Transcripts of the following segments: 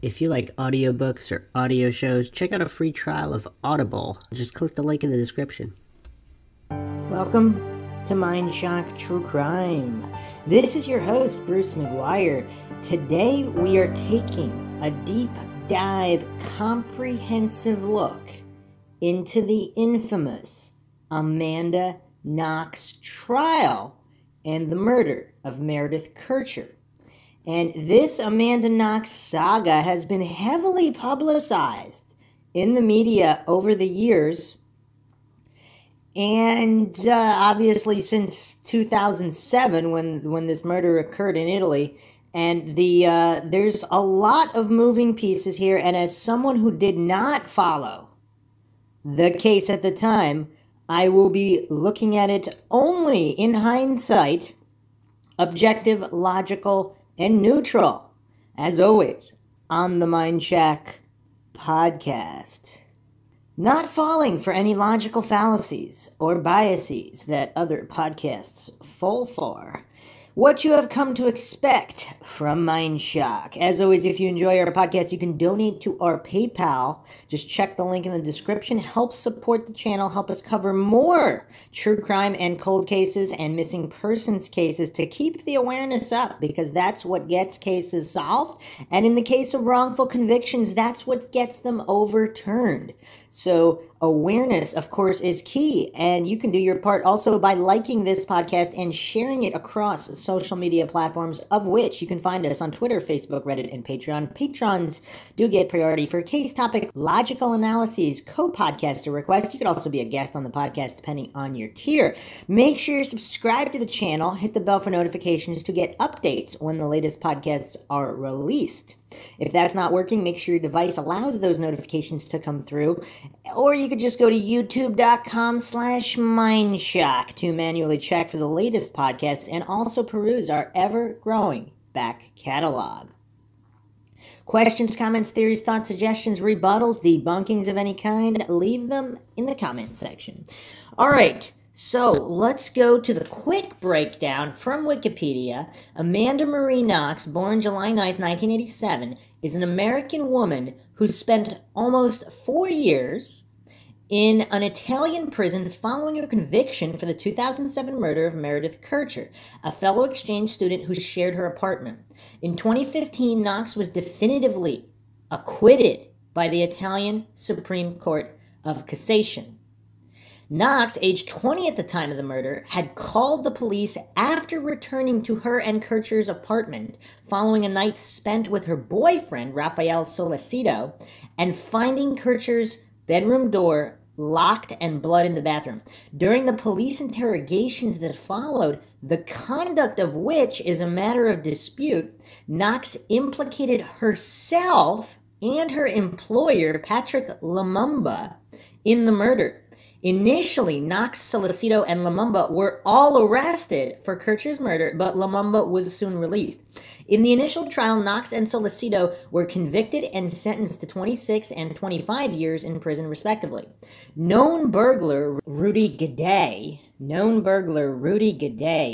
If you like audiobooks or audio shows, check out a free trial of Audible. Just click the link in the description. Welcome to Mindshock True Crime. This is your host, Bruce McGuire. Today we are taking a deep dive, comprehensive look into the infamous Amanda Knox trial and the murder of Meredith Kercher. And this Amanda Knox saga has been heavily publicized in the media over the years. And obviously since 2007 when this murder occurred in Italy. And there's a lot of moving pieces here. And as someone who did not follow the case at the time, I will be looking at it only in hindsight, objective, logical, and neutral, as always, on the Mindshock podcast. Not falling for any logical fallacies or biases that other podcasts fall for. What you have come to expect from Mindshock. As always, if you enjoy our podcast, you can donate to our PayPal. Just check the link in the description. Help support the channel. Help us cover more true crime and cold cases and missing persons cases to keep the awareness up, because that's what gets cases solved. And in the case of wrongful convictions, that's what gets them overturned. So awareness, of course, is key. And you can do your part also by liking this podcast and sharing it across social media platforms, of which you can find us on Twitter, Facebook, Reddit, and Patreon. Patrons do get priority for case topic, logical analyses, co-podcaster requests. You could also be a guest on the podcast depending on your tier. Make sure you're subscribed to the channel. Hit the bell for notifications to get updates when the latest podcasts are released. If that's not working, make sure your device allows those notifications to come through. Or you could just go to youtube.com/Mindshock to manually check for the latest podcast and also peruse our ever-growing back catalog. Questions, comments, theories, thoughts, suggestions, rebuttals, debunkings of any kind, leave them in the comment section. All right. So, let's go to the quick breakdown from Wikipedia. Amanda Marie Knox, born July 9th, 1987, is an American woman who spent almost 4 years in an Italian prison following her conviction for the 2007 murder of Meredith Kercher, a fellow exchange student who shared her apartment. In 2015, Knox was definitively acquitted by the Italian Supreme Court of Cassation. Knox, aged 20 at the time of the murder, had called the police after returning to her and Kercher's apartment following a night spent with her boyfriend, Rafael Solicito, and finding Kercher's bedroom door locked and blood in the bathroom. During the police interrogations that followed, the conduct of which is a matter of dispute, Knox implicated herself and her employer, Patrick Lumumba, in the murder. Initially, Knox, Solicito, and Lumumba were all arrested for Kercher's murder, but Lumumba was soon released. In the initial trial, Knox and Solicito were convicted and sentenced to 26 and 25 years in prison, respectively. Known burglar Rudy Guede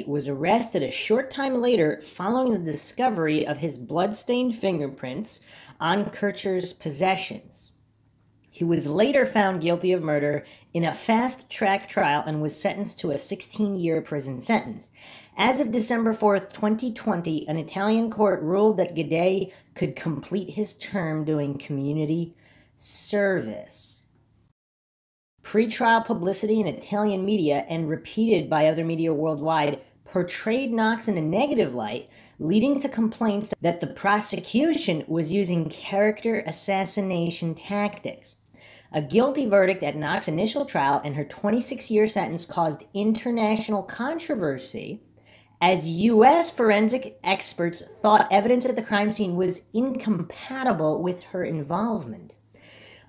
was arrested a short time later following the discovery of his blood-stained fingerprints on Kercher's possessions. He was later found guilty of murder in a fast-track trial and was sentenced to a 16-year prison sentence. As of December 4th, 2020, an Italian court ruled that Guede could complete his term doing community service. Pre-trial publicity in Italian media and repeated by other media worldwide portrayed Knox in a negative light, leading to complaints that the prosecution was using character assassination tactics. A guilty verdict at Knox's initial trial and her 26-year sentence caused international controversy as U.S. forensic experts thought evidence at the crime scene was incompatible with her involvement.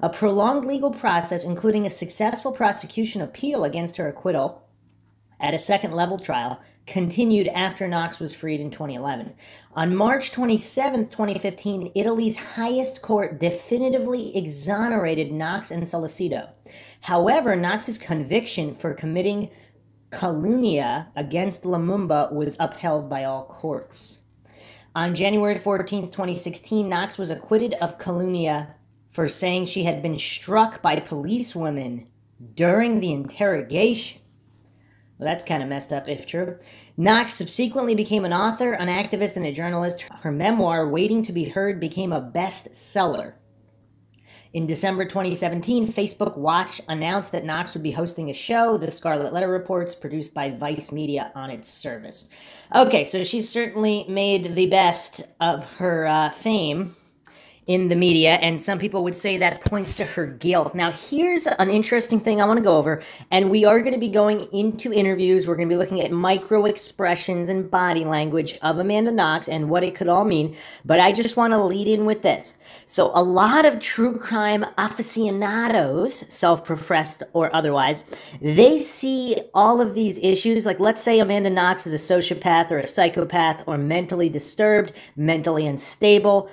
A prolonged legal process, including a successful prosecution appeal against her acquittal at a second-level trial, continued after Knox was freed in 2011. On March 27, 2015, Italy's highest court definitively exonerated Knox and Solicito. However, Knox's conviction for committing calumnia against Lumumba was upheld by all courts. On January 14th, 2016, Knox was acquitted of calumnia for saying she had been struck by policewomen during the interrogation. Well, that's kind of messed up, if true. Knox subsequently became an author, an activist, and a journalist. Her memoir, Waiting to be Heard, became a bestseller. In December 2017, Facebook Watch announced that Knox would be hosting a show, The Scarlet Letter Reports, produced by Vice Media, on its service. Okay, so she's certainly made the best of her fame in the media, and some people would say that points to her guilt. Now, here's an interesting thing I want to go over, and we are going to be going into interviews. We're going to be looking at micro expressions and body language of Amanda Knox and what it could all mean, but I just want to lead in with this. So a lot of true crime aficionados, self-professed or otherwise, they see all of these issues, like let's say Amanda Knox is a sociopath or a psychopath or mentally disturbed, mentally unstable,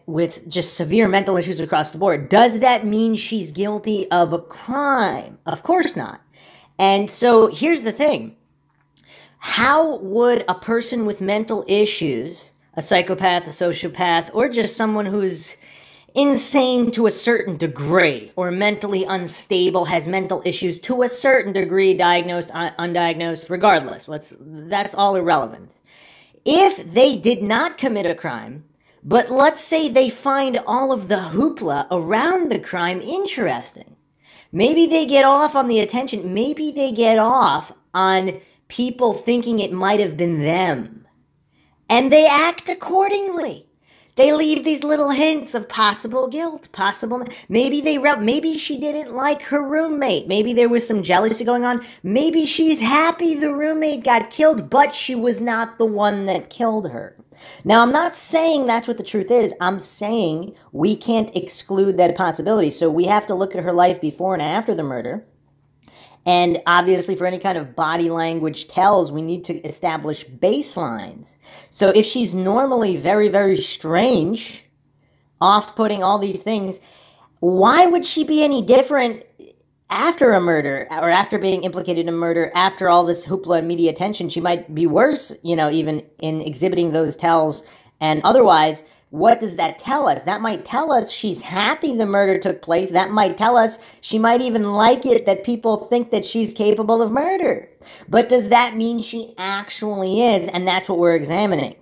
with just severe mental issues across the board. Does that mean she's guilty of a crime? Of course not. And so here's the thing. How would a person with mental issues, a psychopath, a sociopath, or just someone who's insane to a certain degree or mentally unstable, has mental issues to a certain degree, diagnosed, undiagnosed, regardless, that's all irrelevant. If they did not commit a crime, but let's say they find all of the hoopla around the crime interesting. Maybe they get off on the attention. Maybe they get off on people thinking it might have been them. And they act accordingly. They leave these little hints of possible guilt, maybe she didn't like her roommate. Maybe there was some jealousy going on. Maybe she's happy the roommate got killed, but she was not the one that killed her. Now, I'm not saying that's what the truth is. I'm saying we can't exclude that possibility. So we have to look at her life before and after the murder. And obviously, for any kind of body language tells, we need to establish baselines. So if she's normally very, very strange, off-putting, all these things, why would she be any different after a murder or after being implicated in murder, after all this hoopla and media attention? She might be worse, even in exhibiting those tells. And otherwise, what does that tell us? That might tell us she's happy the murder took place. That might tell us she might even like it that people think that she's capable of murder. But does that mean she actually is? And that's what we're examining.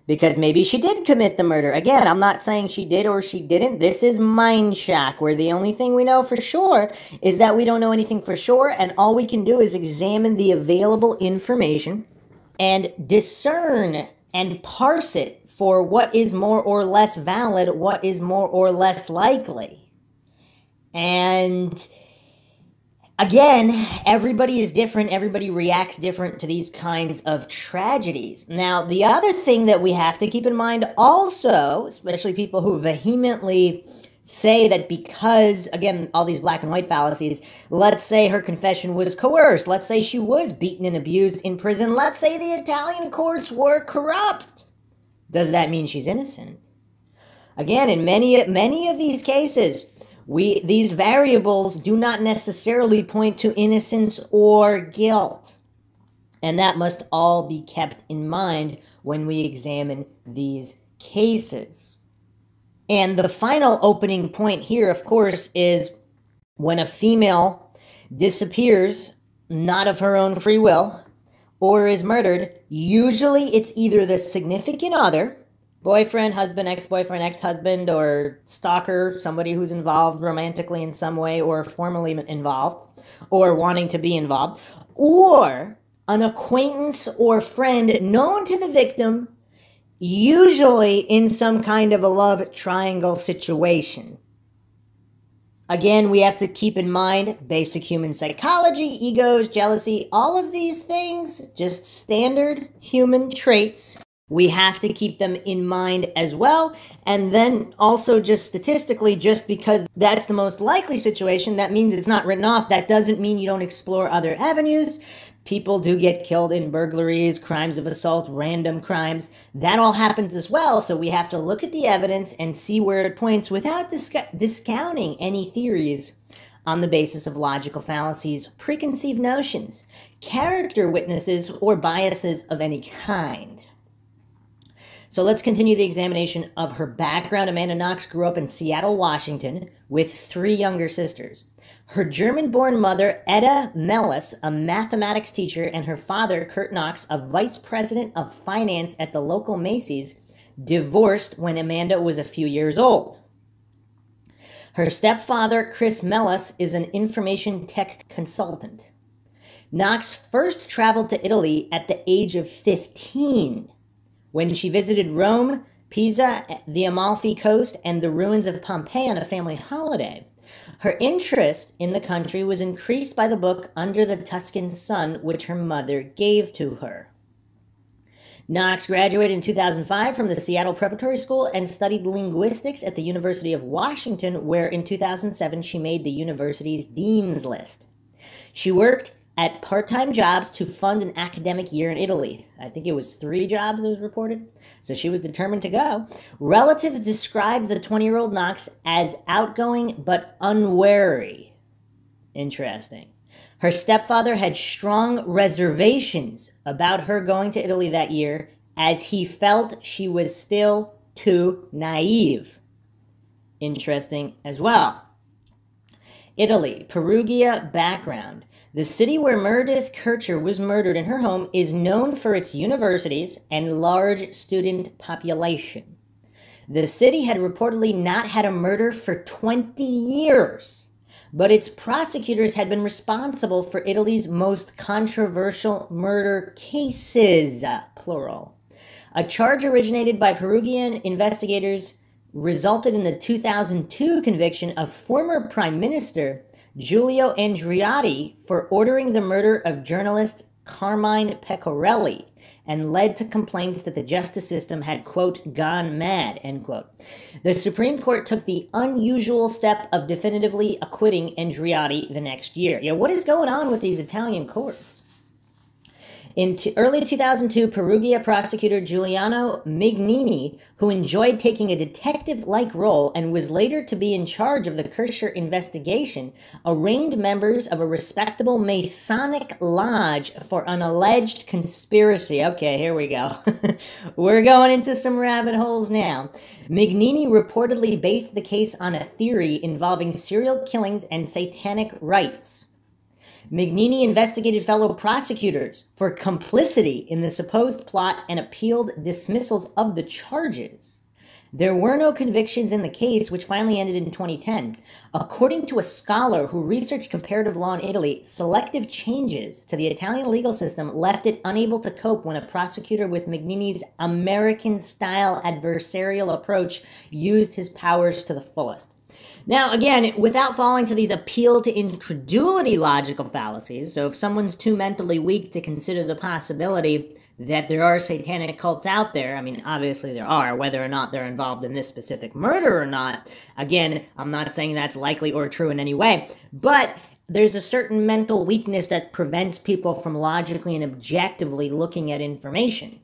Because maybe she did commit the murder. Again, I'm not saying she did or she didn't. This is Mindshock, where the only thing we know for sure is that we don't know anything for sure, and all we can do is examine the available information and discern and parse it for what is more or less valid, what is more or less likely. And again, everybody is different. Everybody reacts different to these kinds of tragedies. Now, the other thing that we have to keep in mind also, especially people who vehemently say that because, again, all these black and white fallacies, let's say her confession was coerced. Let's say she was beaten and abused in prison. Let's say the Italian courts were corrupt. Does that mean she's innocent? Again, in many of these cases, these variables do not necessarily point to innocence or guilt. And that must all be kept in mind when we examine these cases. And the final opening point here, of course, is when a female disappears, not of her own free will, or is murdered, usually it's either the significant other, boyfriend, husband, ex-boyfriend, ex-husband, or stalker, somebody who's involved romantically in some way or formally involved or wanting to be involved, or an acquaintance or friend known to the victim, usually in some kind of a love triangle situation. Again, we have to keep in mind basic human psychology, egos, jealousy, all of these things, just standard human traits. We have to keep them in mind as well. And then also just statistically, just because that's the most likely situation, that means it's not written off. That doesn't mean you don't explore other avenues. People do get killed in burglaries, crimes of assault, random crimes. That all happens as well, so we have to look at the evidence and see where it points without discounting any theories on the basis of logical fallacies, preconceived notions, character witnesses, or biases of any kind. So let's continue the examination of her background. Amanda Knox grew up in Seattle, Washington, with 3 younger sisters. Her German-born mother, Etta Mellis, a mathematics teacher, and her father, Kurt Knox, a vice president of finance at the local Macy's, divorced when Amanda was a few years old. Her stepfather, Chris Mellis, is an information tech consultant. Knox first traveled to Italy at the age of 15 when she visited Rome, Pisa, the Amalfi Coast, and the ruins of Pompeii on a family holiday. Her interest in the country was increased by the book Under the Tuscan Sun, which her mother gave to her. Knox graduated in 2005 from the Seattle Preparatory School and studied linguistics at the University of Washington, where in 2007 she made the university's Dean's List. She worked at part-time jobs to fund an academic year in Italy. I think it was 3 jobs, it was reported. So she was determined to go. Relatives described the 20-year-old Knox as outgoing but unwary. Interesting. Her stepfather had strong reservations about her going to Italy that year, as he felt she was still too naive. Interesting as well. Italy, Perugia background. The city where Meredith Kercher was murdered in her home is known for its universities and large student population. The city had reportedly not had a murder for 20 years, but its prosecutors had been responsible for Italy's most controversial murder cases, plural. A charge originated by Perugian investigators resulted in the 2002 conviction of former Prime Minister Giulio Andreotti for ordering the murder of journalist Carmine Pecorelli, and led to complaints that the justice system had, quote, gone mad, end quote. The Supreme Court took the unusual step of definitively acquitting Andreotti the next year. Yeah, what is going on with these Italian courts? In early 2002, Perugia prosecutor Giuliano Mignini, who enjoyed taking a detective-like role and was later to be in charge of the Kercher investigation, arraigned members of a respectable Masonic lodge for an alleged conspiracy. Okay, here we go. We're going into some rabbit holes now. Mignini reportedly based the case on a theory involving serial killings and satanic rites. Mignini investigated fellow prosecutors for complicity in the supposed plot and appealed dismissals of the charges. There were no convictions in the case, which finally ended in 2010. According to a scholar who researched comparative law in Italy, selective changes to the Italian legal system left it unable to cope when a prosecutor with Mignini's American-style adversarial approach used his powers to the fullest. Now, again, without falling to these appeal to incredulity logical fallacies, so if someone's too mentally weak to consider the possibility that there are satanic cults out there, I mean, obviously there are, whether or not they're involved in this specific murder or not, again, I'm not saying that's likely or true in any way, but there's a certain mental weakness that prevents people from logically and objectively looking at information.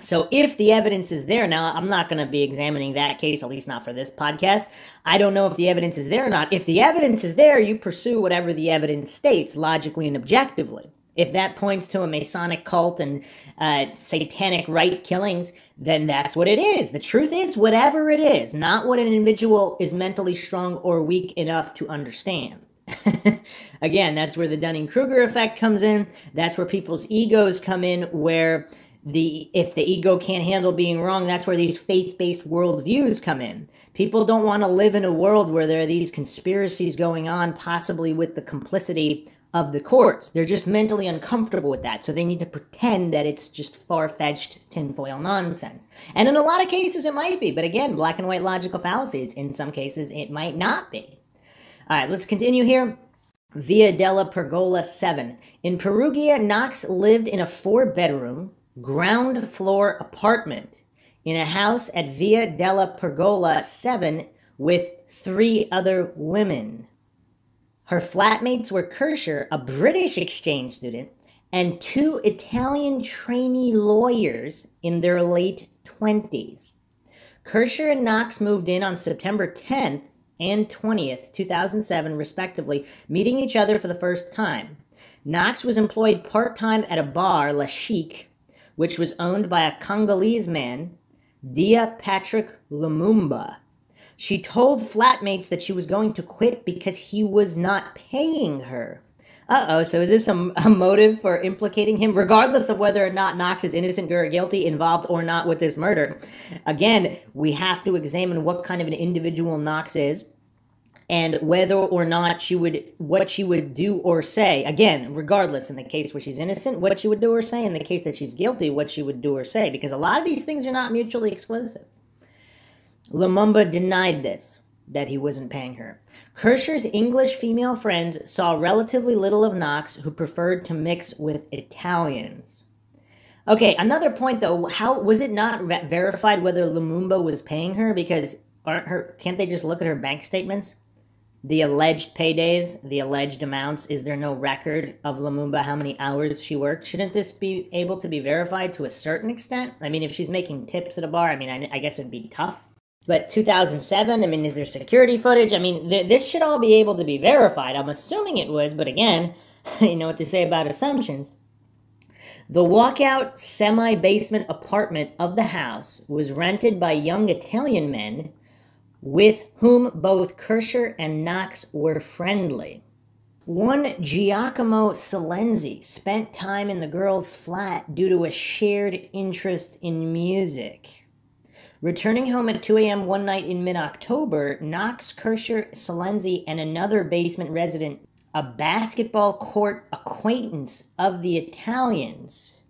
So if the evidence is there, now I'm not going to be examining that case, at least not for this podcast. I don't know if the evidence is there or not. If the evidence is there, you pursue whatever the evidence states, logically and objectively. If that points to a Masonic cult and satanic rite killings, then that's what it is. The truth is whatever it is, not what an individual is mentally strong or weak enough to understand. Again, that's where the Dunning-Kruger effect comes in. That's where people's egos come in, where if the ego can't handle being wrong, that's where these faith-based worldviews come in. People don't want to live in a world where there are these conspiracies going on, possibly with the complicity of the courts. They're just mentally uncomfortable with that, so they need to pretend that it's just far-fetched tinfoil nonsense. And in a lot of cases, it might be, but again, black and white logical fallacies. In some cases, it might not be. All right, let's continue here. Via della Pergola 7. In Perugia, Knox lived in a 4-bedroom, ground floor apartment in a house at Via della Pergola 7 with 3 other women. Her flatmates were Kercher, a British exchange student, and 2 Italian trainee lawyers in their late 20s. Kercher and Knox moved in on September 10th and 20th, 2007, respectively, meeting each other for the first time. Knox was employed part-time at a bar, La Chic, which was owned by a Congolese man, Dia Patrick Lumumba. She told flatmates that she was going to quit because he was not paying her. Uh-oh, so is this a motive for implicating him, regardless of whether or not Knox is innocent or guilty, involved or not with this murder? Again, we have to examine what kind of an individual Knox is, and whether or not what she would do or say. Again, regardless, in the case where she's innocent, what she would do or say. In the case that she's guilty, what she would do or say. Because a lot of these things are not mutually exclusive. Lumumba denied this, that he wasn't paying her. Kercher's English female friends saw relatively little of Knox, who preferred to mix with Italians. Okay, another point though, how was it not verified whether Lumumba was paying her? Because can't they just look at her bank statements? The alleged paydays, the alleged amounts, is there no record of Lumumba, how many hours she worked? Shouldn't this be able to be verified to a certain extent? I mean, if she's making tips at a bar, I mean, I guess it'd be tough. But 2007, I mean, is there security footage? I mean, this should all be able to be verified. I'm assuming it was, but again, you know what they say about assumptions. The walkout semi-basement apartment of the house was rented by young Italian men with whom both Kercher and Knox were friendly. One Giacomo Silenzi spent time in the girl's flat due to a shared interest in music. Returning home at 2 a.m. one night in mid-October, Knox, Kercher, Silenzi, and another basement resident, a basketball court acquaintance of the Italians,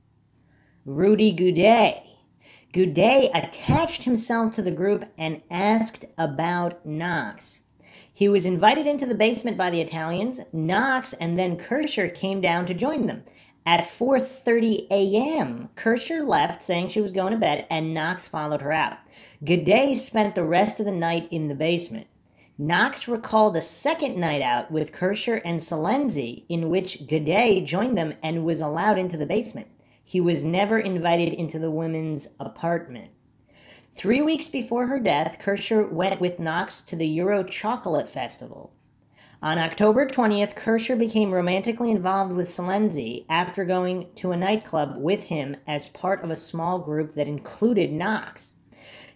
Rudy Guede. Guede attached himself to the group and asked about Knox. He was invited into the basement by the Italians. Knox and then Kercher came down to join them. At 4:30 a.m., Kercher left, saying she was going to bed, and Knox followed her out. Guede spent the rest of the night in the basement. Knox recalled a second night out with Kercher and Silenzi, in which Guede joined them and was allowed into the basement. He was never invited into the women's apartment. 3 weeks before her death, Kercher went with Knox to the Euro Chocolate Festival. On October 20th, Kercher became romantically involved with Silenzi after going to a nightclub with him as part of a small group that included Knox.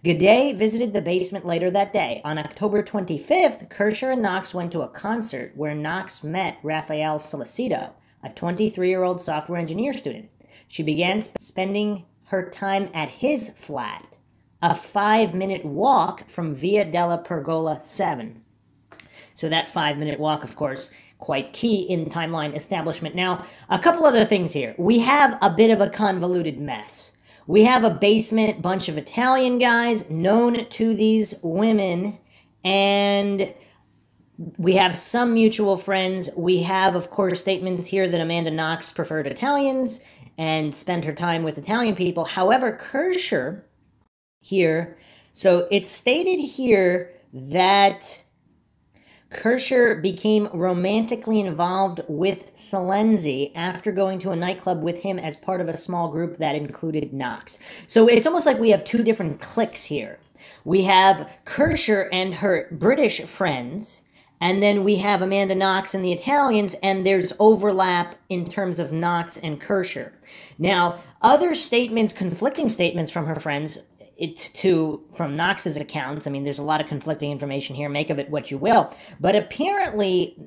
Guede visited the basement later that day. On October 25th, Kercher and Knox went to a concert where Knox met Raphael Solicito, a 23-year-old software engineer student. She began spending her time at his flat, a 5-minute walk from Via della Pergola 7. So that 5-minute walk, of course, quite key in timeline establishment. Now, a couple other things here. We have a bit of a convoluted mess. We have a basement bunch of Italian guys known to these women, and we have some mutual friends. We have, of course, statements here that Amanda Knox preferred Italians and spent her time with Italian people. However, Kercher here, so it's stated here that Kercher became romantically involved with Silenzi after going to a nightclub with him as part of a small group that included Knox. So it's almost like we have two different cliques here. We have Kercher and her British friends, and then we have Amanda Knox and the Italians, and there's overlap in terms of Knox and Kercher. Now, other statements, conflicting statements from her friends, from Knox's accounts, I mean, there's a lot of conflicting information here, make of it what you will, but apparently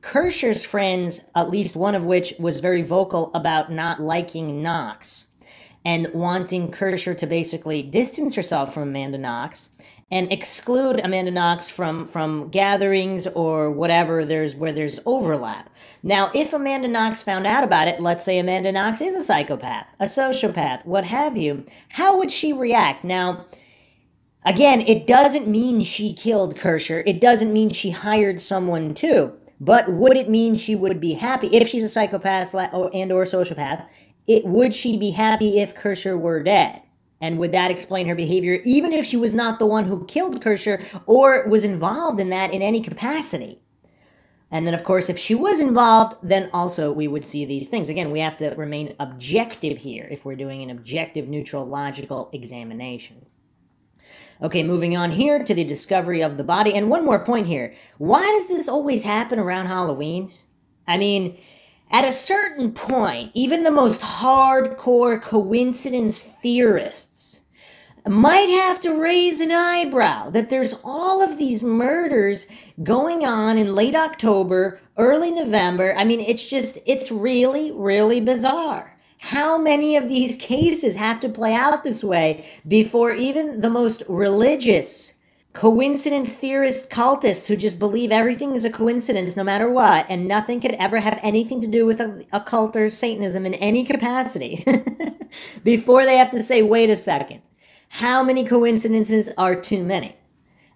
Kercher's friends, at least one of which was very vocal about not liking Knox and wanting Kercher to basically distance herself from Amanda Knox and exclude Amanda Knox from gatherings or whatever where there's overlap. Now, if Amanda Knox found out about it, let's say Amanda Knox is a psychopath, a sociopath, what have you, how would she react? Now, again, it doesn't mean she killed Kercher. It doesn't mean she hired someone to. But would it mean she would be happy if she's a psychopath and or sociopath? Would she be happy if Kercher were dead? And would that explain her behavior, even if she was not the one who killed Kercher or was involved in that in any capacity? And then, of course, if she was involved, then also we would see these things. Again, we have to remain objective here if we're doing an objective, neutral, logical examination. Okay, moving on here to the discovery of the body. And one more point here. Why does this always happen around Halloween? I mean, at a certain point, even the most hardcore coincidence theorists, might have to raise an eyebrow that there's all of these murders going on in late October, early November. I mean, it's really, really bizarre. How many of these cases have to play out this way before even the most religious coincidence theorist cultists who just believe everything is a coincidence no matter what, and nothing could ever have anything to do with occult or Satanism in any capacity, before they have to say, wait a second, how many coincidences are too many?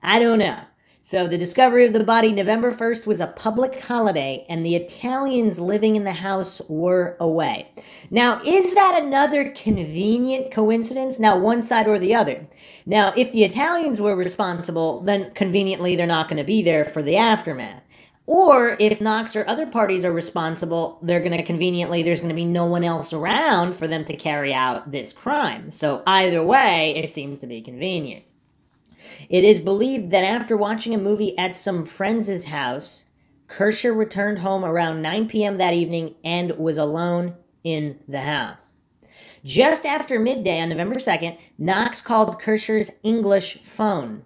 I don't know. So the discovery of the body November 1st was a public holiday, and the Italians living in the house were away. Now, is that another convenient coincidence? Now, one side or the other. Now, if the Italians were responsible, then conveniently they're not going to be there for the aftermath. Or if Knox or other parties are responsible, they're going to conveniently, there's going to be no one else around for them to carry out this crime. So either way, it seems to be convenient. It is believed that after watching a movie at some friend's house, Kercher returned home around 9 p.m. that evening and was alone in the house. Just after midday on November 2nd, Knox called Kercher's English phone.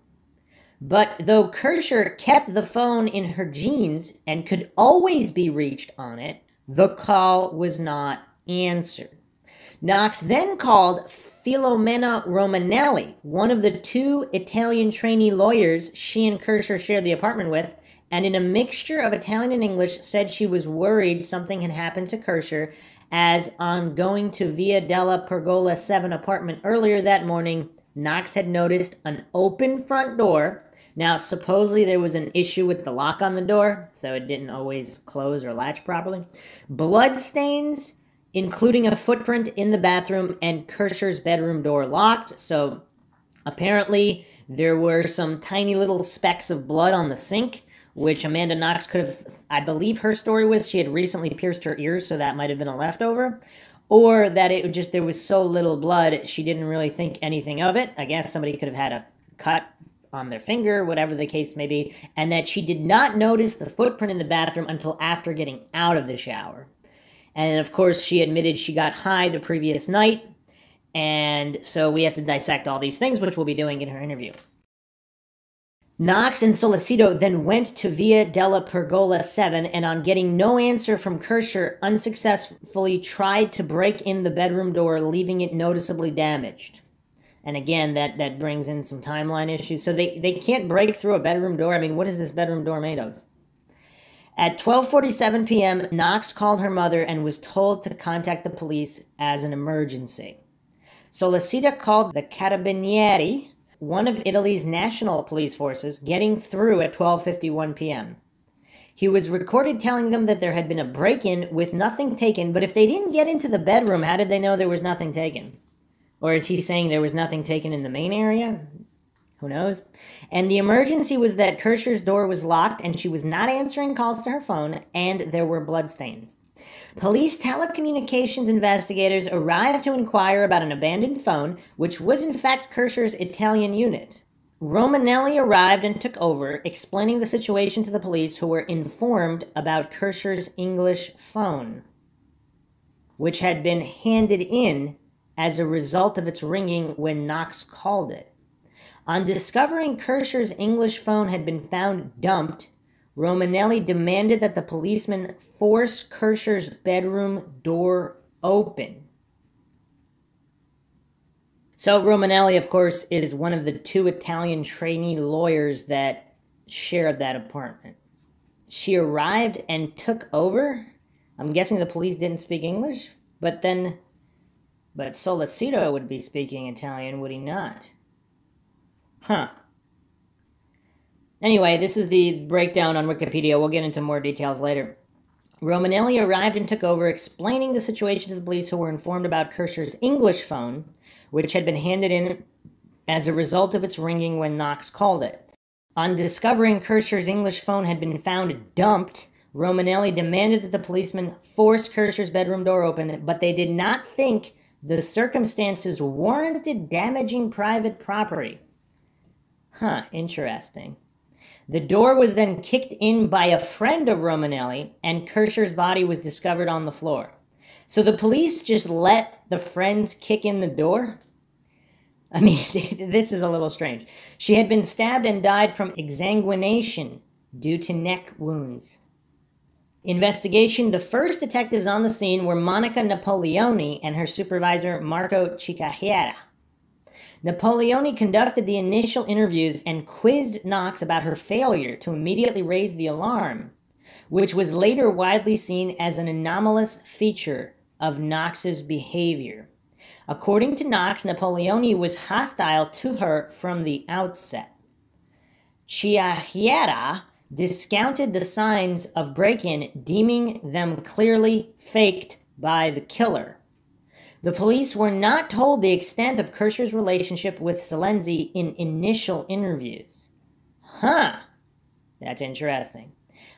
But though Kercher kept the phone in her jeans and could always be reached on it, the call was not answered. Knox then called Filomena Romanelli, one of the two Italian trainee lawyers she and Kercher shared the apartment with, and in a mixture of Italian and English said she was worried something had happened to Kercher, as on going to Via della Pergola 7 apartment earlier that morning, Knox had noticed an open front door. Now, supposedly there was an issue with the lock on the door, so it didn't always close or latch properly. Bloodstains, including a footprint in the bathroom, and Kercher's bedroom door locked. So apparently there were some tiny little specks of blood on the sink, which Amanda Knox could have, I believe her story was she had recently pierced her ears, so that might have been a leftover. Or that it just, there was so little blood, she didn't really think anything of it. I guess somebody could have had a cut on their finger, whatever the case may be, and that she did not notice the footprint in the bathroom until after getting out of the shower. And of course, she admitted she got high the previous night, and so we have to dissect all these things, which we'll be doing in her interview. Knox and Solicito then went to Via della Pergola 7, and on getting no answer from Kercher, unsuccessfully tried to break in the bedroom door, leaving it noticeably damaged. And again, that brings in some timeline issues. So they can't break through a bedroom door. I mean, what is this bedroom door made of? At 12:47 p.m., Knox called her mother and was told to contact the police as an emergency. Solicita called the Carabinieri, one of Italy's national police forces, getting through at 12:51 p.m. He was recorded telling them that there had been a break-in with nothing taken, but if they didn't get into the bedroom, how did they know there was nothing taken? Or is he saying there was nothing taken in the main area? Who knows? And the emergency was that Kercher's door was locked and she was not answering calls to her phone, and there were bloodstains. Police telecommunications investigators arrived to inquire about an abandoned phone, which was in fact Kercher's Italian unit. Romanelli arrived and took over, explaining the situation to the police, who were informed about Kercher's English phone, which had been handed in as a result of its ringing when Knox called it. On discovering Kercher's English phone had been found dumped, Romanelli demanded that the policeman force Kercher's bedroom door open. So Romanelli, of course, is one of the two Italian trainee lawyers that shared that apartment. She arrived and took over. I'm guessing the police didn't speak English, but Solicito would be speaking Italian, would he not? Huh. Anyway, this is the breakdown on Wikipedia. We'll get into more details later. Romanelli arrived and took over, explaining the situation to the police, who were informed about Kercher's English phone, which had been handed in as a result of its ringing when Knox called it. On discovering Kercher's English phone had been found dumped, Romanelli demanded that the policeman force Kercher's bedroom door open, but they did not think the circumstances warranted damaging private property. Huh, interesting. The door was then kicked in by a friend of Romanelli, and Kercher's body was discovered on the floor. So the police just let the friends kick in the door? I mean, this is a little strange. She had been stabbed and died from exsanguination due to neck wounds. Investigation. The first detectives on the scene were Monica Napoleoni and her supervisor, Marco Cicajera. Napoleoni conducted the initial interviews and quizzed Knox about her failure to immediately raise the alarm, which was later widely seen as an anomalous feature of Knox's behavior. According to Knox, Napoleoni was hostile to her from the outset. Cicajera discounted the signs of break-in, deeming them clearly faked by the killer. The police were not told the extent of Kercher's relationship with Salenzi in initial interviews. Huh, that's interesting.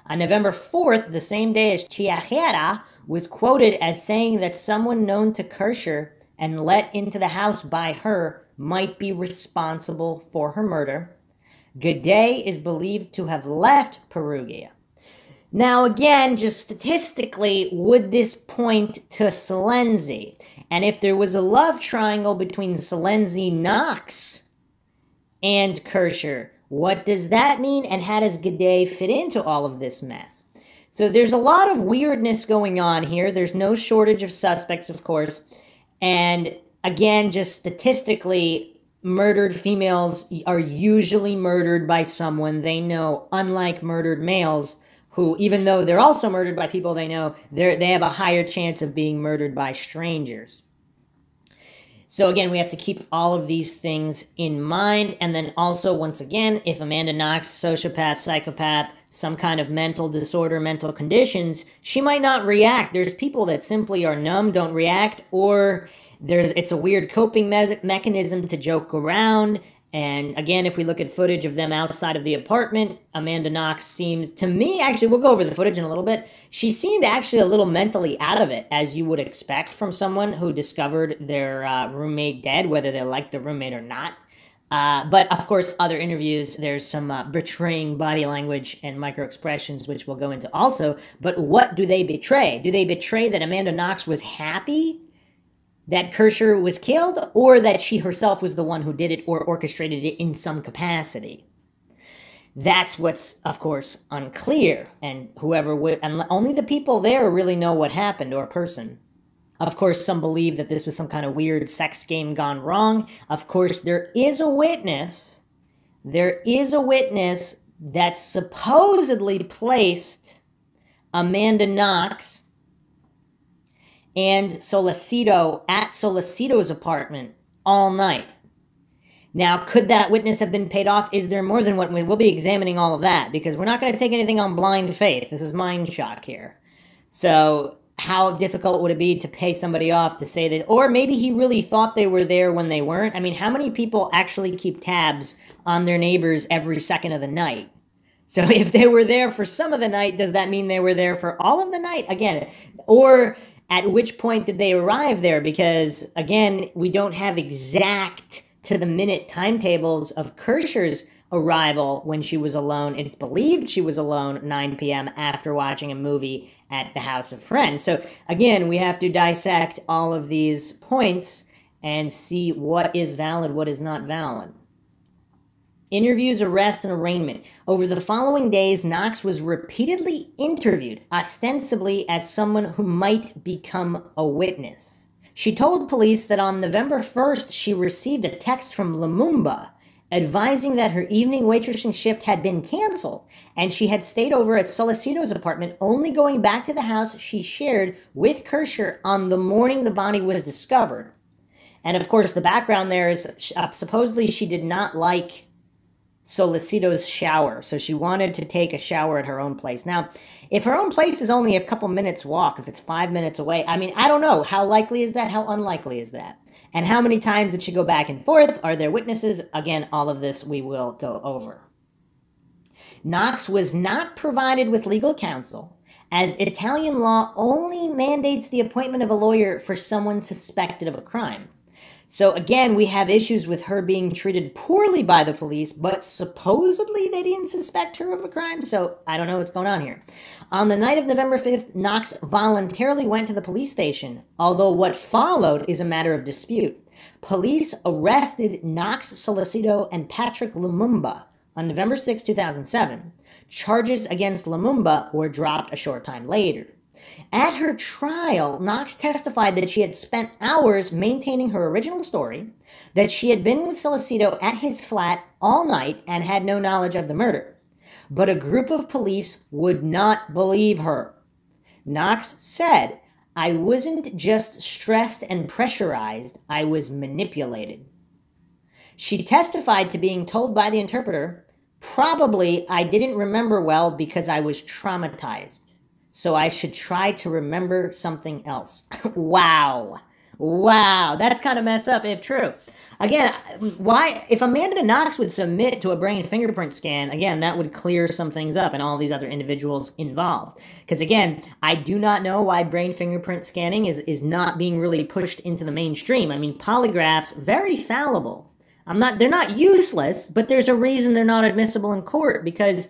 On November 4th, the same day as Cicajera was quoted as saying that someone known to Kercher and let into the house by her might be responsible for her murder. Guede is believed to have left Perugia. Now again, just statistically, would this point to Salenzi? And if there was a love triangle between Salenzi, Knox, and Kercher, what does that mean, and how does Guede fit into all of this mess? So there's a lot of weirdness going on here. There's no shortage of suspects, of course. And again, just statistically, murdered females are usually murdered by someone they know, unlike murdered males who, even though they're also murdered by people they know, they have a higher chance of being murdered by strangers. So again, we have to keep all of these things in mind. And then also, once again, if Amanda Knox, sociopath, psychopath, some kind of mental disorder, mental conditions, she might not react. There's people that simply are numb, don't react, or it's a weird coping mechanism to joke around. And again, if we look at footage of them outside of the apartment, Amanda Knox seems, to me, actually, we'll go over the footage in a little bit. She seemed actually a little mentally out of it, as you would expect from someone who discovered their roommate dead, whether they liked the roommate or not. But of course, other interviews, there's some betraying body language and micro-expressions, which we'll go into also. But what do they betray? Do they betray that Amanda Knox was happy that Kercher was killed, or that she herself was the one who did it or orchestrated it in some capacity? That's what's, of course, unclear, and and only the people there really know what happened, or person. Of course, some believe that this was some kind of weird sex game gone wrong. Of course, there is a witness that supposedly placed Amanda Knox and Solicito at Solicito's apartment all night. Now, could that witness have been paid off? Is there more than one? We'll be examining all of that, because we're not going to take anything on blind faith. This is Mindshock here. So how difficult would it be to pay somebody off to say that? Or maybe he really thought they were there when they weren't. I mean, how many people actually keep tabs on their neighbors every second of the night? So if they were there for some of the night, does that mean they were there for all of the night? Again, or at which point did they arrive there? Because, again, we don't have exact to-the-minute timetables of Kercher's arrival when she was alone. It's believed she was alone 9 p.m. after watching a movie at the house of friends. So, again, we have to dissect all of these points and see what is valid, what is not valid. Interviews, arrest, and arraignment. Over the following days, Knox was repeatedly interviewed, ostensibly as someone who might become a witness. She told police that on November 1st, she received a text from Lumumba advising that her evening waitressing shift had been canceled, and she had stayed over at Solicito's apartment, only going back to the house she shared with Kercher on the morning the body was discovered. And of course, the background there is supposedly she did not like Solicito's shower, so she wanted to take a shower at her own place. Now, if her own place is only a couple minutes walk, if it's 5 minutes away, I mean, I don't know. How likely is that? How unlikely is that? And how many times did she go back and forth? Are there witnesses? Again, all of this we will go over. Knox was not provided with legal counsel, as Italian law only mandates the appointment of a lawyer for someone suspected of a crime. So again, we have issues with her being treated poorly by the police, but supposedly they didn't suspect her of a crime. So I don't know what's going on here. On the night of November 5th, Knox voluntarily went to the police station, although what followed is a matter of dispute. Police arrested Knox Solicito and Patrick Lumumba on November 6, 2007. Charges against Lumumba were dropped a short time later. At her trial, Knox testified that she had spent hours maintaining her original story, that she had been with Solicito at his flat all night and had no knowledge of the murder. But a group of police would not believe her. Knox said, "I wasn't just stressed and pressurized, I was manipulated." She testified to being told by the interpreter, "Probably I didn't remember well because I was traumatized. So I should try to remember something else." Wow. Wow. That's kind of messed up if true. Again, why, if Amanda Knox would submit to a brain fingerprint scan, again, that would clear some things up and all these other individuals involved. Because again, I do not know why brain fingerprint scanning is not being really pushed into the mainstream. I mean, polygraphs, very fallible. They're not useless, but there's a reason they're not admissible in court, because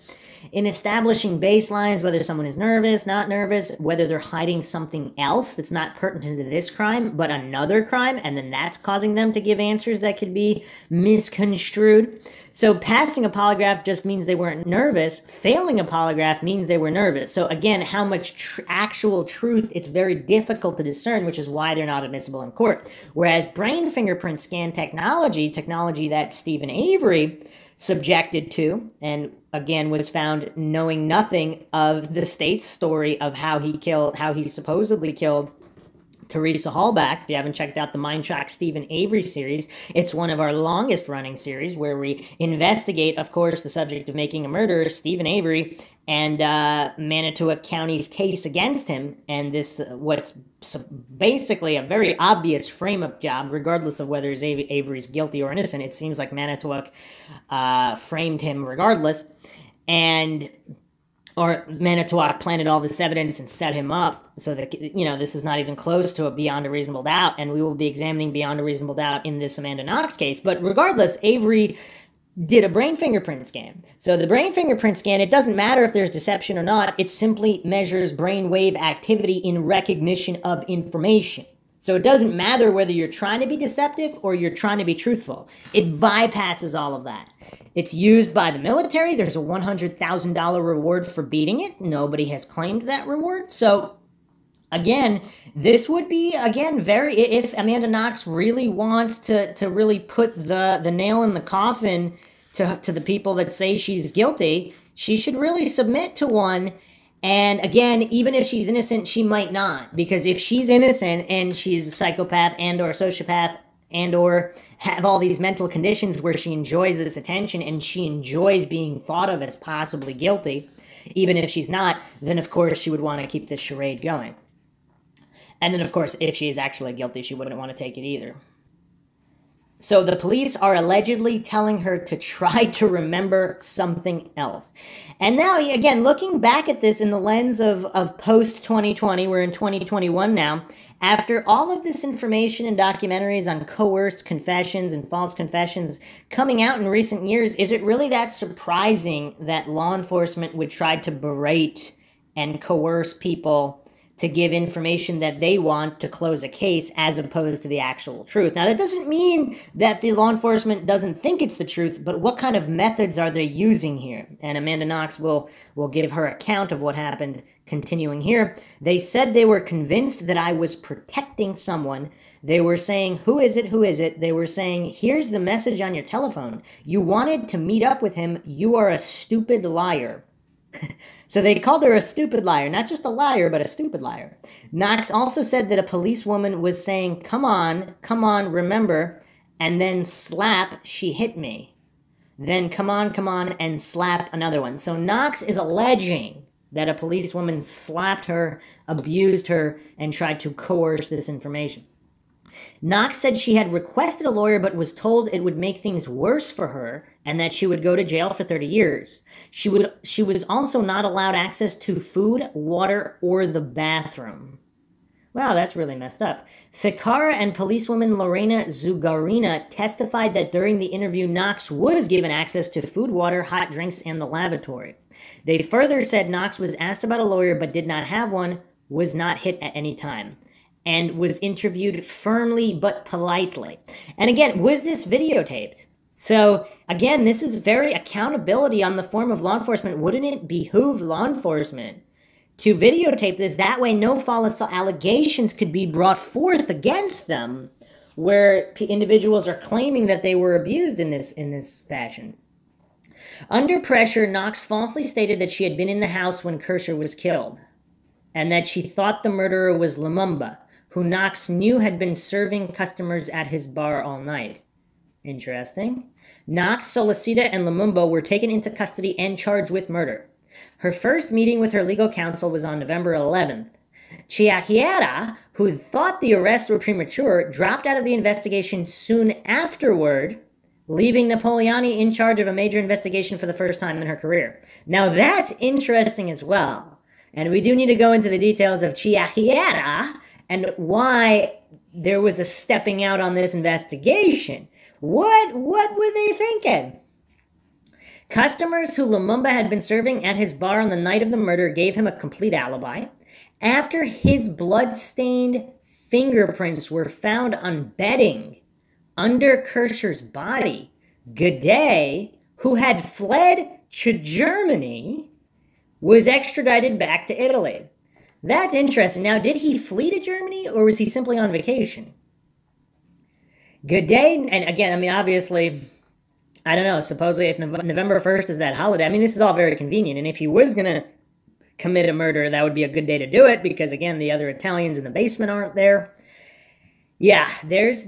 in establishing baselines, whether someone is nervous, not nervous, whether they're hiding something else that's not pertinent to this crime, but another crime, and then that's causing them to give answers that could be misconstrued. So passing a polygraph just means they weren't nervous. Failing a polygraph means they were nervous. So again, how much actual truth, it's very difficult to discern, which is why they're not admissible in court. Whereas brain fingerprint scan technology that Stephen Avery subjected to, and again was found knowing nothing of the state's story of how he supposedly killed Teresa Hallback. If you haven't checked out the Mindshock Stephen Avery series, it's one of our longest running series where we investigate, of course, the subject of making a murderer, Stephen Avery, and Manitowoc County's case against him, and this what's basically a very obvious frame-up job, regardless of whether Avery's guilty or innocent. It seems like Manitowoc framed him regardless, or Manitowoc planted all this evidence and set him up so that, this is not even close to a beyond a reasonable doubt, and we will be examining beyond a reasonable doubt in this Amanda Knox case. But regardless, Avery did a brain fingerprint scan. So the brain fingerprint scan, it doesn't matter if there's deception or not, it simply measures brainwave activity in recognition of information. So it doesn't matter whether you're trying to be deceptive or you're trying to be truthful. It bypasses all of that. It's used by the military. There's a $100,000 reward for beating it. Nobody has claimed that reward. So again, this would be, if Amanda Knox really wants to really put the nail in the coffin to the people that say she's guilty, she should really submit to one. And again, even if she's innocent, she might not. Because if she's innocent and she's a psychopath and or a sociopath and or have all these mental conditions where she enjoys this attention and she enjoys being thought of as possibly guilty, even if she's not, then of course she would want to keep this charade going. And then of course, if she is actually guilty, she wouldn't want to take it either. So the police are allegedly telling her to try to remember something else. And now, again, looking back at this in the lens of post-2020, we're in 2021 now, after all of this information and documentaries on coerced confessions and false confessions coming out in recent years, is it really that surprising that law enforcement would try to berate and coerce people to give information that they want to close a case as opposed to the actual truth? Now, that doesn't mean that the law enforcement doesn't think it's the truth, but what kind of methods are they using here? And Amanda Knox will give her account of what happened continuing here. They said they were convinced that I was protecting someone. They were saying, who is it? Who is it? They were saying, here's the message on your telephone. You wanted to meet up with him. You are a stupid liar. So they called her a stupid liar, not just a liar, but a stupid liar. Knox also said that a policewoman was saying, come on, remember, and then slap, she hit me. Then come on, and slap another one. So Knox is alleging that a policewoman slapped her, abused her, and tried to coerce this information. Knox said she had requested a lawyer but was told it would make things worse for her and that she would go to jail for 30 years. She was also not allowed access to food, water, or the bathroom. Wow, that's really messed up. Ficara and policewoman Lorena Zugarina testified that during the interview, Knox was given access to food, water, hot drinks, and the lavatory. They further said Knox was asked about a lawyer but did not have one, was not hit at any time, and was interviewed firmly but politely. And again, was this videotaped? So again, this is very accountability on the form of law enforcement. Wouldn't it behoove law enforcement to videotape this? That way no false allegations could be brought forth against them where individuals are claiming that they were abused in this fashion. Under pressure, Knox falsely stated that she had been in the house when Kercher was killed and that she thought the murderer was Lumumba, who Knox knew had been serving customers at his bar all night. Interesting. Knox, Solicita, and Lumumba were taken into custody and charged with murder. Her first meeting with her legal counsel was on November 11th. Chiaquiera, who thought the arrests were premature, dropped out of the investigation soon afterward, leaving Napoleoni in charge of a major investigation for the first time in her career. Now that's interesting as well. And we do need to go into the details of Chiaquiera and why there was a stepping out on this investigation. What were they thinking? Customers who Lumumba had been serving at his bar on the night of the murder gave him a complete alibi. After his blood-stained fingerprints were found on bedding under Kercher's body, Guede, who had fled to Germany, was extradited back to Italy. That's interesting. Now, did he flee to Germany or was he simply on vacation? Guede, and again, I mean, obviously, I don't know, supposedly if November 1st is that holiday, I mean, this is all very convenient, and if he was going to commit a murder, that would be a good day to do it, because again, the other Italians in the basement aren't there. Yeah, there's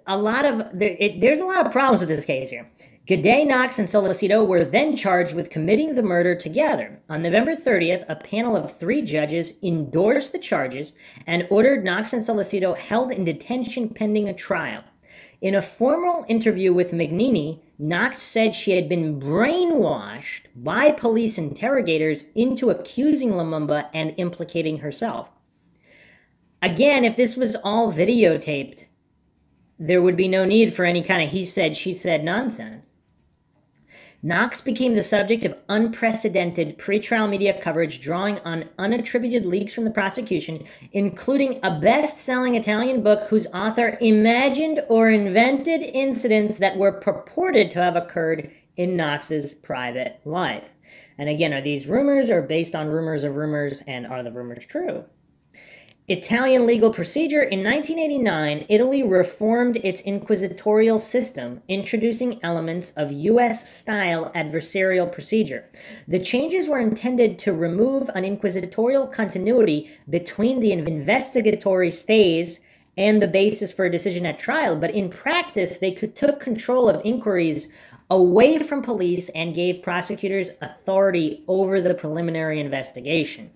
a lot of problems with this case here. Guede, Knox, and Solicito were then charged with committing the murder together. On November 30th, a panel of 3 judges endorsed the charges and ordered Knox and Solicito held in detention pending a trial. In a formal interview with Magnini, Knox said she had been brainwashed by police interrogators into accusing Lumumba and implicating herself. Again, if this was all videotaped, there would be no need for any kind of he said, she said nonsense. Knox became the subject of unprecedented pretrial media coverage, drawing on unattributed leaks from the prosecution, including a best-selling Italian book whose author imagined or invented incidents that were purported to have occurred in Knox's private life. And again, are these rumors or based on rumors of rumors, and are the rumors true? Italian legal procedure. In 1989, Italy reformed its inquisitorial system, introducing elements of U.S.-style adversarial procedure. The changes were intended to remove an inquisitorial continuity between the investigatory stays and the basis for a decision at trial, but in practice, they took control of inquiries away from police and gave prosecutors authority over the preliminary investigation.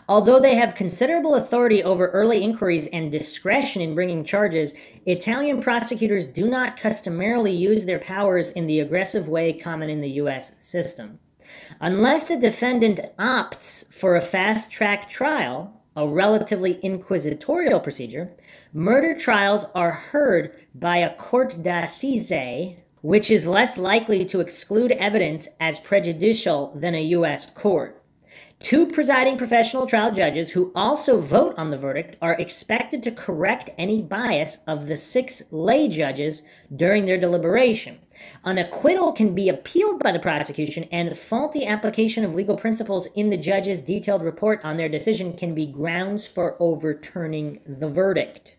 Although they have considerable authority over early inquiries and discretion in bringing charges, Italian prosecutors do not customarily use their powers in the aggressive way common in the U.S. system. Unless the defendant opts for a fast-track trial, a relatively inquisitorial procedure, murder trials are heard by a court d'assises, which is less likely to exclude evidence as prejudicial than a U.S. court. 2 presiding professional trial judges who also vote on the verdict are expected to correct any bias of the 6 lay judges during their deliberation. An acquittal can be appealed by the prosecution, and faulty application of legal principles in the judge's detailed report on their decision can be grounds for overturning the verdict.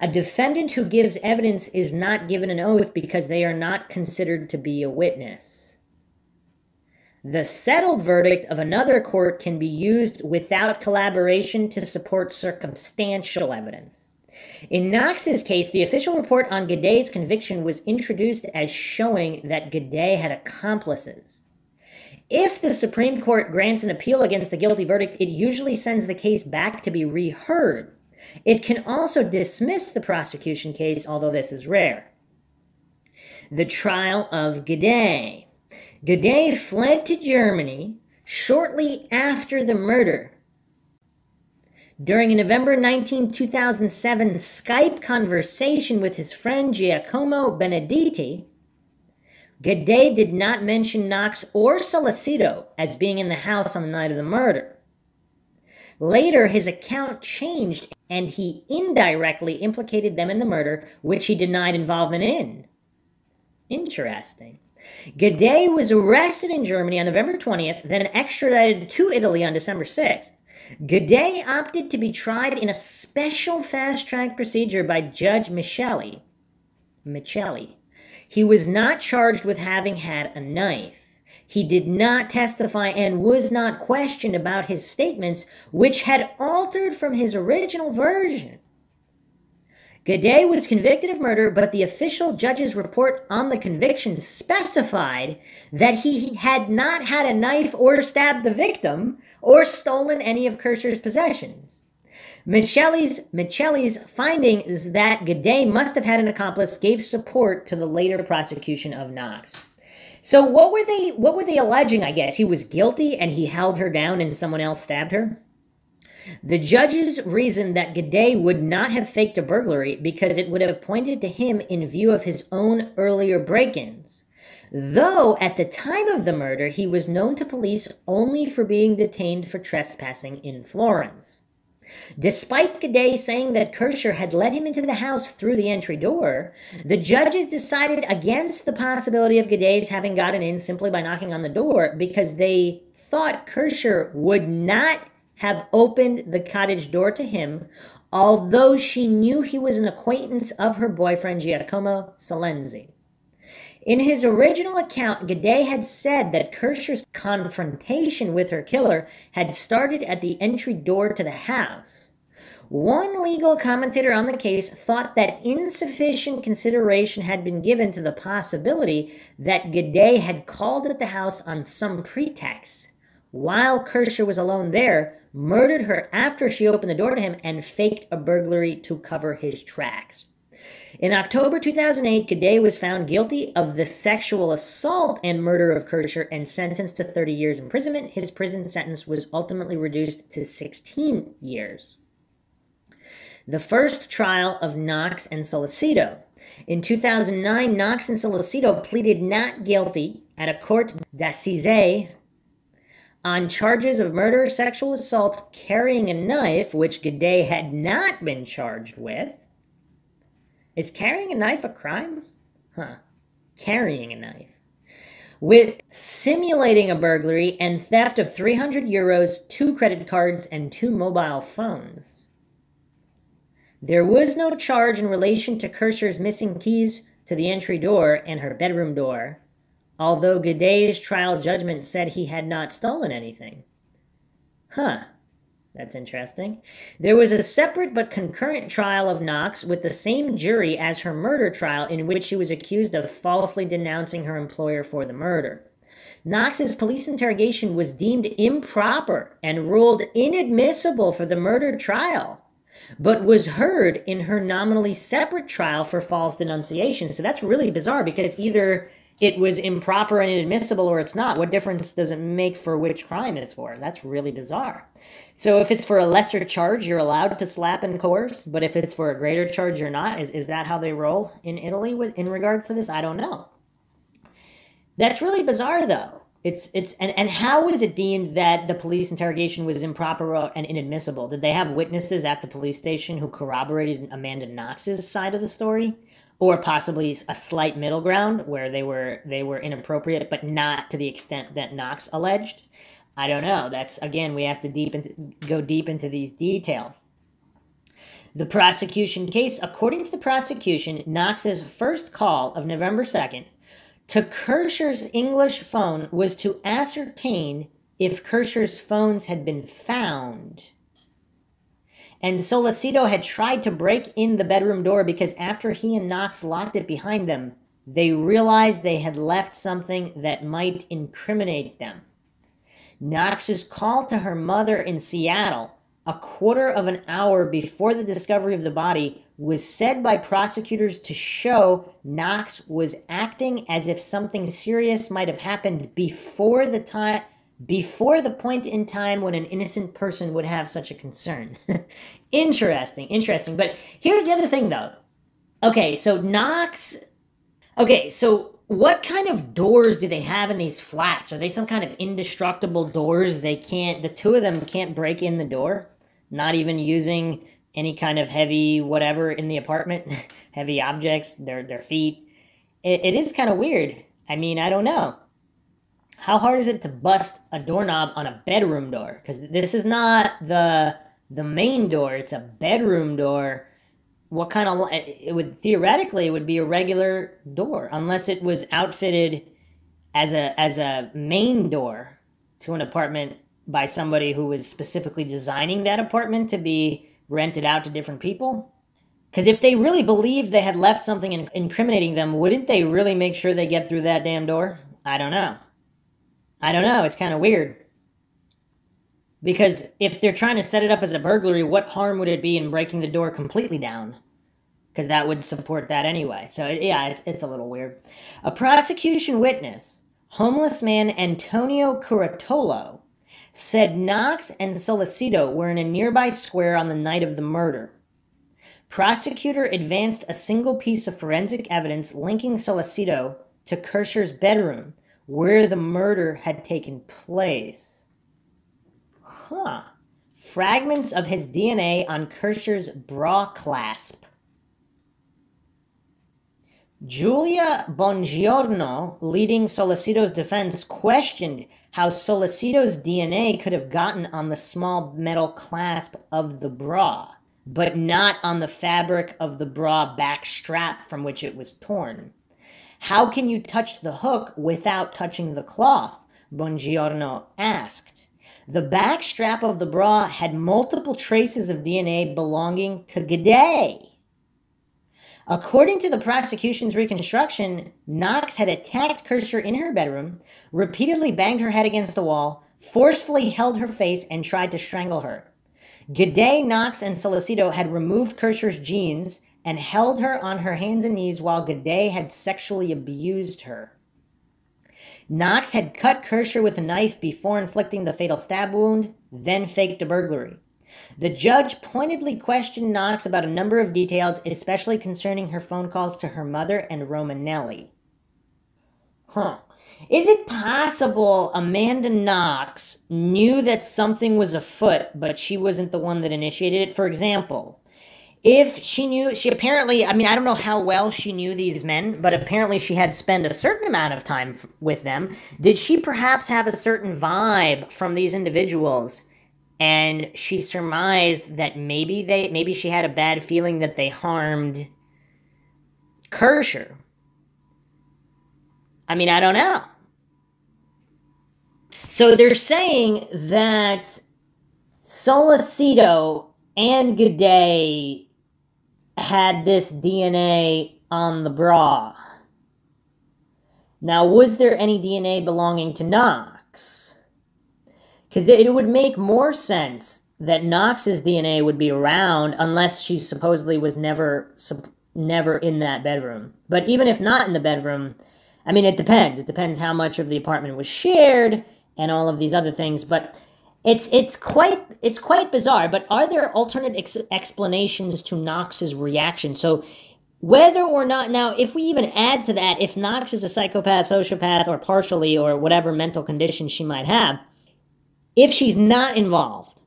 A defendant who gives evidence is not given an oath because they are not considered to be a witness. The settled verdict of another court can be used without collaboration to support circumstantial evidence. In Knox's case, the official report on Guede's conviction was introduced as showing that Guede had accomplices. If the Supreme Court grants an appeal against the guilty verdict, it usually sends the case back to be reheard. It can also dismiss the prosecution case, although this is rare. The trial of Guede. Guede fled to Germany shortly after the murder. During a November 19, 2007 Skype conversation with his friend Giacomo Benedetti, Guede did not mention Knox or Solicito as being in the house on the night of the murder. Later, his account changed and he indirectly implicated them in the murder, which he denied involvement in. Interesting. Guede was arrested in Germany on November 20th, then extradited to Italy on December 6th. Guede opted to be tried in a special fast-track procedure by Judge Micheli. He was not charged with having had a knife. He did not testify and was not questioned about his statements, which had altered from his original version. Guede was convicted of murder, but the official judge's report on the conviction specified that he had not had a knife or stabbed the victim or stolen any of Kercher's possessions. Micheli's findings that Guede must have had an accomplice gave support to the later prosecution of Knox. So what were they alleging, I guess? He was guilty and he held her down and someone else stabbed her? The judges reasoned that Guede would not have faked a burglary because it would have pointed to him in view of his own earlier break-ins. Though at the time of the murder, he was known to police only for being detained for trespassing in Florence. Despite Guede saying that Kercher had let him into the house through the entry door, the judges decided against the possibility of Guede's having gotten in simply by knocking on the door because they thought Kercher would not have opened the cottage door to him, although she knew he was an acquaintance of her boyfriend Giacomo Salenzi. In his original account, Guede had said that Kercher's confrontation with her killer had started at the entry door to the house. One legal commentator on the case thought that insufficient consideration had been given to the possibility that Guede had called at the house on some pretext, while Kercher was alone there, murdered her after she opened the door to him, and faked a burglary to cover his tracks. In October 2008, Guede was found guilty of the sexual assault and murder of Kercher and sentenced to 30 years imprisonment. His prison sentence was ultimately reduced to 16 years. The first trial of Knox and Solicito. In 2009, Knox and Solicito pleaded not guilty at a court d'assises on charges of murder, sexual assault, carrying a knife, which Guede had not been charged with. Is carrying a knife a crime? Carrying a knife. With simulating a burglary and theft of 300 euros, 2 credit cards, and 2 mobile phones. There was no charge in relation to Kercher's missing keys to the entry door and her bedroom door, although Guede's trial judgment said he had not stolen anything. That's interesting. There was a separate but concurrent trial of Knox with the same jury as her murder trial, in which she was accused of falsely denouncing her employer for the murder. Knox's police interrogation was deemed improper and ruled inadmissible for the murder trial, but was heard in her nominally separate trial for false denunciation. So that's really bizarre, because either it was improper and inadmissible or it's not. What difference does it make for which crime it's for? That's really bizarre. So if it's for a lesser charge, you're allowed to slap and coerce, but if it's for a greater charge, you're not. Is that how they roll in Italy in regards to this? I don't know. That's really bizarre, though. And how was it deemed that the police interrogation was improper and inadmissible? Did they have witnesses at the police station who corroborated Amanda Knox's side of the story? Or possibly a slight middle ground where they were inappropriate, but not to the extent that Knox alleged? I don't know. That's, again, we have to go deep into these details. The prosecution case. According to the prosecution, Knox's first call of November 2nd to Kercher's English phone was to ascertain if Kercher's phones had been found. And Solicito had tried to break in the bedroom door because after he and Knox locked it behind them, they realized they had left something that might incriminate them. Knox's call to her mother in Seattle, a quarter of an hour before the discovery of the body, was said by prosecutors to show Knox was acting as if something serious might have happened before the time before the point in time when an innocent person would have such a concern. Interesting. But here's the other thing, though. Okay, so Knox... Okay, so what kind of doors do they have in these flats? Are they some kind of indestructible doors? The two of them can't break in the door? Not even using any kind of heavy whatever in the apartment? Heavy objects, their feet? It is kind of weird. I mean, I don't know. How hard is it to bust a doorknob on a bedroom door? Because this is not the main door, it's a bedroom door. What kind of... Theoretically, it would be a regular door, unless it was outfitted as a main door to an apartment by somebody who was specifically designing that apartment to be rented out to different people. Because if they really believed they had left something incriminating them, wouldn't they really make sure they get through that damn door? I don't know. It's kind of weird. Because if they're trying to set it up as a burglary, what harm would it be in breaking the door completely down? Because that would support that anyway. So, yeah, it's a little weird. A prosecution witness, homeless man Antonio Curatolo, said Knox and Solicito were in a nearby square on the night of the murder. Prosecutor advanced a single piece of forensic evidence linking Solicito to Kercher's bedroom, where the murder had taken place. Fragments of his DNA on Kercher's bra clasp. Julia Bongiorno, leading Solicito's defense, questioned how Solicito's DNA could have gotten on the small metal clasp of the bra, but not on the fabric of the bra back strap from which it was torn. How can you touch the hook without touching the cloth? Bongiorno asked. The back strap of the bra had multiple traces of DNA belonging to Guede. According to the prosecution's reconstruction, Knox had attacked Kercher in her bedroom, repeatedly banged her head against the wall, forcefully held her face, and tried to strangle her. Guede, Knox, and Solicito had removed Kercher's jeans and held her on her hands and knees while Guede had sexually abused her. Knox had cut Kercher with a knife before inflicting the fatal stab wound, then faked a burglary. The judge pointedly questioned Knox about a number of details, especially concerning her phone calls to her mother and Romanelli. Is it possible Amanda Knox knew that something was afoot, but she wasn't the one that initiated it? For example, if she knew, she apparently, I mean, I don't know how well she knew these men, but apparently she had spent a certain amount of time with them. Did she perhaps have a certain vibe from these individuals? And she surmised that maybe she had a bad feeling that they harmed Kercher. I mean, I don't know. So they're saying that Solicito and Guede had this DNA on the bra. Now, was there any DNA belonging to Knox? Because it would make more sense that Knox's DNA would be around unless she supposedly was never in that bedroom. But even if not in the bedroom, I mean, it depends. It depends how much of the apartment was shared and all of these other things. But it's quite bizarre. But are there alternate explanations to Knox's reaction? So whether or not, now, if we even add to that, if Knox is a psychopath, sociopath, or partially, or whatever mental condition she might have, if she's not involved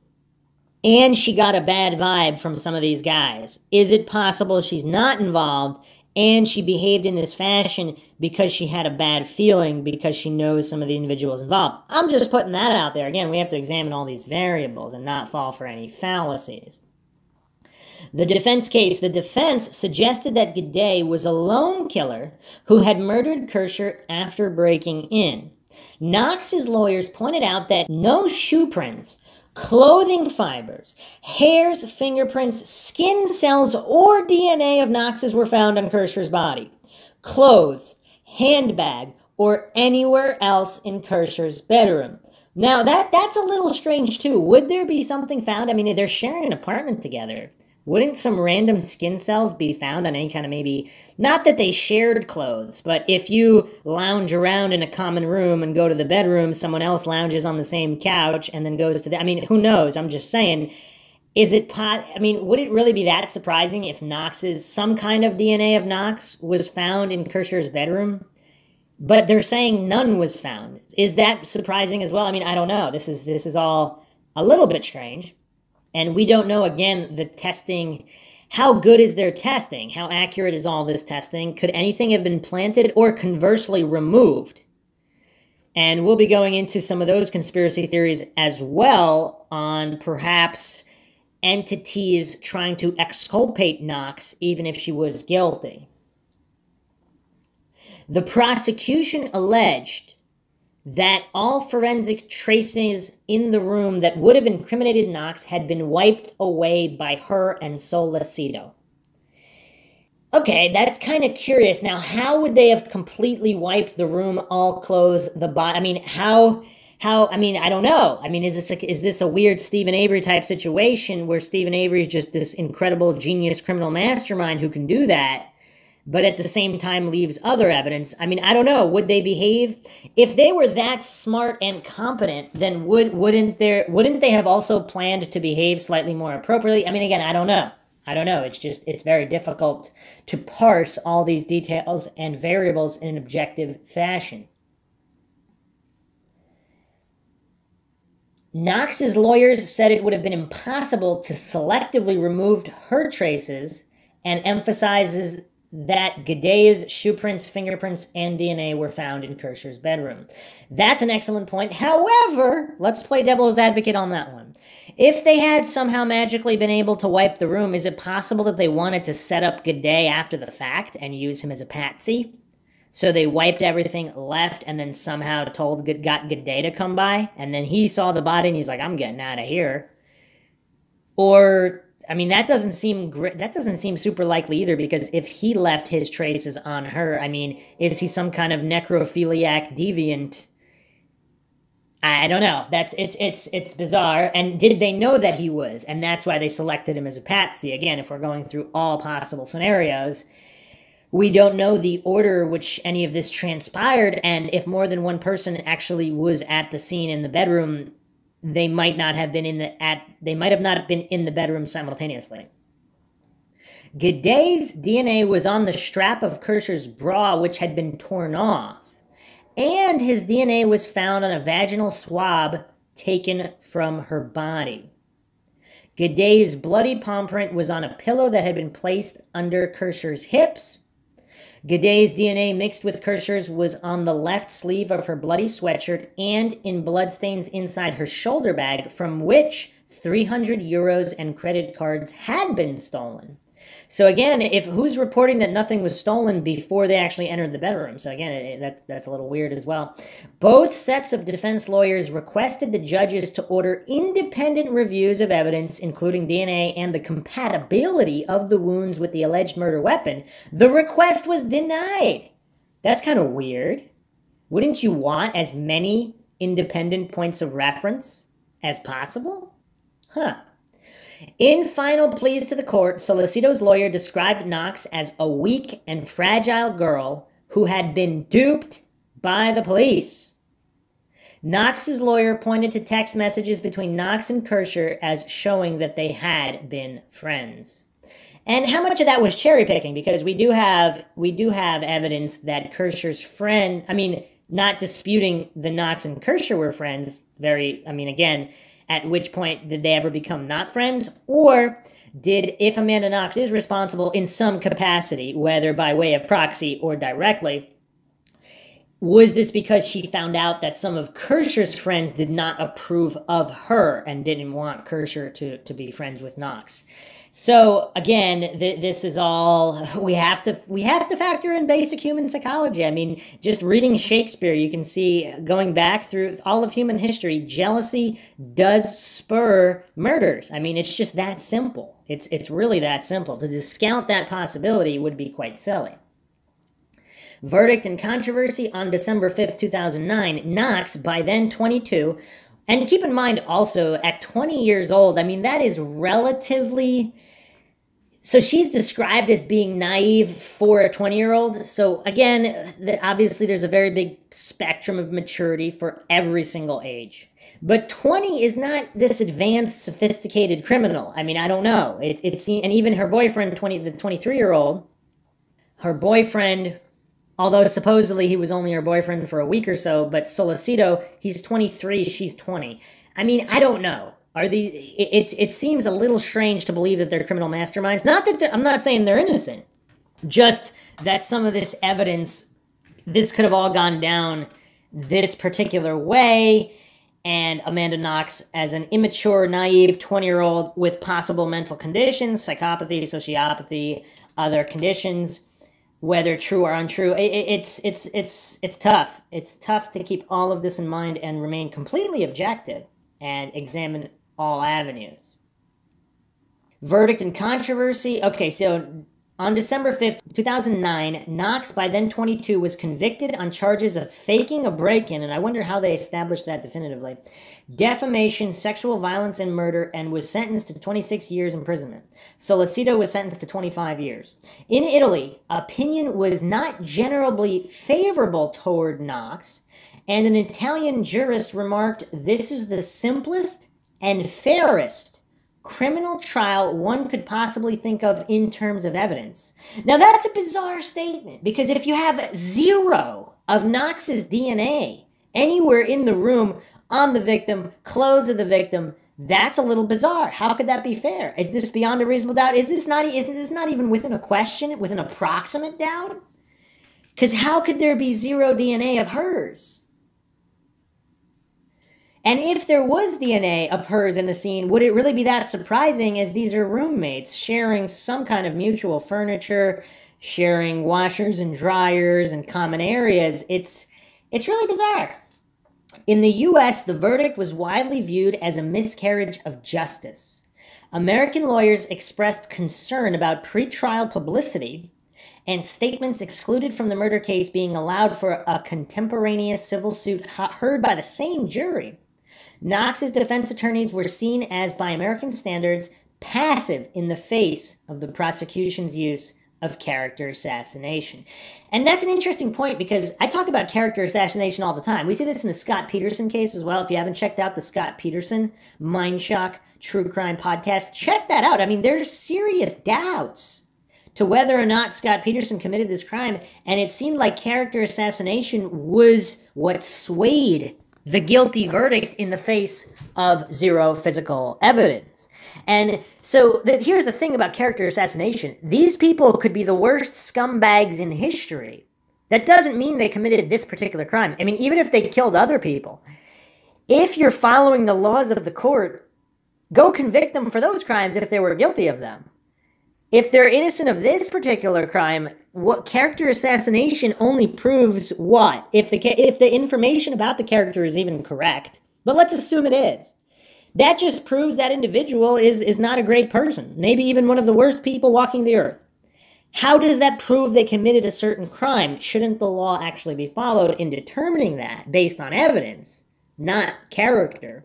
and she got a bad vibe from some of these guys, is it possible she's not involved and she behaved in this fashion because she had a bad feeling because she knows some of the individuals involved? I'm just putting that out there. Again, we have to examine all these variables and not fall for any fallacies. The defense case. The defense suggested that Guede was a lone killer who had murdered Kercher after breaking in. Knox's lawyers pointed out that no shoe prints, clothing fibers, hairs, fingerprints, skin cells, or DNA of Knox's were found on Kercher's body, clothes, handbag, or anywhere else in Kercher's bedroom. Now, that's a little strange, too. Would there be something found? I mean, they're sharing an apartment together. wouldn't some random skin cells be found on any kind of maybe, not that they shared clothes, but if you lounge around in a common room and go to the bedroom, someone else lounges on the same couch and then goes to the, I mean, who knows? I'm just saying, would it really be that surprising if some kind of DNA of Knox was found in Kercher's bedroom? But they're saying none was found. Is that surprising as well? I mean, I don't know. This is all a little bit strange. And we don't know, again, the testing. How good is their testing? How accurate is all this testing? Could anything have been planted or conversely removed? And we'll be going into some of those conspiracy theories as well on perhaps entities trying to exculpate Knox even if she was guilty. The prosecution alleged that all forensic traces in the room that would have incriminated Knox had been wiped away by her and Solicito. Okay, that's kind of curious. Now, how would they have completely wiped the room, all clothes, the body? I mean, I mean, I don't know. I mean, is this a weird Stephen Avery type situation where Stephen Avery is just this incredible genius criminal mastermind who can do that, but at the same time leaves other evidence? I mean, I don't know. Would they behave? If they were that smart and competent, then wouldn't they have also planned to behave slightly more appropriately? I mean, again, I don't know. It's very difficult to parse all these details and variables in an objective fashion. Knox's lawyers said it would have been impossible to selectively remove her traces and emphasizes that Guede's shoe prints, fingerprints, and DNA were found in Kercher's bedroom. That's an excellent point. However, let's play devil's advocate on that one. If they had somehow magically been able to wipe the room, is it possible that they wanted to set up Guede after the fact and use him as a patsy? So they wiped everything, left, and then somehow got Guede to come by, and then he saw the body and he's like, I'm getting out of here. Or, I mean, that doesn't seem super likely either, because if he left his traces on her, I mean, is he some kind of necrophiliac deviant? I don't know. It's bizarre. And did they know that he was? And that's why they selected him as a patsy. Again, if we're going through all possible scenarios, we don't know the order which any of this transpired, and if more than one person actually was at the scene in the bedroom, they might not have been in the bedroom simultaneously. Guede's DNA was on the strap of Kercher's bra, which had been torn off, and his DNA was found on a vaginal swab taken from her body. Guede's bloody palm print was on a pillow that had been placed under Kercher's hips. Guede's DNA mixed with Kercher's was on the left sleeve of her bloody sweatshirt and in bloodstains inside her shoulder bag, from which 300 euros and credit cards had been stolen. So again, who's reporting that nothing was stolen before they actually entered the bedroom? So again, that's a little weird as well. Both sets of defense lawyers requested the judges to order independent reviews of evidence, including DNA and the compatibility of the wounds with the alleged murder weapon. The request was denied. That's kind of weird. Wouldn't you want as many independent points of reference as possible? Huh. In final pleas to the court, Solicito's lawyer described Knox as a weak and fragile girl who had been duped by the police. Knox's lawyer pointed to text messages between Knox and Kercher as showing that they had been friends. And how much of that was cherry picking? Because we do have evidence that Kercher's friend, I mean, not disputing the Knox and Kercher were friends, again, at which point did they ever become not friends? Or if Amanda Knox is responsible in some capacity, whether by way of proxy or directly, was this because she found out that some of Kercher's friends did not approve of her and didn't want Kercher to be friends with Knox? So again, this is all, we have to factor in basic human psychology. I mean, just reading Shakespeare, you can see, going back through all of human history, jealousy does spur murders. I mean, it's just that simple. It's really that simple. To discount that possibility would be quite silly. Verdict and controversy on December 5th, 2009. Knox, by then 22, and keep in mind also, at 20 years old, I mean, that is relatively So she's described as being naive for a 20-year-old. So again, obviously there's a very big spectrum of maturity for every single age. But 20 is not this advanced, sophisticated criminal. I mean, I don't know. It's and even her boyfriend, the 23-year-old, her boyfriend, although supposedly he was only her boyfriend for a week or so, but Solicito, he's 23, she's 20. I mean, I don't know. It seems a little strange to believe that they're criminal masterminds. Not that I'm not saying they're innocent, just that some of this evidence, this could have all gone down this particular way, and Amanda Knox, as an immature, naive 20-year-old with possible mental conditions, psychopathy, sociopathy, other conditions, whether true or untrue, it's tough. It's tough to keep all of this in mind and remain completely objective and examine all avenues. Verdict and controversy. Okay, so on December 5th, 2009, Knox, by then 22, was convicted on charges of faking a break-in, and I wonder how they established that definitively, defamation, sexual violence, and murder, and was sentenced to 26 years imprisonment. Solicito was sentenced to 25 years. In Italy, opinion was not generally favorable toward Knox, and an Italian jurist remarked, "This is the simplest and fairest criminal trial one could possibly think of in terms of evidence." Now that's a bizarre statement, because if you have zero of Knox's DNA anywhere in the room, on the victim, clothes of the victim, that's a little bizarre. How could that be fair? Is this beyond a reasonable doubt? Is this not even within a question, within approximate doubt? Because how could there be zero DNA of hers? And if there was DNA of hers in the scene, would it really be that surprising, as these are roommates sharing some kind of mutual furniture, sharing washers and dryers and common areas? It's really bizarre. In the U.S., the verdict was widely viewed as a miscarriage of justice. American lawyers expressed concern about pretrial publicity and statements excluded from the murder case being allowed for a contemporaneous civil suit heard by the same jury. Knox's defense attorneys were seen as, by American standards, passive in the face of the prosecution's use of character assassination. And that's an interesting point, because I talk about character assassination all the time. We see this in the Scott Peterson case as well. If you haven't checked out the Scott Peterson Mindshock True Crime podcast, check that out. I mean, there's serious doubts to whether or not Scott Peterson committed this crime, and it seemed like character assassination was what swayed the guilty verdict in the face of zero physical evidence. And so here's the thing about character assassination. These people could be the worst scumbags in history. That doesn't mean they committed this particular crime. I mean, even if they killed other people, if you're following the laws of the court, go convict them for those crimes if they were guilty of them. If they're innocent of this particular crime, what character assassination only proves what? If the information about the character is even correct, but let's assume it is, that just proves that individual is not a great person, maybe even one of the worst people walking the earth. How does that prove they committed a certain crime? Shouldn't the law actually be followed in determining that based on evidence, not character?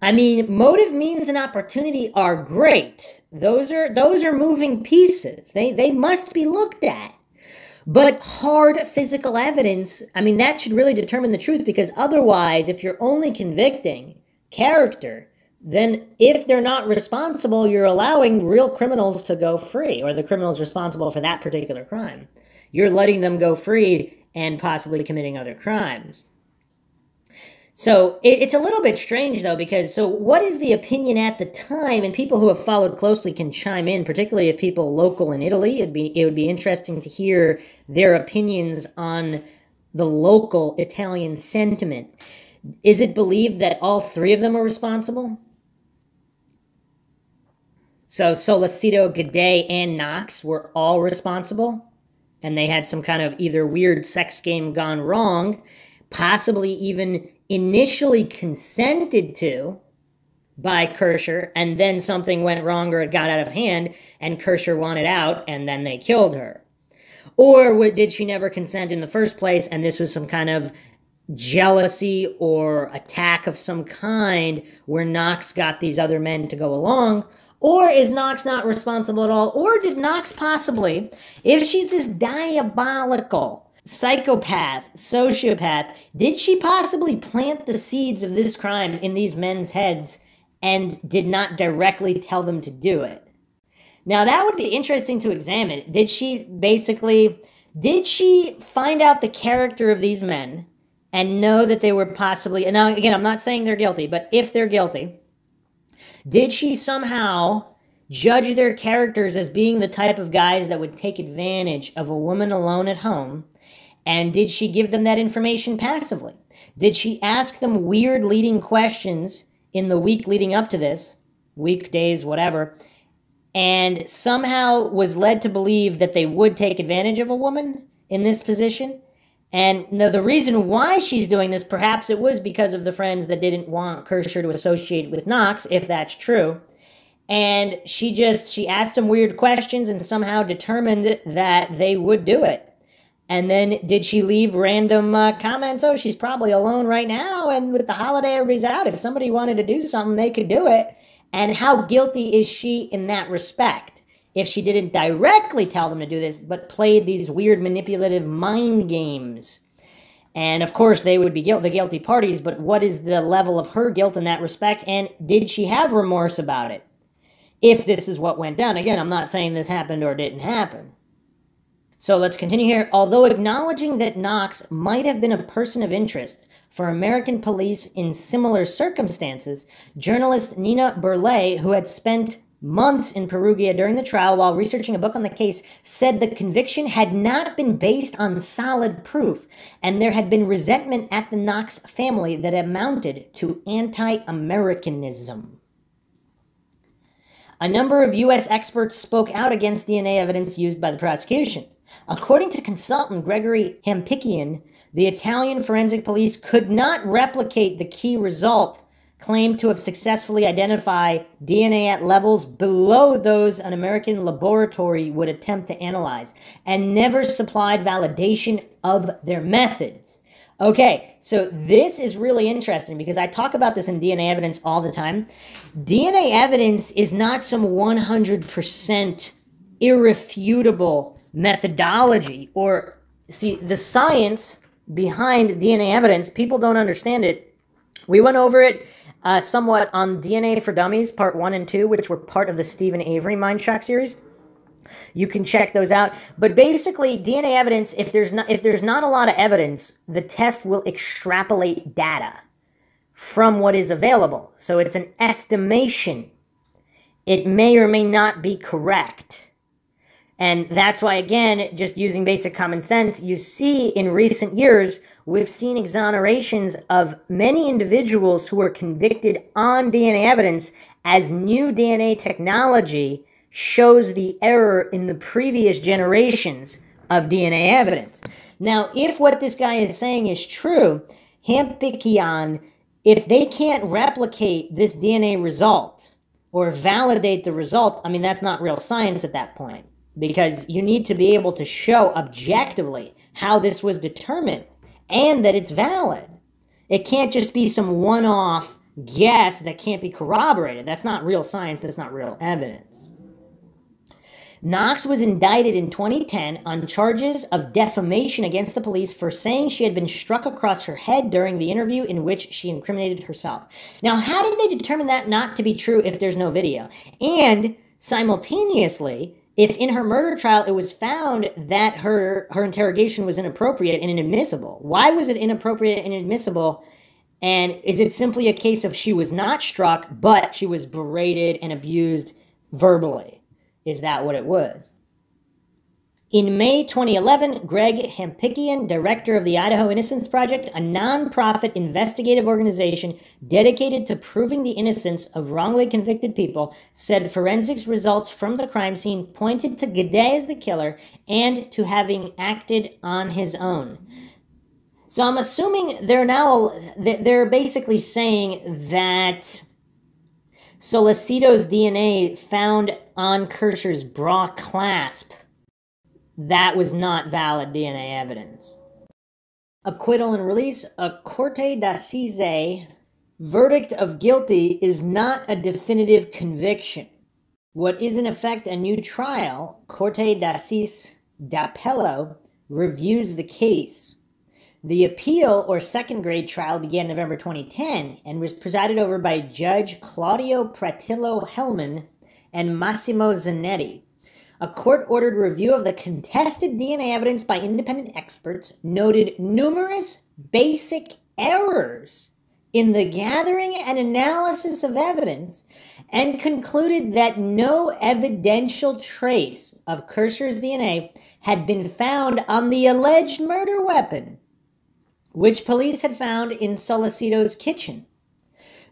I mean, motive, means, and opportunity are great. Those are moving pieces. They must be looked at. But hard physical evidence, I mean, that should really determine the truth, because otherwise, if you're only convicting character, then if they're not responsible, you're allowing real criminals to go free, or the criminals responsible for that particular crime. You're letting them go free and possibly committing other crimes. So it's a little bit strange, though, because so what is the opinion at the time? And people who have followed closely can chime in, particularly if people local in Italy. It would be interesting to hear their opinions on the local Italian sentiment. Is it believed that all three of them are responsible? So Solicito, Guede, and Knox were all responsible, and they had some kind of either weird sex game gone wrong, possibly even initially consented to by Kercher, and then something went wrong or it got out of hand, and Kercher wanted out, and then they killed her. Or did she never consent in the first place, and this was some kind of jealousy or attack of some kind where Knox got these other men to go along? Or is Knox not responsible at all? Or did Knox possibly, if she's this diabolical psychopath, sociopath, did she possibly plant the seeds of this crime in these men's heads and did not directly tell them to do it? Now, that would be interesting to examine. Did she find out the character of these men and know that they were possibly, and now again, I'm not saying they're guilty, but if they're guilty, did she somehow judge their characters as being the type of guys that would take advantage of a woman alone at home? And did she give them that information passively? Did she ask them weird leading questions in the week leading up to this, weekdays, whatever, and somehow was led to believe that they would take advantage of a woman in this position? And the reason why she's doing this, perhaps it was because of the friends that didn't want Kercher to associate with Knox, if that's true. And she asked them weird questions and somehow determined that they would do it. And then did she leave random comments? Oh, she's probably alone right now, and with the holiday, everybody's out. If somebody wanted to do something, they could do it. And how guilty is she in that respect? If she didn't directly tell them to do this, but played these weird manipulative mind games. And of course, they would be the guilty parties, but what is the level of her guilt in that respect? And did she have remorse about it? If this is what went down. Again, I'm not saying this happened or didn't happen. So let's continue here. Although acknowledging that Knox might have been a person of interest for American police in similar circumstances, journalist Nina Burleigh, who had spent months in Perugia during the trial while researching a book on the case, said the conviction had not been based on solid proof, and there had been resentment at the Knox family that amounted to anti-Americanism. A number of U.S. experts spoke out against DNA evidence used by the prosecution. According to consultant Gregory Hampikian, the Italian forensic police could not replicate the key result claimed to have successfully identified DNA at levels below those an American laboratory would attempt to analyze, and never supplied validation of their methods. Okay, so this is really interesting because I talk about this in DNA evidence all the time. DNA evidence is not some 100% irrefutable methodology, or see, the science behind DNA evidence, people don't understand it. We went over it somewhat on DNA for Dummies, part 1 and 2, which were part of the Stephen Avery Mindshock series. You can check those out. But basically, DNA evidence, if there's not a lot of evidence, the test will extrapolate data from what is available. So it's an estimation. It may or may not be correct. And that's why, again, just using basic common sense, you see in recent years, we've seen exonerations of many individuals who were convicted on DNA evidence as new DNA technology shows the error in the previous generations of DNA evidence. Now, if what this guy is saying is true, Hampikian, if they can't replicate this DNA result or validate the result, I mean, that's not real science at that point. Because you need to be able to show objectively how this was determined and that it's valid. It can't just be some one-off guess that can't be corroborated. That's not real science. That's not real evidence. Knox was indicted in 2010 on charges of defamation against the police for saying she had been struck across her head during the interview in which she incriminated herself. Now, how did they determine that not to be true if there's no video? And simultaneously, if in her murder trial it was found that her interrogation was inappropriate and inadmissible, why was it inappropriate and inadmissible? And is it simply a case of she was not struck, but she was berated and abused verbally? Is that what it was? In May 2011, Greg Hampikian, director of the Idaho Innocence Project, a nonprofit investigative organization dedicated to proving the innocence of wrongly convicted people, said forensics results from the crime scene pointed to Guede as the killer and to having acted on his own. So I'm assuming they're basically saying that Solicito's DNA found on Kercher's bra clasp, that was not valid DNA evidence. Acquittal and release. A Corte d'Assise verdict of guilty is not a definitive conviction. what is in effect a new trial, Corte d'Assise d'Appello, reviews the case. The appeal, or second-grade trial, began November 2010 and was presided over by Judge Claudio Pratillo-Hellman and Massimo Zanetti. A court-ordered review of the contested DNA evidence by independent experts noted numerous basic errors in the gathering and analysis of evidence and concluded that no evidential trace of Kercher's DNA had been found on the alleged murder weapon, which police had found in Solicito's kitchen.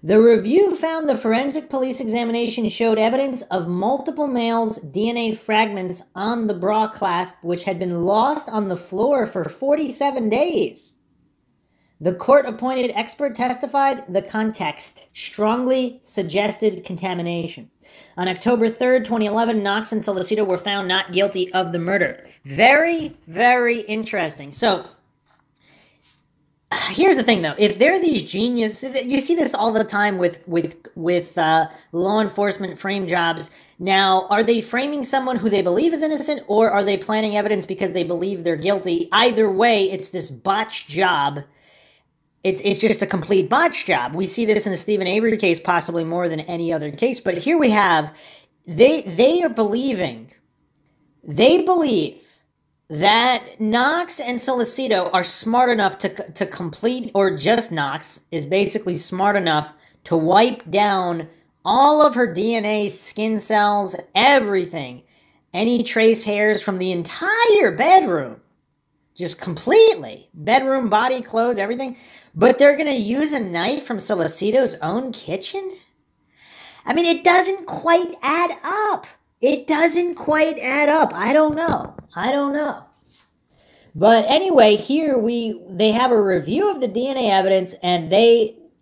The review found the forensic police examination showed evidence of multiple males' DNA fragments on the bra clasp, which had been lost on the floor for 47 days. The court-appointed expert testified the context strongly suggested contamination. On October 3rd, 2011, Knox and Solicito were found not guilty of the murder. Very, very interesting. So, here's the thing, though. If they're these geniuses, you see this all the time with law enforcement frame jobs. Now, are they framing someone who they believe is innocent, or are they planting evidence because they believe they're guilty? Either way, it's this botched job. It's just a complete botch job. We see this in the Stephen Avery case possibly more than any other case. But here we have, they believe that Knox and Solicito are smart enough to complete, or just Knox is basically smart enough to wipe down all of her DNA, skin cells, everything. Any trace hairs from the entire bedroom. Just completely. Bedroom, body, clothes, everything. But they're going to use a knife from Solicito's own kitchen? I mean, it doesn't quite add up. It doesn't quite add up. I don't know. But anyway, here they have a review of the DNA evidence, and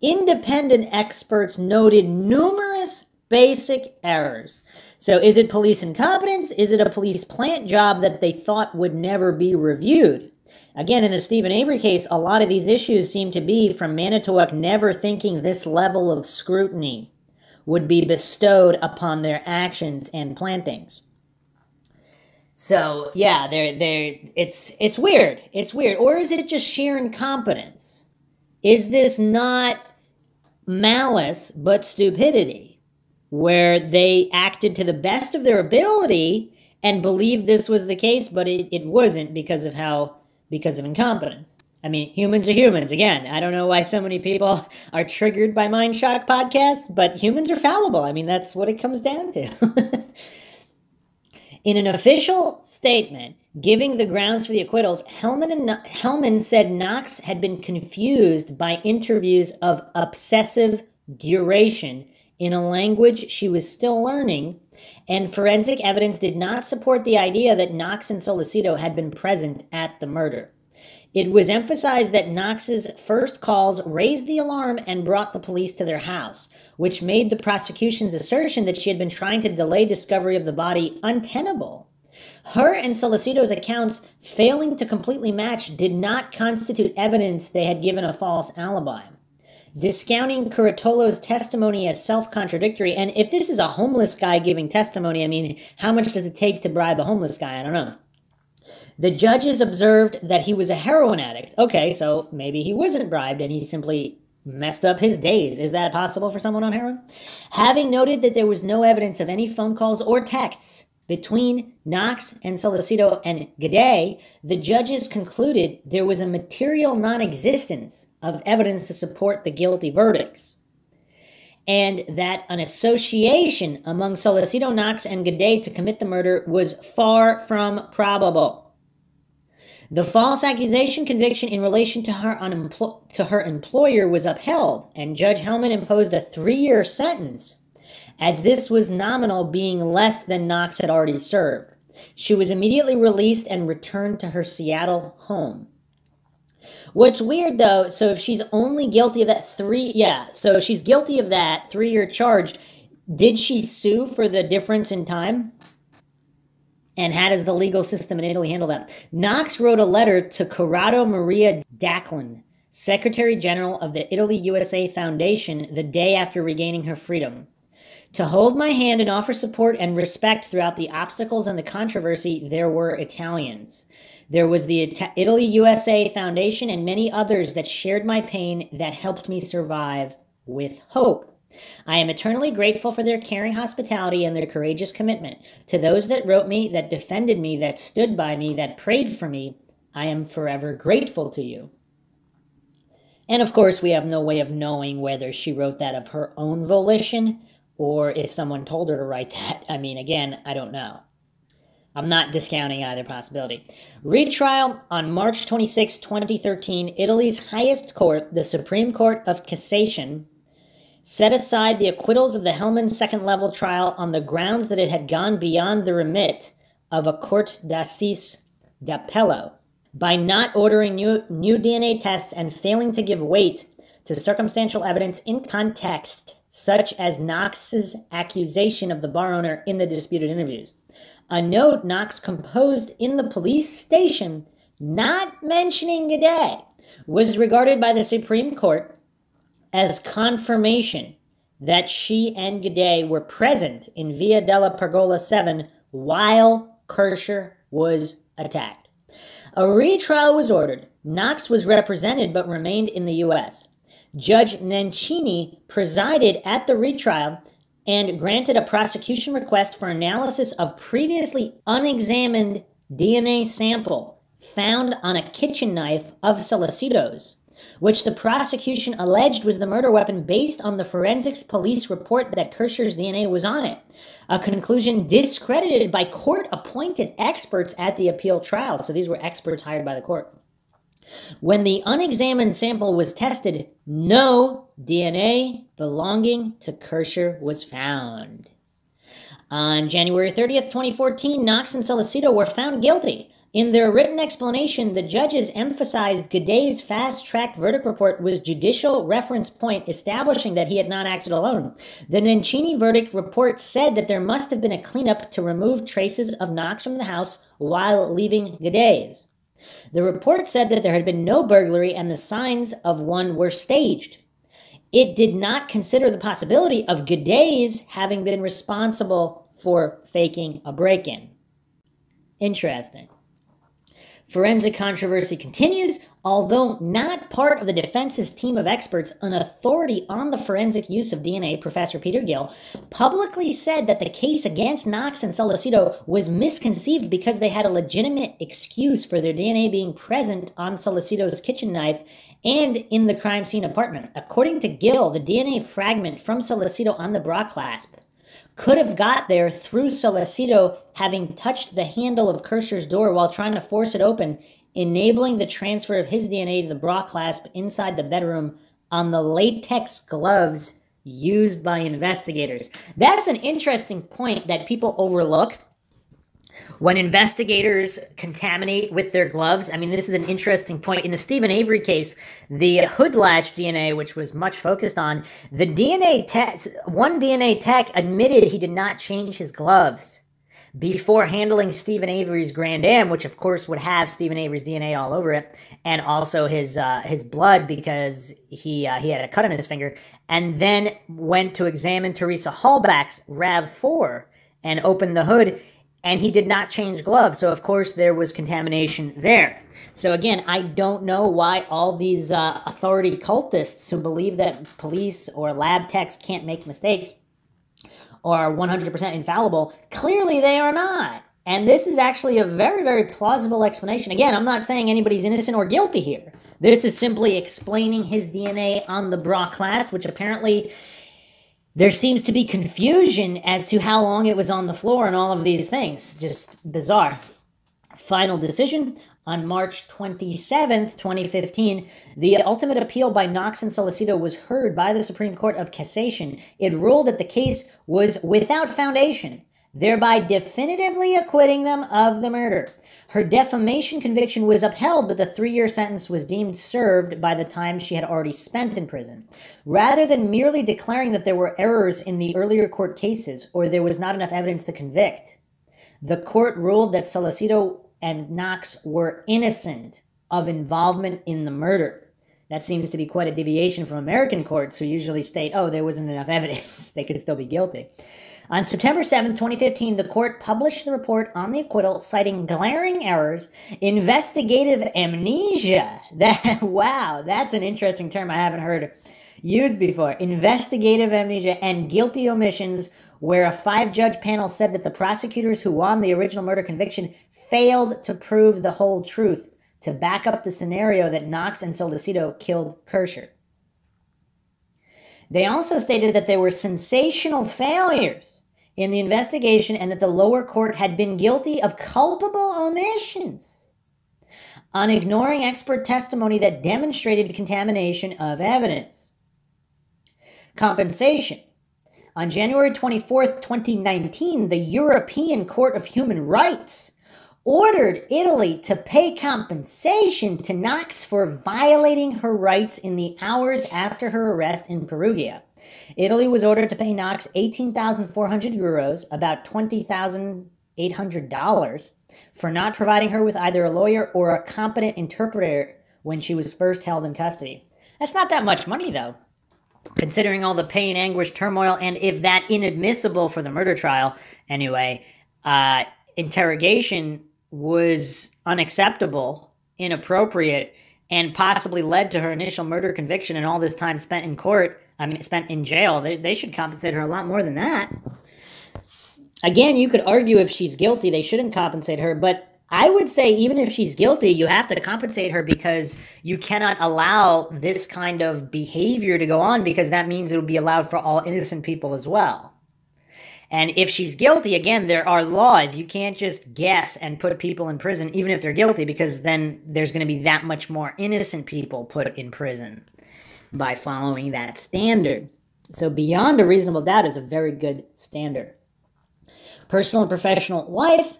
independent experts noted numerous basic errors. So is it police incompetence? Is it a police plant job that they thought would never be reviewed? Again, in the Stephen Avery case, a lot of these issues seem to be from Manitowoc never thinking this level of scrutiny would be bestowed upon their actions and plantings. So, yeah, it's weird. It's weird. Or is it just sheer incompetence? Is this not malice but stupidity, where they acted to the best of their ability and believed this was the case, but it wasn't because of incompetence? I mean, humans are humans. Again, I don't know why so many people are triggered by Mindshock podcasts, but humans are fallible. I mean, that's what it comes down to. In an official statement giving the grounds for the acquittals, Hellman said Knox had been confused by interviews of obsessive duration in a language she was still learning, and forensic evidence did not support the idea that Knox and Solicito had been present at the murder. It was emphasized that Knox's first calls raised the alarm and brought the police to their house, which made the prosecution's assertion that she had been trying to delay discovery of the body untenable. Her and Solicito's accounts failing to completely match did not constitute evidence they had given a false alibi. Discounting Curatolo's testimony as self-contradictory, and if this is a homeless guy giving testimony, I mean, how much does it take to bribe a homeless guy? I don't know. The judges observed that he was a heroin addict. Okay, so maybe he wasn't bribed and he simply messed up his days. Is that possible for someone on heroin? Having noted that there was no evidence of any phone calls or texts between Knox and Solicito and Guede, the judges concluded there was a material non-existence of evidence to support the guilty verdicts, and that an association among Solicito, Knox, and Guede to commit the murder was far from probable. The false accusation conviction in relation to her employer was upheld, and Judge Hellman imposed a 3-year sentence, as this was nominal, being less than Knox had already served. She was immediately released and returned to her Seattle home. What's weird, though, so if she's only guilty of that so she's guilty of that 3-year charge, did she sue for the difference in time? And how does the legal system in Italy handle that? Knox wrote a letter to Corrado Maria Daclin, Secretary General of the Italy USA Foundation, the day after regaining her freedom. To hold my hand and offer support and respect throughout the obstacles and the controversy, there were Italians. There was the Italy USA Foundation and many others that shared my pain, that helped me survive with hope. I am eternally grateful for their caring hospitality and their courageous commitment. To those that wrote me, that defended me, that stood by me, that prayed for me, I am forever grateful to you. And of course, we have no way of knowing whether she wrote that of her own volition or if someone told her to write that. I mean, again, I don't know. I'm not discounting either possibility. Retrial on March 26, 2013, Italy's highest court, the Supreme Court of Cassation, set aside the acquittals of the Hellman second-level trial on the grounds that it had gone beyond the remit of a court d'assises d'appello by not ordering new DNA tests and failing to give weight to circumstantial evidence in context, such as Knox's accusation of the bar owner in the disputed interviews. A note Knox composed in the police station, not mentioning Guede, was regarded by the Supreme Court as confirmation that she and Guede were present in Via della Pergola 7 while Kercher was attacked. A retrial was ordered. Knox was represented but remained in the U.S. Judge Nencini presided at the retrial and granted a prosecution request for analysis of previously unexamined DNA sample found on a kitchen knife of Solicito's, which the prosecution alleged was the murder weapon based on the forensics police report that Kercher's DNA was on it, a conclusion discredited by court-appointed experts at the appeal trial. So these were experts hired by the court. When the unexamined sample was tested, no DNA belonging to Kercher was found. On January 30th, 2014, Knox and Solicito were found guilty. In their written explanation, the judges emphasized Guede's fast-tracked verdict report was judicial reference point establishing that he had not acted alone. The Nencini verdict report said that there must have been a cleanup to remove traces of Knox from the house while leaving Guede's. The report said that there had been no burglary and the signs of one were staged. It did not consider the possibility of Guede's having been responsible for faking a break-in. Interesting. Forensic controversy continues. Although not part of the defense's team of experts, an authority on the forensic use of DNA, Professor Peter Gill, publicly said that the case against Knox and Solicito was misconceived because they had a legitimate excuse for their DNA being present on Solicito's kitchen knife and in the crime scene apartment. According to Gill, the DNA fragment from Solicito on the bra clasp could have got there through Solicito having touched the handle of Kercher's door while trying to force it open, enabling the transfer of his DNA to the bra clasp inside the bedroom on the latex gloves used by investigators. That's an interesting point that people overlook. When investigators contaminate with their gloves, I mean, this is an interesting point. In the Stephen Avery case, the hood latch DNA, which was much focused on, the DNA tech, one DNA tech admitted he did not change his gloves before handling Stephen Avery's Grand Am, which of course would have Stephen Avery's DNA all over it, and also his blood because he had a cut on his finger, and then went to examine Teresa Hallback's RAV4 and opened the hood, and he did not change gloves, so of course there was contamination there. So again, I don't know why all these authority cultists who believe that police or lab techs can't make mistakes or are 100% infallible, clearly they are not. And this is actually a very, very plausible explanation. Again, I'm not saying anybody's innocent or guilty here. This is simply explaining his DNA on the bra clasp, which apparently there seems to be confusion as to how long it was on the floor and all of these things. Just bizarre. Final decision on March 27th, 2015. The ultimate appeal by Knox and Solicito was heard by the Supreme Court of Cassation. It ruled that the case was without foundation, thereby definitively acquitting them of the murder. Her defamation conviction was upheld, but the 3-year sentence was deemed served by the time she had already spent in prison. Rather than merely declaring that there were errors in the earlier court cases or there was not enough evidence to convict, the court ruled that Solicito and Knox were innocent of involvement in the murder. That seems to be quite a deviation from American courts, who usually state, oh, there wasn't enough evidence. They could still be guilty. On September 7, 2015, the court published the report on the acquittal, citing glaring errors, investigative amnesia. Wow, that's an interesting term I haven't heard used before. Investigative amnesia and guilty omissions, where a 5-judge panel said that the prosecutors who won the original murder conviction failed to prove the whole truth to back up the scenario that Knox and Solicito killed Kercher. They also stated that there were sensational failures in the investigation and that the lower court had been guilty of culpable omissions on ignoring expert testimony that demonstrated contamination of evidence. Compensation. On January 24, 2019, the European Court of Human Rights ordered Italy to pay compensation to Knox for violating her rights in the hours after her arrest in Perugia. Italy was ordered to pay Knox 18,400 euros, about $20,800, for not providing her with either a lawyer or a competent interpreter when she was first held in custody. That's not that much money, though, considering all the pain, anguish, turmoil, and if that inadmissible for the murder trial, anyway, interrogation was unacceptable, inappropriate, and possibly led to her initial murder conviction and all this time spent in court, spent in jail. They should compensate her a lot more than that. Again, you could argue if she's guilty, they shouldn't compensate her, but I would say even if she's guilty, you have to compensate her because you cannot allow this kind of behavior to go on, because that means it will be allowed for all innocent people as well. And if she's guilty, again, there are laws. You can't just guess and put people in prison, even if they're guilty, because then there's going to be that much more innocent people put in prison by following that standard. So beyond a reasonable doubt is a very good standard. Personal and professional life.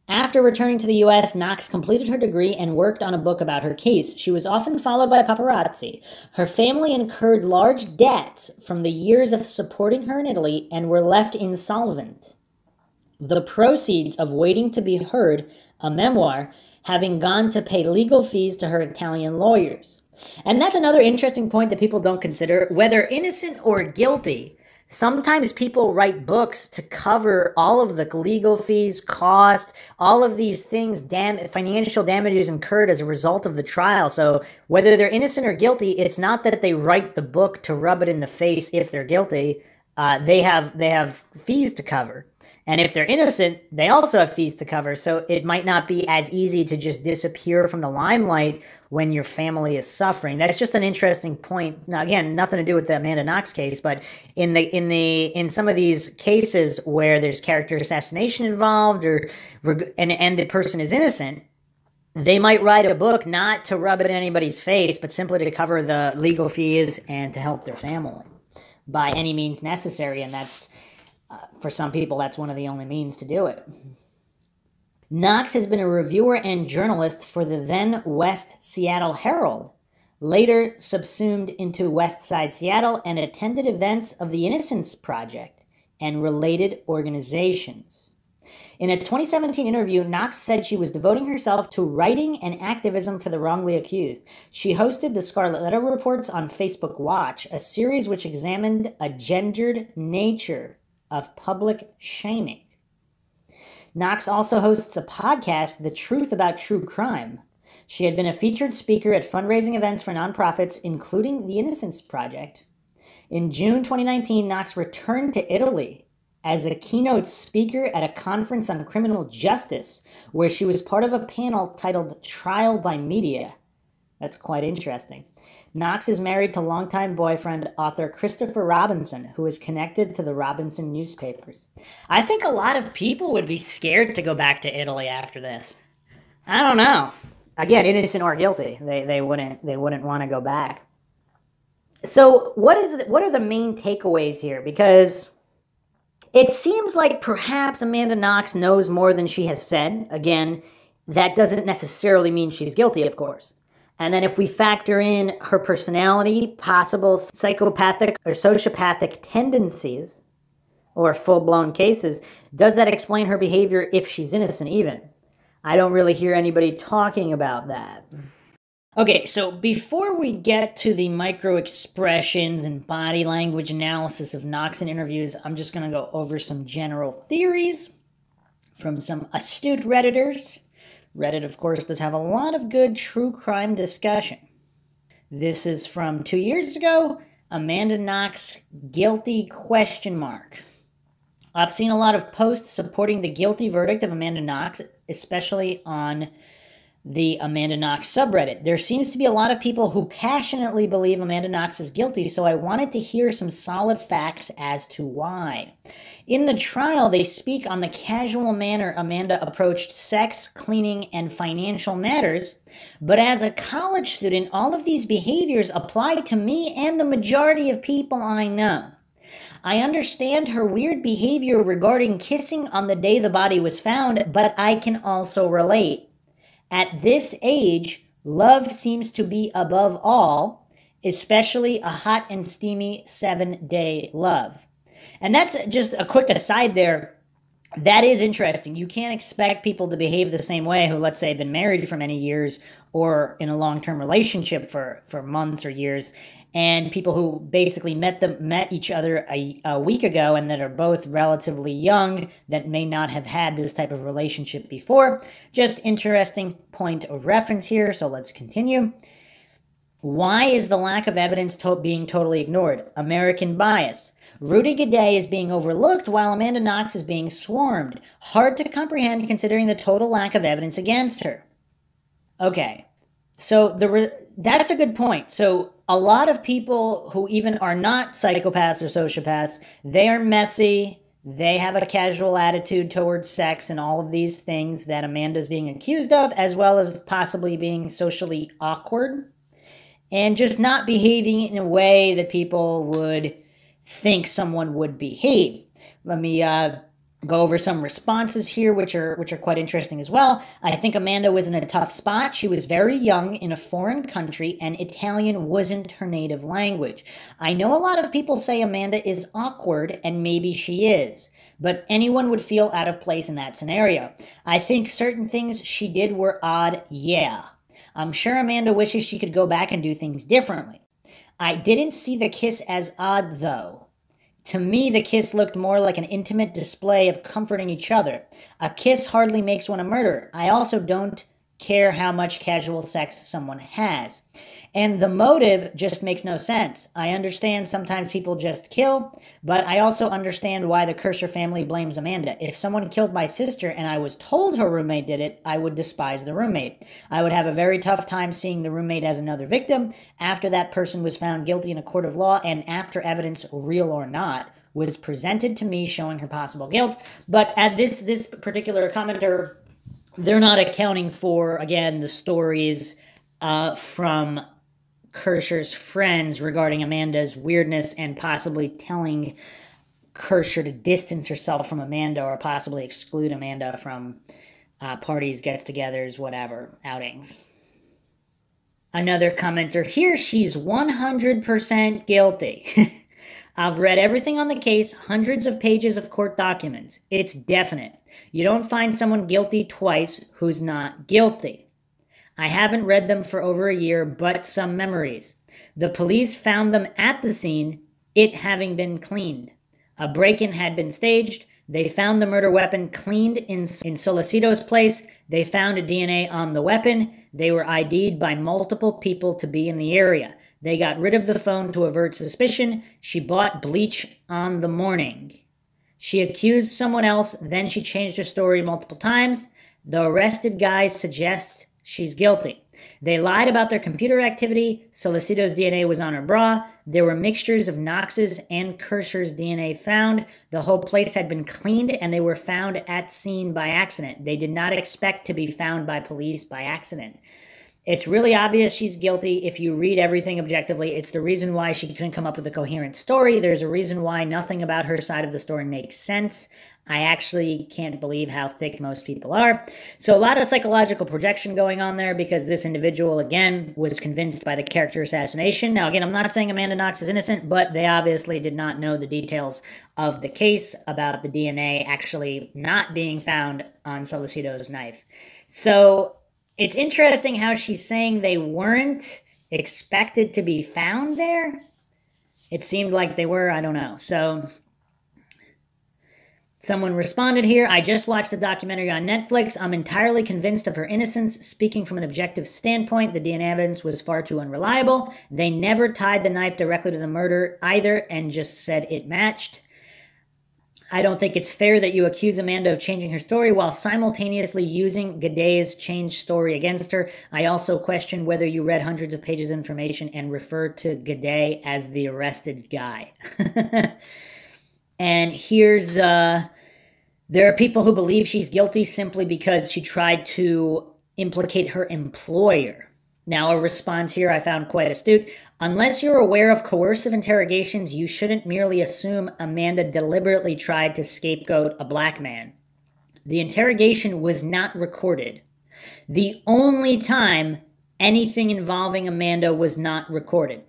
After returning to the U.S., Knox completed her degree and worked on a book about her case. She was often followed by paparazzi. Her family incurred large debts from the years of supporting her in Italy and were left insolvent. The proceeds of Waiting to be Heard, a memoir, having gone to pay legal fees to her Italian lawyers. And that's another interesting point that people don't consider. Whether innocent or guilty, sometimes people write books to cover all of the legal fees, cost, all of these things, financial damages incurred as a result of the trial. So whether they're innocent or guilty, it's not that they write the book to rub it in the face if they're guilty. They have fees to cover. And if they're innocent, they also have fees to cover. So it might not be as easy to just disappear from the limelight when your family is suffering. That's just an interesting point. Now, again, nothing to do with the Amanda Knox case, but in some of these cases where there's character assassination involved, and the person is innocent, they might write a book not to rub it in anybody's face, but simply to cover the legal fees and to help their family by any means necessary. And that's, for some people, that's one of the only means to do it. Knox has been a reviewer and journalist for the then West Seattle Herald, later subsumed into West Side Seattle, and attended events of the Innocence Project and related organizations. In a 2017 interview, Knox said she was devoting herself to writing and activism for the wrongly accused. She hosted the Scarlet Letter Reports on Facebook Watch, a series which examined a gendered nature of public shaming. Knox also hosts a podcast, The Truth About True Crime. She had been a featured speaker at fundraising events for nonprofits, including the Innocence Project. In June 2019, Knox returned to Italy as a keynote speaker at a conference on criminal justice, where she was part of a panel titled Trial by Media. That's quite interesting. Knox is married to longtime boyfriend, author Christopher Robinson, who is connected to the Robinson newspapers. I think a lot of people would be scared to go back to Italy after this. I don't know. Again, innocent or guilty, they wouldn't want to go back. So what are the main takeaways here? Because it seems like perhaps Amanda Knox knows more than she has said. Again, that doesn't necessarily mean she's guilty, of course. And then if we factor in her personality, possible psychopathic or sociopathic tendencies, or full-blown cases, does that explain her behavior if she's innocent even? I don't really hear anybody talking about that. Okay, so before we get to the micro expressions and body language analysis of Knox in interviews, I'm just going to go over some general theories from some astute Redditors. Reddit, of course, does have a lot of good true crime discussion. This is from 2 years ago. Amanda Knox, guilty question mark. I've seen a lot of posts supporting the guilty verdict of Amanda Knox, especially on the Amanda Knox subreddit. There seems to be a lot of people who passionately believe Amanda Knox is guilty, so I wanted to hear some solid facts as to why. In the trial, they speak on the casual manner Amanda approached sex, cleaning, and financial matters, but as a college student, all of these behaviors apply to me and the majority of people I know. I understand her weird behavior regarding kissing on the day the body was found, but I can also relate. At this age, love seems to be above all, especially a hot and steamy 7-day love. And that's just a quick aside there. That is interesting. You can't expect people to behave the same way who, let's say, have been married for many years or in a long-term relationship for months or years, and people who basically met each other a week ago and that are both relatively young that may not have had this type of relationship before. Just interesting point of reference here, so let's continue. Why is the lack of evidence being totally ignored? American bias. Rudy Guede is being overlooked while Amanda Knox is being swarmed. Hard to comprehend considering the total lack of evidence against her. Okay, so that's a good point. So a lot of people who even are not psychopaths or sociopaths, they are messy. They have a casual attitude towards sex and all of these things that Amanda's being accused of, as well as possibly being socially awkward and just not behaving in a way that people would think someone would behave. Let me go over some responses here, which are quite interesting as well. I think Amanda was in a tough spot. She was very young in a foreign country, and Italian wasn't her native language. I know a lot of people say Amanda is awkward, and maybe she is, but anyone would feel out of place in that scenario. I think certain things she did were odd, yeah. I'm sure Amanda wishes she could go back and do things differently. I didn't see the kiss as odd, though. To me, the kiss looked more like an intimate display of comforting each other. A kiss hardly makes one a murderer. I also don't care how much casual sex someone has. And the motive just makes no sense. I understand sometimes people just kill, but I also understand why the Kercher family blames Amanda. If someone killed my sister and I was told her roommate did it, I would despise the roommate. I would have a very tough time seeing the roommate as another victim after that person was found guilty in a court of law and after evidence, real or not, was presented to me showing her possible guilt. But at this particular commenter, they're not accounting for, again, the stories from Kercher's friends regarding Amanda's weirdness and possibly telling Kercher to distance herself from Amanda or possibly exclude Amanda from parties, gets-togethers, whatever, outings. Another commenter here, she's 100% guilty. I've read everything on the case, hundreds of pages of court documents. It's definite. You don't find someone guilty twice who's not guilty. I haven't read them for over a year, but some memories. The police found them at the scene, it having been cleaned. A break-in had been staged. They found the murder weapon cleaned in Solicito's place. They found a DNA on the weapon. They were ID'd by multiple people to be in the area. They got rid of the phone to avert suspicion. She bought bleach on the morning. She accused someone else, then she changed her story multiple times. The arrested guy suggests she's guilty. They lied about their computer activity. Solicito's DNA was on her bra. There were mixtures of Knox's and Kercher's DNA found. The whole place had been cleaned, and they were found at scene by accident. They did not expect to be found by police by accident. It's really obvious she's guilty if you read everything objectively. It's the reason why she couldn't come up with a coherent story. There's a reason why nothing about her side of the story makes sense. I actually can't believe how thick most people are. So a lot of psychological projection going on there because this individual, again, was convinced by the character assassination. Now, again, I'm not saying Amanda Knox is innocent, but they obviously did not know the details of the case about the DNA actually not being found on Solicito's knife. So It's interesting how she's saying they weren't expected to be found there. It seemed like they were, I don't know. So someone responded here, I just watched the documentary on Netflix. I'm entirely convinced of her innocence. Speaking from an objective standpoint, the DNA evidence was far too unreliable. They never tied the knife directly to the murder either and just said it matched. I don't think it's fair that you accuse Amanda of changing her story while simultaneously using Guede's changed story against her. I also question whether you read hundreds of pages of information and refer to Guede as the arrested guy. And here's, there are people who believe she's guilty simply because she tried to implicate her employer. Now, a response here I found quite astute. Unless you're aware of coercive interrogations, you shouldn't merely assume Amanda deliberately tried to scapegoat a black man. The interrogation was not recorded. The only time anything involving Amanda was not recorded.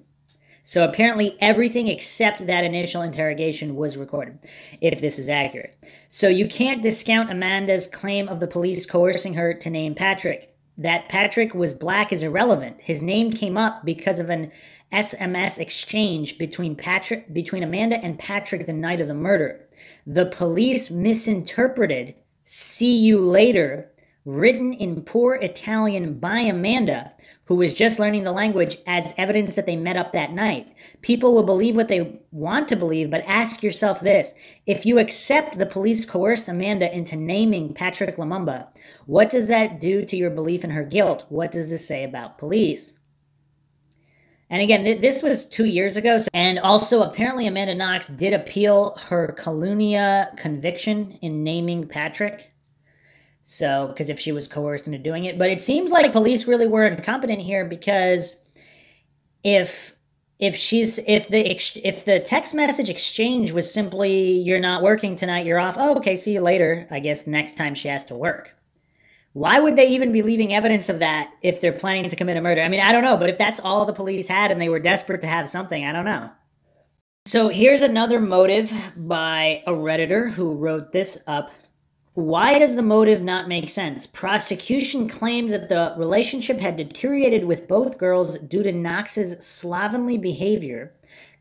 So apparently everything except that initial interrogation was recorded, if this is accurate. So you can't discount Amanda's claim of the police coercing her to name Patrick. That Patrick was black is irrelevant. His name came up because of an SMS exchange between Amanda and Patrick the night of the murder. The police misinterpreted "see you later," written in poor Italian by Amanda, who was just learning the language, as evidence that they met up that night. People will believe what they want to believe, but ask yourself this. If you accept the police coerced Amanda into naming Patrick Lumumba, what does that do to your belief in her guilt? What does this say about police? And again, this was 2 years ago. And also, apparently, Amanda Knox did appeal her calumnia conviction in naming Patrick. So, because if she was coerced into doing it. But it seems like police really were incompetent here, because if the text message exchange was simply, you're not working tonight, you're off, oh, okay, see you later, I guess next time she has to work. Why would they even be leaving evidence of that if they're planning to commit a murder? I mean, I don't know, but if that's all the police had and they were desperate to have something, I don't know. So here's another motive by a Redditor who wrote this up. Why does the motive not make sense? Prosecution claimed that the relationship had deteriorated with both girls due to Knox's slovenly behavior,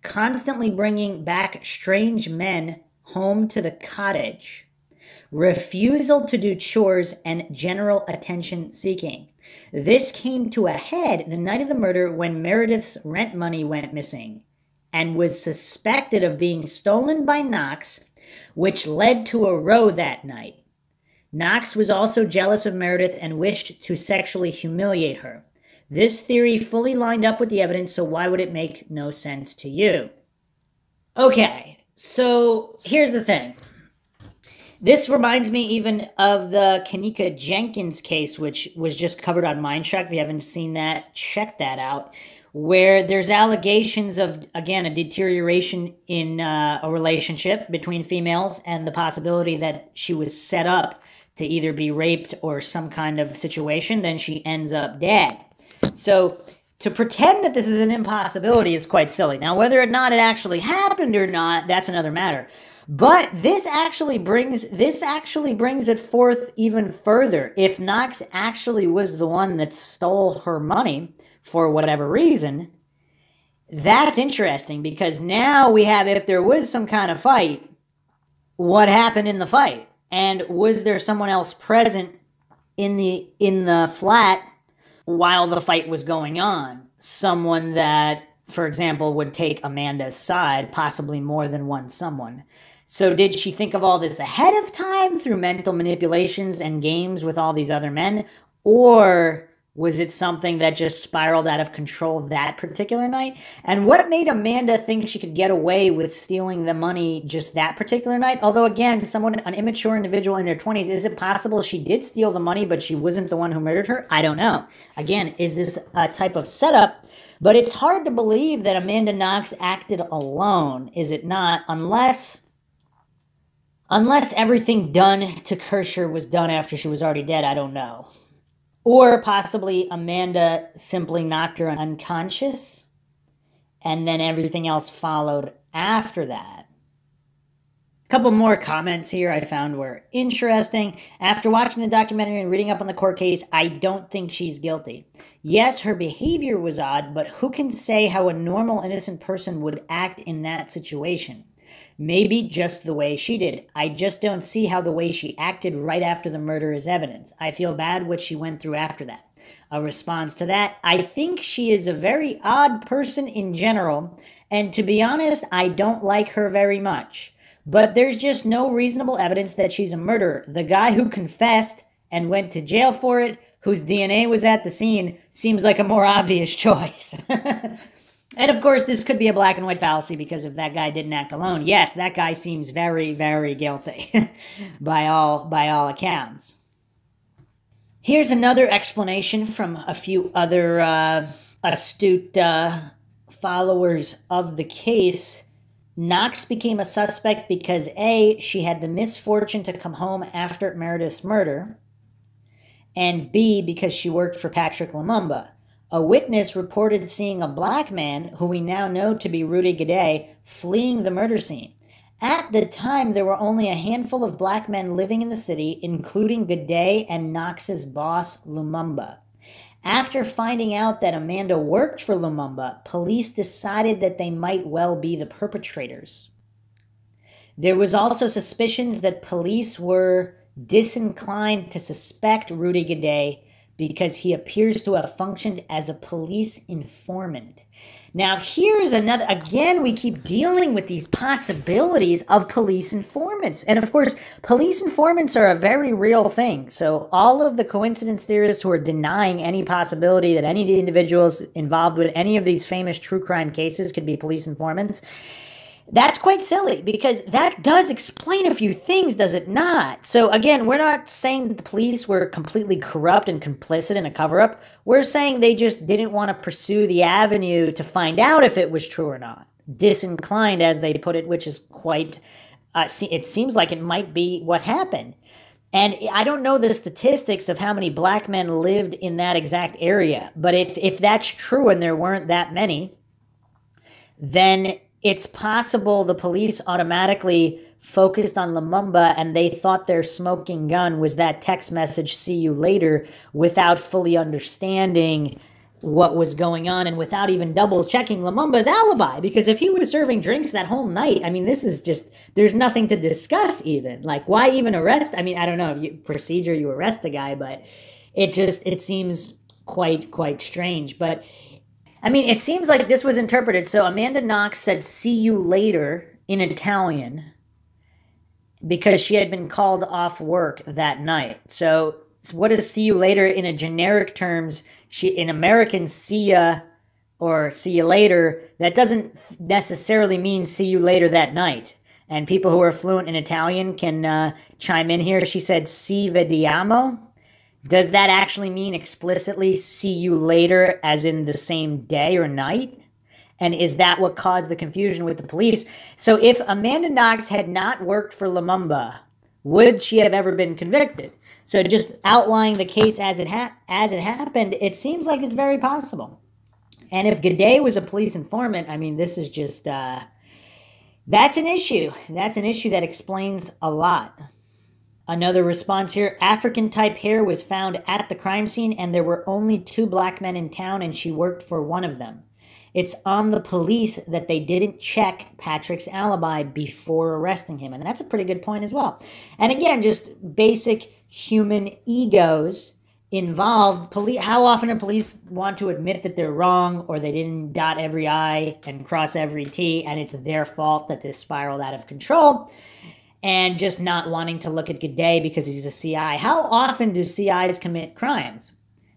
constantly bringing back strange men home to the cottage, refusal to do chores, and general attention seeking. This came to a head the night of the murder when Meredith's rent money went missing and was suspected of being stolen by Knox, which led to a row that night. Knox was also jealous of Meredith and wished to sexually humiliate her. This theory fully lined up with the evidence, so why would it make no sense to you? Okay, so here's the thing. This reminds me even of the Kanika Jenkins case, which was just covered on Mindshock. If you haven't seen that, check that out. Where there's allegations of, again, a deterioration in a relationship between females and the possibility that she was set up to either be raped or some kind of situation, then she ends up dead. So to pretend that this is an impossibility is quite silly. Now, whether or not it actually happened or not, that's another matter. But this actually brings it forth even further. If Knox actually was the one that stole her money for whatever reason, that's interesting, because now we have, if there was some kind of fight, what happened in the fight? And was there someone else present in the flat while the fight was going on? Someone that, for example, would take Amanda's side, possibly more than one someone. So did she think of all this ahead of time through mental manipulations and games with all these other men? Or was it something that just spiraled out of control that particular night? And what made Amanda think she could get away with stealing the money just that particular night? Although, again, an immature individual in their 20s, is it possible she did steal the money, but she wasn't the one who murdered her? I don't know. Again, is this a type of setup? But it's hard to believe that Amanda Knox acted alone, is it not? Unless everything done to Kercher was done after she was already dead, I don't know. Or possibly Amanda simply knocked her unconscious, and then everything else followed after that. Couple more comments here I found were interesting. After watching the documentary and reading up on the court case, I don't think she's guilty. Yes, her behavior was odd, but who can say how a normal, innocent person would act in that situation? Maybe just the way she did. I just don't see how the way she acted right after the murder is evidence. I feel bad what she went through after that. A response to that, I think she is a very odd person in general, and to be honest, I don't like her very much. But there's just no reasonable evidence that she's a murderer. The guy who confessed and went to jail for it, whose DNA was at the scene, seems like a more obvious choice. And of course, this could be a black and white fallacy, because if that guy didn't act alone, yes, that guy seems very, very guilty by all accounts. Here's another explanation from a few other astute followers of the case. Knox became a suspect because A, she had the misfortune to come home after Meredith's murder, and B, because she worked for Patrick Lumumba. A witness reported seeing a black man, who we now know to be Rudy Guede, fleeing the murder scene. At the time, there were only a handful of black men living in the city, including Guede and Knox's boss, Lumumba. After finding out that Amanda worked for Lumumba, police decided that they might well be the perpetrators. There was also suspicions that police were disinclined to suspect Rudy Guede because he appears to have functioned as a police informant. Now, here's another, again, we keep dealing with these possibilities of police informants. And of course, police informants are a very real thing. So all of the coincidence theorists who are denying any possibility that any individuals involved with any of these famous true crime cases could be police informants, that's quite silly, because that does explain a few things, does it not? So again, we're not saying that the police were completely corrupt and complicit in a cover-up. We're saying they just didn't want to pursue the avenue to find out if it was true or not. Disinclined, as they put it, which is quite, it seems like it might be what happened. And I don't know the statistics of how many black men lived in that exact area, but if that's true and there weren't that many, then it's possible the police automatically focused on Lumumba and they thought their smoking gun was that text message, "See you later," without fully understanding what was going on and without even double checking Lumumba's alibi. Because if he was serving drinks that whole night, I mean, this is just, there's nothing to discuss even. Like, why even arrest? I mean, I don't know if you arrest the guy, but it seems quite strange. But I mean, it seems like this was interpreted. So Amanda Knox said, "See you later" in Italian because she had been called off work that night. So what is "see you later" in a generic terms? In American, "see ya" or "see you later," that doesn't necessarily mean "see you later that night." And people who are fluent in Italian can chime in here. She said, "ci vediamo." Does that actually mean explicitly "see you later" as in the same day or night? And is that what caused the confusion with the police? So if Amanda Knox had not worked for Lumumba, would she have ever been convicted? So just outlining the case as it happened, it seems like it's very possible. And if Guede was a police informant, I mean, this is just, that's an issue. That's an issue that explains a lot. Another response here, African-type hair was found at the crime scene and there were only 2 black men in town and she worked for one of them. It's on the police that they didn't check Patrick's alibi before arresting him. And that's a pretty good point as well. And again, just basic human egos involved. How often do police want to admit that they're wrong or they didn't dot every I and cross every T and it's their fault that this spiraled out of control? And just not wanting to look at Guede because he's a CI. How often do CIs commit crimes?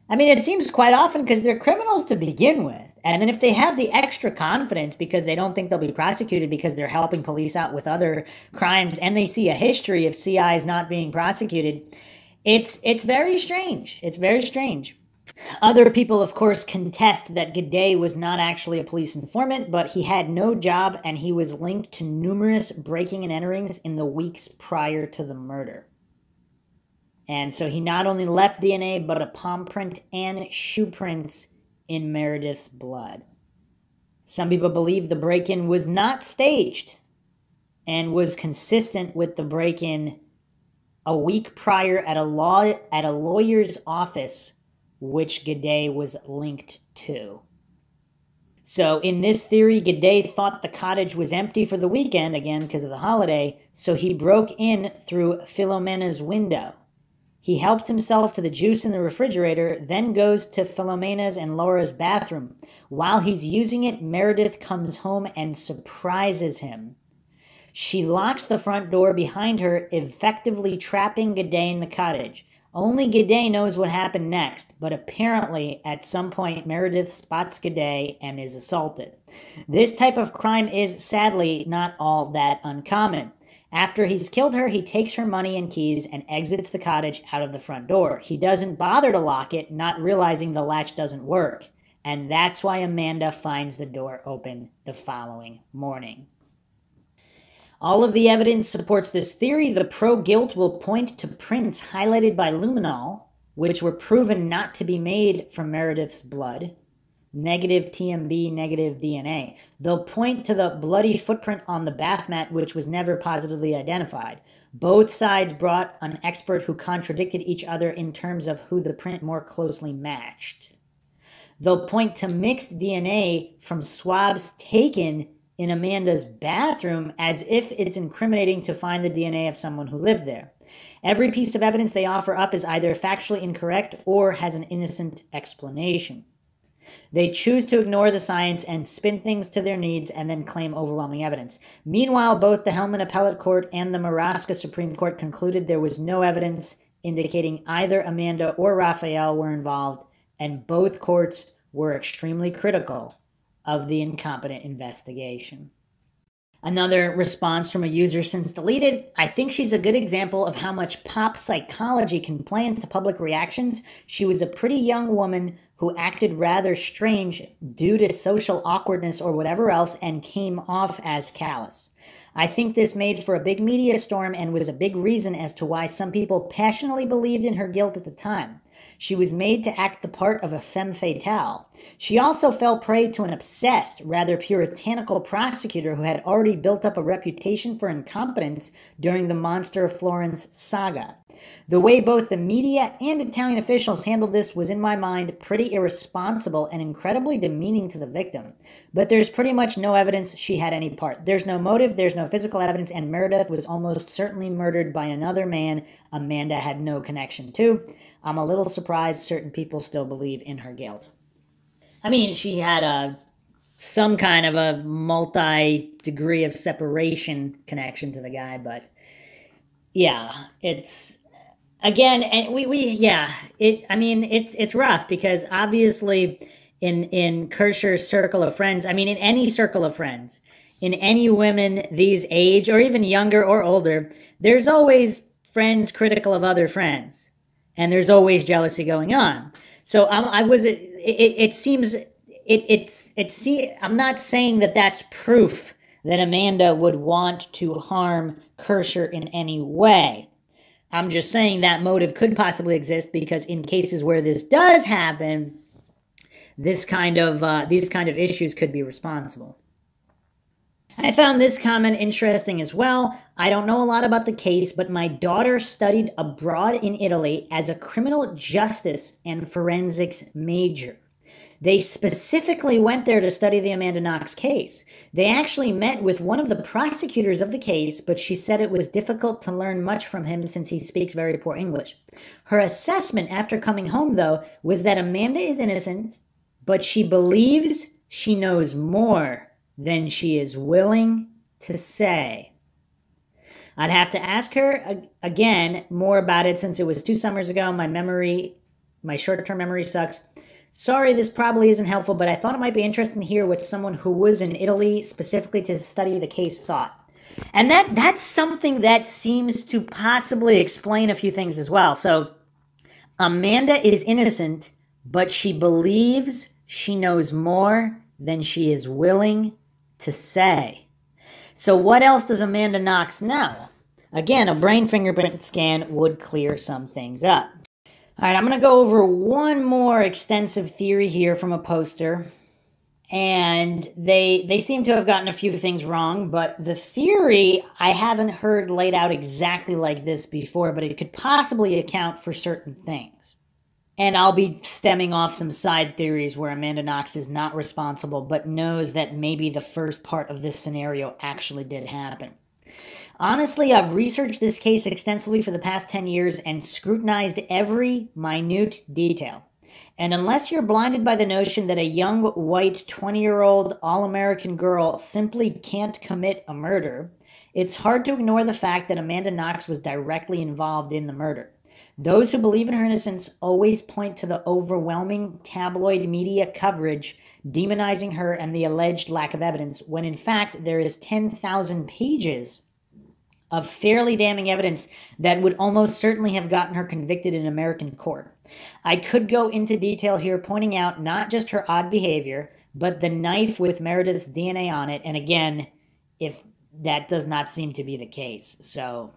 I mean, it seems quite often because they're criminals to begin with. And then if they have the extra confidence because they don't think they'll be prosecuted because they're helping police out with other crimes and they see a history of CIs not being prosecuted, it's very strange. It's very strange. Other people, of course, contest that Guede was not actually a police informant, but he had no job and he was linked to numerous breaking and enterings in the weeks prior to the murder. And so he not only left DNA, but a palm print and shoe prints in Meredith's blood. Some people believe the break-in was not staged. and was consistent with the break-in a week prior at a lawyer's office, which Guede was linked to. So in this theory, Guede thought the cottage was empty for the weekend, again because of the holiday, so he broke in through Filomena's window. He helped himself to the juice in the refrigerator, then goes to Filomena's and Laura's bathroom. While he's using it, Meredith comes home and surprises him. She locks the front door behind her, effectively trapping Guede in the cottage. Only Guede knows what happened next, but apparently at some point Meredith spots Guede and is assaulted. This type of crime is sadly not all that uncommon. After he's killed her, he takes her money and keys and exits the cottage out of the front door. He doesn't bother to lock it, not realizing the latch doesn't work. And that's why Amanda finds the door open the following morning. All of the evidence supports this theory. The pro-guilt will point to prints highlighted by luminol, which were proven not to be made from Meredith's blood. Negative TMB, negative DNA. They'll point to the bloody footprint on the bath mat, which was never positively identified. Both sides brought an expert who contradicted each other in terms of who the print more closely matched. They'll point to mixed DNA from swabs taken in Amanda's bathroom as if it's incriminating to find the DNA of someone who lived there. Every piece of evidence they offer up is either factually incorrect or has an innocent explanation. They choose to ignore the science and spin things to their needs and then claim overwhelming evidence. Meanwhile, both the Hellman Appellate Court and the Maraska Supreme Court concluded there was no evidence indicating either Amanda or Raphael were involved, and both courts were extremely critical of the incompetent investigation. Another response from a user since deleted: I think she's a good example of how much pop psychology can play into public reactions. She was a pretty young woman who acted rather strange due to social awkwardness or whatever else and came off as callous. I think this made for a big media storm and was a big reason as to why some people passionately believed in her guilt at the time. She was made to act the part of a femme fatale. She also fell prey to an obsessed, rather puritanical prosecutor who had already built up a reputation for incompetence during the Monster of Florence saga. The way both the media and Italian officials handled this was, in my mind, pretty irresponsible and incredibly demeaning to the victim. But there's pretty much no evidence she had any part. There's no motive, there's no physical evidence, and Meredith was almost certainly murdered by another man Amanda had no connection to. I'm a little surprised certain people still believe in her guilt. I mean, she had some kind of a multi-degree of separation connection to the guy, but yeah, it's again, and it's rough because obviously in Kercher's circle of friends, I mean, in any circle of friends, in any women these age or even younger or older, there's always friends critical of other friends. And there's always jealousy going on. So I'm not saying that that's proof that Amanda would want to harm Kercher in any way. I'm just saying that motive could possibly exist because in cases where this does happen, these kind of issues could be responsible. I found this comment interesting as well. I don't know a lot about the case, but my daughter studied abroad in Italy as a criminal justice and forensics major. They specifically went there to study the Amanda Knox case. They actually met with one of the prosecutors of the case, but she said it was difficult to learn much from him since he speaks very poor English. Her assessment after coming home, though, was that Amanda is innocent, but she believes she knows more than she is willing to say. I'd have to ask her again more about it since it was 2 summers ago. My short-term memory sucks. Sorry, this probably isn't helpful, but I thought it might be interesting to hear what someone who was in Italy specifically to study the case thought. And that's something that seems to possibly explain a few things as well. So Amanda is innocent, but she believes she knows more than she is willing to say. So what else does Amanda Knox know? Again, a brain fingerprint scan would clear some things up. All right, I'm going to go over one more extensive theory here from a poster. And they seem to have gotten a few things wrong, but the theory I haven't heard laid out exactly like this before, but it could possibly account for certain things. And I'll be stemming off some side theories where Amanda Knox is not responsible, but knows that maybe the first part of this scenario actually did happen. Honestly, I've researched this case extensively for the past 10 years and scrutinized every minute detail. And unless you're blinded by the notion that a young, white, 20-year-old all-American girl simply can't commit a murder, it's hard to ignore the fact that Amanda Knox was directly involved in the murder. Those who believe in her innocence always point to the overwhelming tabloid media coverage demonizing her and the alleged lack of evidence, when in fact there is 10,000 pages of fairly damning evidence that would almost certainly have gotten her convicted in American court. I could go into detail here, pointing out not just her odd behavior, but the knife with Meredith's DNA on it, and again, if that does not seem to be the case. So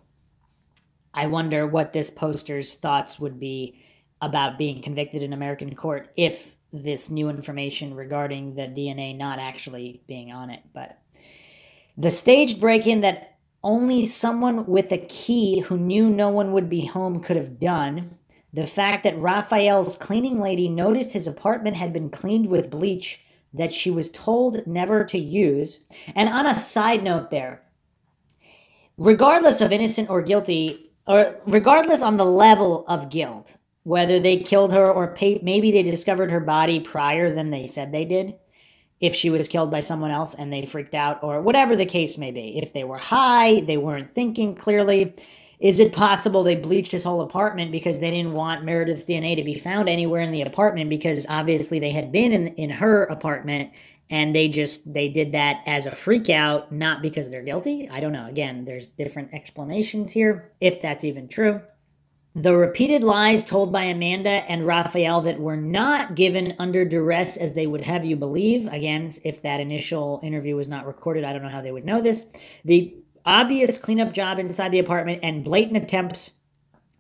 I wonder what this poster's thoughts would be about being convicted in American court if this new information regarding the DNA not actually being on it. But the staged break-in that only someone with a key who knew no one would be home could have done, the fact that Raphael's cleaning lady noticed his apartment had been cleaned with bleach that she was told never to use. And on a side note there, regardless of innocent or guilty, or regardless on the level of guilt, whether they killed her or maybe they discovered her body prior than they said they did, if she was killed by someone else and they freaked out, or whatever the case may be. If they were high, they weren't thinking clearly. Is it possible they bleached his whole apartment because they didn't want Meredith's DNA to be found anywhere in the apartment, because obviously they had been in her apartment and they did that as a freak out, not because they're guilty? I don't know. Again, there's different explanations here, if that's even true. The repeated lies told by Amanda and Raphael that were not given under duress as they would have you believe. Again, if that initial interview was not recorded, I don't know how they would know this. The obvious cleanup job inside the apartment and blatant attempts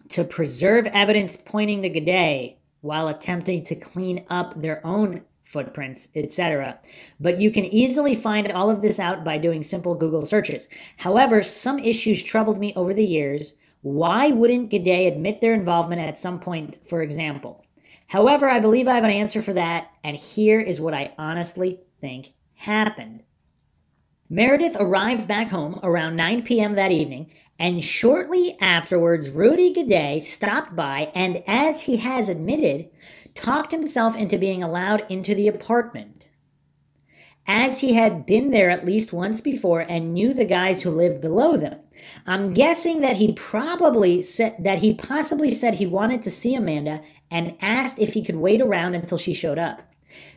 to preserve evidence pointing to Guede while attempting to clean up their own footprints, etc. But you can easily find all of this out by doing simple Google searches. However, some issues troubled me over the years. Why wouldn't Guede admit their involvement at some point, for example? However, I believe I have an answer for that, and here is what I honestly think happened. Meredith arrived back home around 9 p.m. that evening, and shortly afterwards, Rudy Guede stopped by and, as he has admitted, talked himself into being allowed into the apartment, as he had been there at least once before and knew the guys who lived below them. I'm guessing that he possibly said he wanted to see Amanda and asked if he could wait around until she showed up.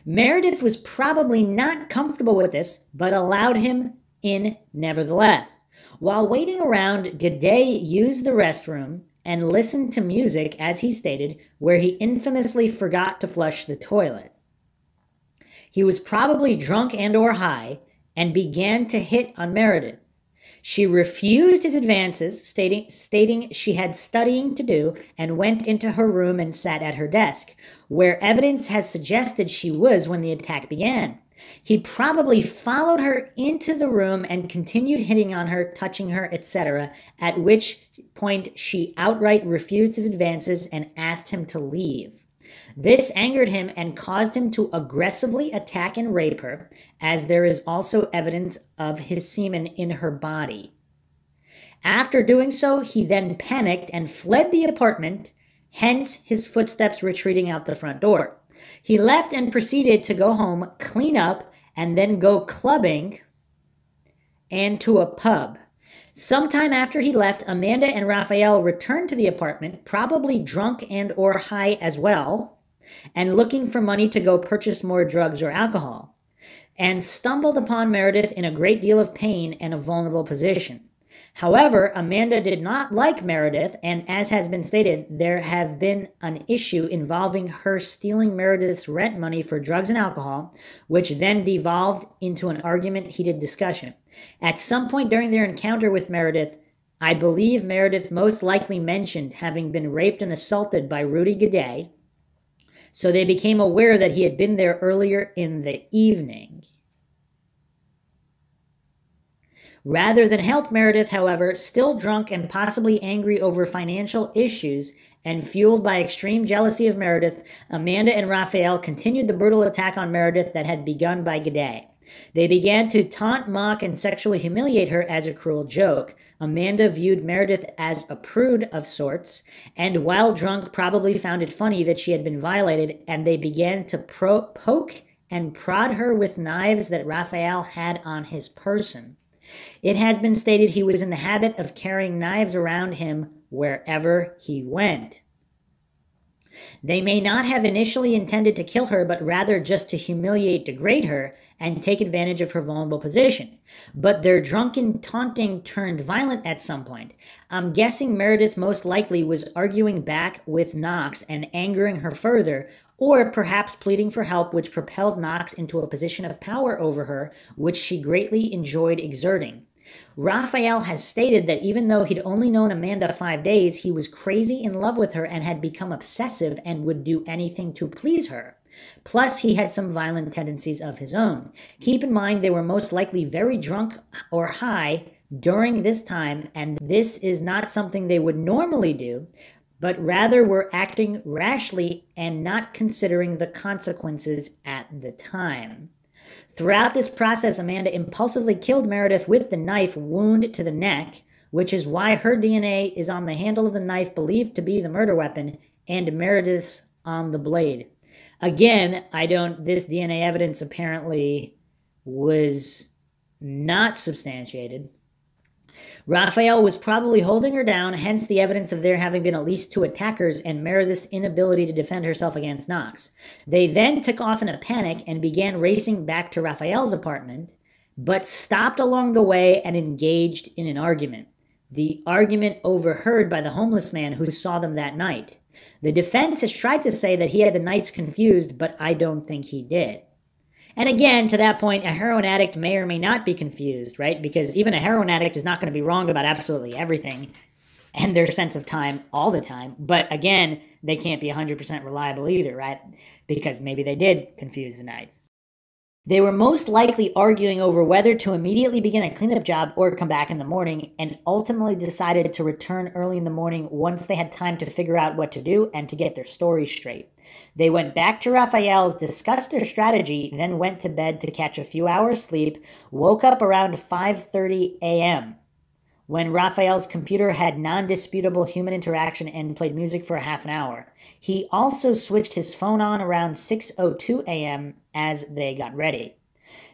Meredith was probably not comfortable with this, but allowed him in nevertheless. While waiting around, Guede used the restroom and listened to music, as he stated, where he infamously forgot to flush the toilet. He was probably drunk and or high and began to hit on Meredith. She refused his advances, stating she had studying to do, and went into her room and sat at her desk, where evidence has suggested she was when the attack began. He probably followed her into the room and continued hitting on her, touching her, etc., at which point she outright refused his advances and asked him to leave. This angered him and caused him to aggressively attack and rape her, as there is also evidence of his semen in her body. After doing so, he then panicked and fled the apartment, hence his footsteps retreating out the front door. He left and proceeded to go home, clean up, and then go clubbing and to a pub. Sometime after he left, Amanda and Raphael returned to the apartment, probably drunk and or high as well, and looking for money to go purchase more drugs or alcohol, and stumbled upon Meredith in a great deal of pain and a vulnerable position. However, Amanda did not like Meredith, and as has been stated, there have been an issue involving her stealing Meredith's rent money for drugs and alcohol, which then devolved into an argument-heated discussion. At some point during their encounter with Meredith, I believe Meredith most likely mentioned having been raped and assaulted by Rudy Guede, so they became aware that he had been there earlier in the evening. Rather than help Meredith, however, still drunk and possibly angry over financial issues and fueled by extreme jealousy of Meredith, Amanda and Raphael continued the brutal attack on Meredith that had begun by Guede. They began to taunt, mock, and sexually humiliate her as a cruel joke. Amanda viewed Meredith as a prude of sorts, and while drunk probably found it funny that she had been violated, and they began to poke and prod her with knives that Raphael had on his person. It has been stated he was in the habit of carrying knives around him wherever he went. They may not have initially intended to kill her, but rather just to humiliate, degrade her, and take advantage of her vulnerable position. But their drunken taunting turned violent at some point. I'm guessing Meredith most likely was arguing back with Knox and angering her further, or perhaps pleading for help, which propelled Knox into a position of power over her, which she greatly enjoyed exerting. Raphael has stated that even though he'd only known Amanda 5 days, he was crazy in love with her and had become obsessive and would do anything to please her. Plus, he had some violent tendencies of his own. Keep in mind they were most likely very drunk or high during this time, and this is not something they would normally do, but rather were acting rashly and not considering the consequences at the time. Throughout this process, Amanda impulsively killed Meredith with the knife wound to the neck, which is why her DNA is on the handle of the knife believed to be the murder weapon, and Meredith's on the blade. Again, this DNA evidence apparently was not substantiated. Raphael was probably holding her down, hence the evidence of there having been at least 2 attackers and Meredith's inability to defend herself against Knox. They then took off in a panic and began racing back to Raphael's apartment, but stopped along the way and engaged in an argument. The argument overheard by the homeless man who saw them that night. The defense has tried to say that he had the knights confused, but I don't think he did. And again, to that point, a heroin addict may or may not be confused, right? Because even a heroin addict is not going to be wrong about absolutely everything and their sense of time all the time. But again, they can't be 100% reliable either, right? Because maybe they did confuse the knights. They were most likely arguing over whether to immediately begin a cleanup job or come back in the morning, and ultimately decided to return early in the morning once they had time to figure out what to do and to get their story straight. They went back to Raphael's, discussed their strategy, then went to bed to catch a few hours sleep, woke up around 5:30 a.m. when Raphael's computer had non-disputable human interaction and played music for a half an hour. He also switched his phone on around 6:02 a.m. as they got ready.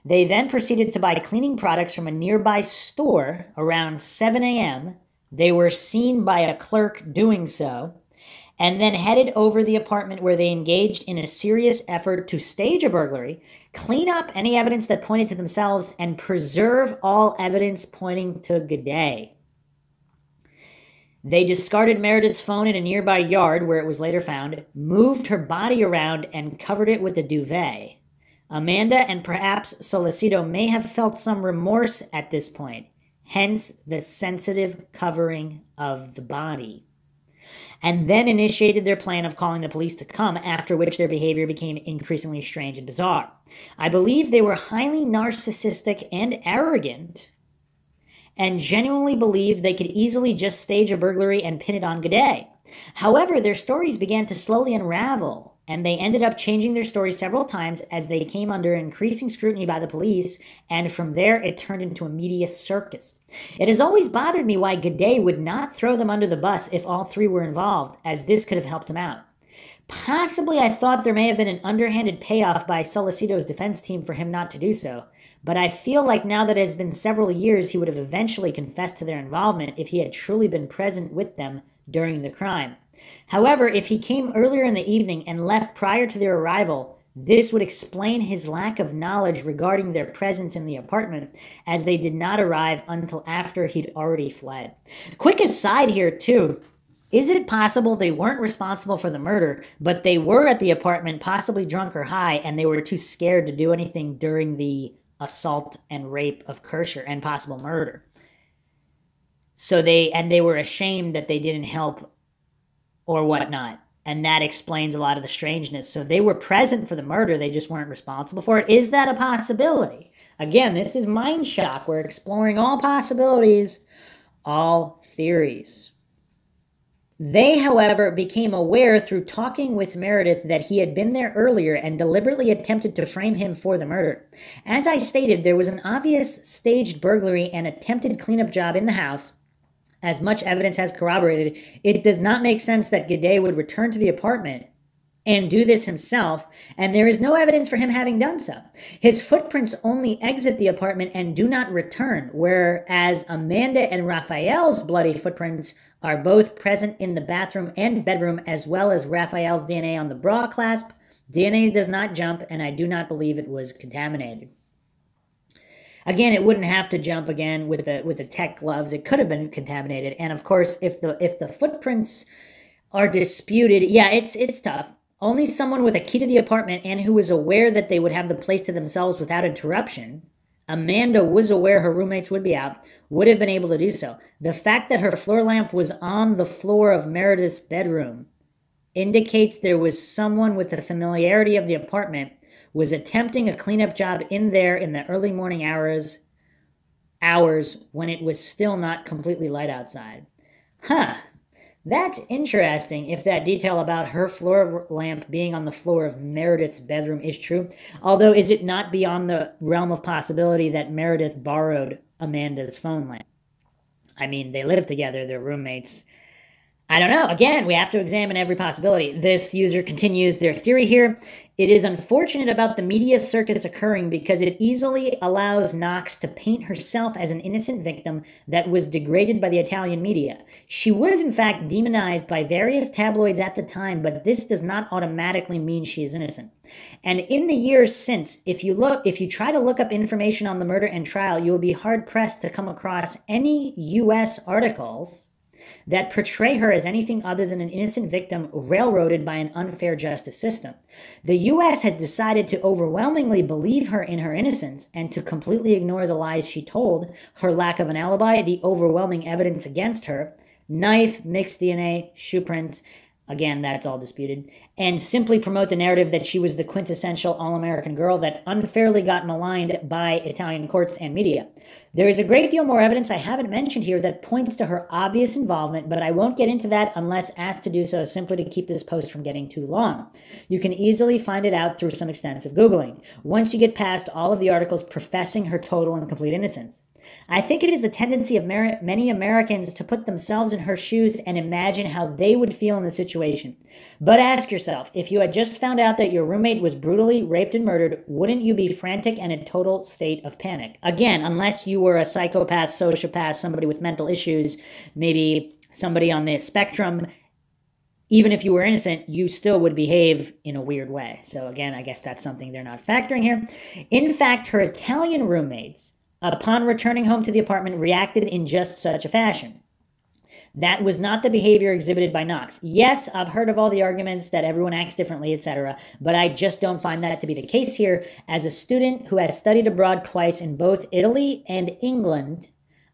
They then proceeded to buy cleaning products from a nearby store around 7 a.m. They were seen by a clerk doing so, and then headed over the apartment where they engaged in a serious effort to stage a burglary, clean up any evidence that pointed to themselves, and preserve all evidence pointing to Guede. They discarded Meredith's phone in a nearby yard where it was later found, moved her body around, and covered it with a duvet. Amanda and perhaps Solicito may have felt some remorse at this point, hence the sensitive covering of the body, and then initiated their plan of calling the police to come, after which their behavior became increasingly strange and bizarre. I believe they were highly narcissistic and arrogant, and genuinely believed they could easily just stage a burglary and pin it on Guede. However, their stories began to slowly unravel, and they ended up changing their stories several times as they came under increasing scrutiny by the police, and from there it turned into a media circus. It has always bothered me why Guede would not throw them under the bus if all 3 were involved, as this could have helped him out. Possibly I thought there may have been an underhanded payoff by Solicito's defense team for him not to do so, but I feel like now that it has been several years, he would have eventually confessed to their involvement if he had truly been present with them during the crime. However, if he came earlier in the evening and left prior to their arrival, this would explain his lack of knowledge regarding their presence in the apartment, as they did not arrive until after he'd already fled. Quick aside here, too. Is it possible they weren't responsible for the murder, but they were at the apartment, possibly drunk or high, and they were too scared to do anything during the assault and rape of Kercher and possible murder? So they were ashamed that they didn't help or whatnot, And that explains a lot of the strangeness. So they were present for the murder, they just weren't responsible for it. Is that a possibility? Again, this is Mindshock. We're exploring all possibilities, all theories. They, however, became aware through talking with Meredith that he had been there earlier and deliberately attempted to frame him for the murder. As I stated, there was an obvious staged burglary and attempted cleanup job in the house. As much evidence has corroborated, it does not make sense that Guede would return to the apartment and do this himself, and there is no evidence for him having done so. His footprints only exit the apartment and do not return, whereas Amanda and Raphael's bloody footprints are both present in the bathroom and bedroom, as well as Raphael's DNA on the bra clasp. DNA does not jump, and I do not believe it was contaminated. Again, it wouldn't have to jump again with the tech gloves. It could have been contaminated, and of course, if the footprints are disputed, yeah, it's tough. Only someone with a key to the apartment and who was aware that they would have the place to themselves without interruption, Amanda was aware her roommates would be out, would have been able to do so. The fact that her floor lamp was on the floor of Meredith's bedroom indicates there was someone with the familiarity of the apartment was attempting a cleanup job in there in the early morning hours when it was still not completely light outside. Huh. That's interesting if that detail about her floor lamp being on the floor of Meredith's bedroom is true. Although, is it not beyond the realm of possibility that Meredith borrowed Amanda's phone lamp? I mean, they live together, they're roommates. I don't know. Again, we have to examine every possibility. This user continues their theory here. It is unfortunate about the media circus occurring because it easily allows Knox to paint herself as an innocent victim that was degraded by the Italian media. She was, in fact, demonized by various tabloids at the time, but this does not automatically mean she is innocent. And in the years since, if you try to look up information on the murder and trial, you will be hard-pressed to come across any U.S. articles that portray her as anything other than an innocent victim railroaded by an unfair justice system. The U.S. has decided to overwhelmingly believe her in her innocence and to completely ignore the lies she told, her lack of an alibi, the overwhelming evidence against her, knife, mixed DNA, shoe prints, again, that's all disputed, and simply promote the narrative that she was the quintessential all-American girl that unfairly got maligned by Italian courts and media. There is a great deal more evidence I haven't mentioned here that points to her obvious involvement, but I won't get into that unless asked to do so simply to keep this post from getting too long. You can easily find it out through some extensive Googling, once you get past all of the articles professing her total and complete innocence. I think it is the tendency of many Americans to put themselves in her shoes and imagine how they would feel in the situation. But ask yourself, if you had just found out that your roommate was brutally raped and murdered, wouldn't you be frantic and in a total state of panic? Again, unless you were a psychopath, sociopath, somebody with mental issues, maybe somebody on the spectrum, even if you were innocent, you still would behave in a weird way. So again, I guess that's something they're not factoring here. In fact, her Italian roommates, upon returning home to the apartment, reacted in just such a fashion. That was not the behavior exhibited by Knox. Yes, I've heard of all the arguments that everyone acts differently, etc., but I just don't find that to be the case here. As a student who has studied abroad twice in both Italy and England,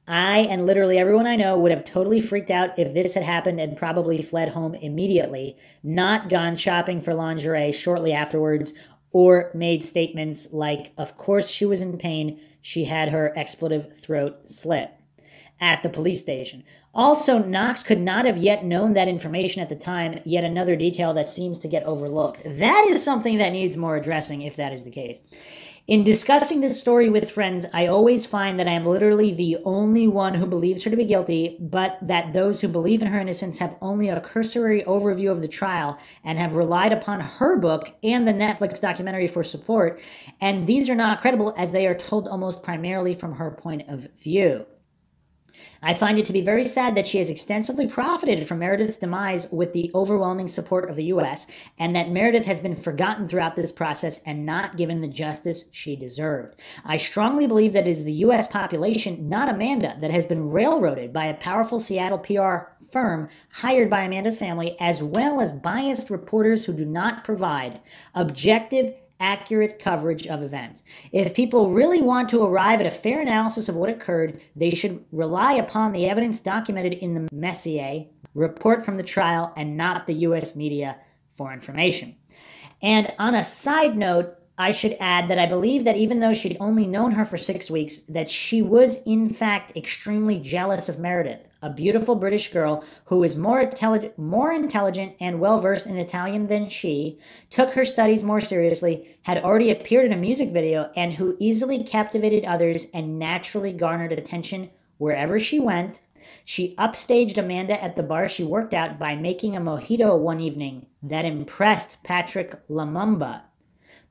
I and literally everyone I know would have totally freaked out if this had happened and probably fled home immediately, not gone shopping for lingerie shortly afterwards, or made statements like, of course she was in pain, she had her expletive throat slit at the police station. Also, Knox could not have yet known that information at the time, yet another detail that seems to get overlooked. That is something that needs more addressing if that is the case. In discussing this story with friends, I always find that I am literally the only one who believes her to be guilty, but that those who believe in her innocence have only a cursory overview of the trial and have relied upon her book and the Netflix documentary for support, and these are not credible as they are told almost primarily from her point of view. I find it to be very sad that she has extensively profited from Meredith's demise with the overwhelming support of the U.S., and that Meredith has been forgotten throughout this process and not given the justice she deserved. I strongly believe that it is the U.S. population, not Amanda, that has been railroaded by a powerful Seattle PR firm hired by Amanda's family, as well as biased reporters who do not provide objective, accurate coverage of events. If people really want to arrive at a fair analysis of what occurred, they should rely upon the evidence documented in the Messier report from the trial and not the U.S. media for information. And on a side note, I should add that I believe that even though she'd only known her for 6 weeks, that she was in fact extremely jealous of Meredith, a beautiful British girl who was more intelligent and well-versed in Italian than she, took her studies more seriously, had already appeared in a music video, and who easily captivated others and naturally garnered attention wherever she went. She upstaged Amanda at the bar she worked at by making a mojito one evening that impressed Patrick Lumumba,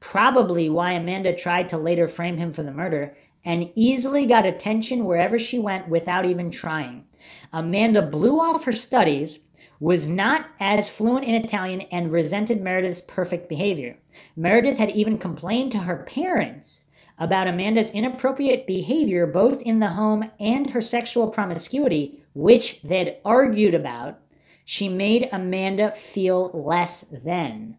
probably why Amanda tried to later frame him for the murder, and easily got attention wherever she went without even trying. Amanda blew off her studies, was not as fluent in Italian, and resented Meredith's perfect behavior. Meredith had even complained to her parents about Amanda's inappropriate behavior both in the home and her sexual promiscuity, which they'd argued about. She made Amanda feel less than.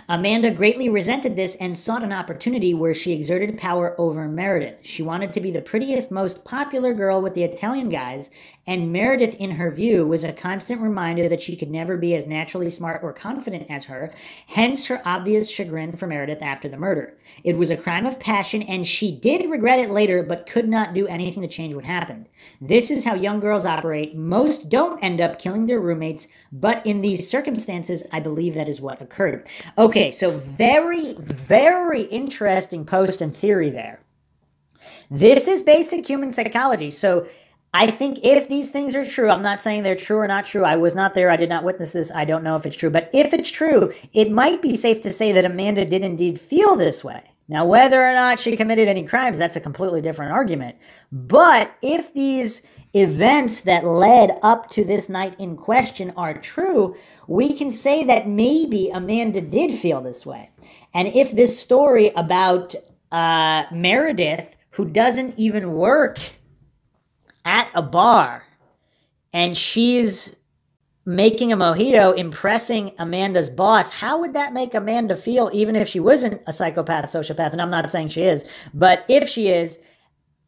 Amanda greatly resented this and sought an opportunity where she exerted power over Meredith. She wanted to be the prettiest, most popular girl with the Italian guys, and Meredith, in her view, was a constant reminder that she could never be as naturally smart or confident as her, hence her obvious chagrin for Meredith after the murder. It was a crime of passion, and she did regret it later, but could not do anything to change what happened. This is how young girls operate. Most don't end up killing their roommates, but in these circumstances, I believe that is what occurred. Okay, so very, very interesting post and theory there. This is basic human psychology. So I think if these things are true, I'm not saying they're true or not true. I was not there. I did not witness this. I don't know if it's true. But if it's true, it might be safe to say that Amanda did indeed feel this way. Now, whether or not she committed any crimes, that's a completely different argument. But if these events that led up to this night in question are true, we can say that maybe Amanda did feel this way. And if this story about Meredith, who doesn't even work at a bar, and she's making a mojito, impressing Amanda's boss, how would that make Amanda feel, even if she wasn't a psychopath, sociopath? And I'm not saying she is, but if she is,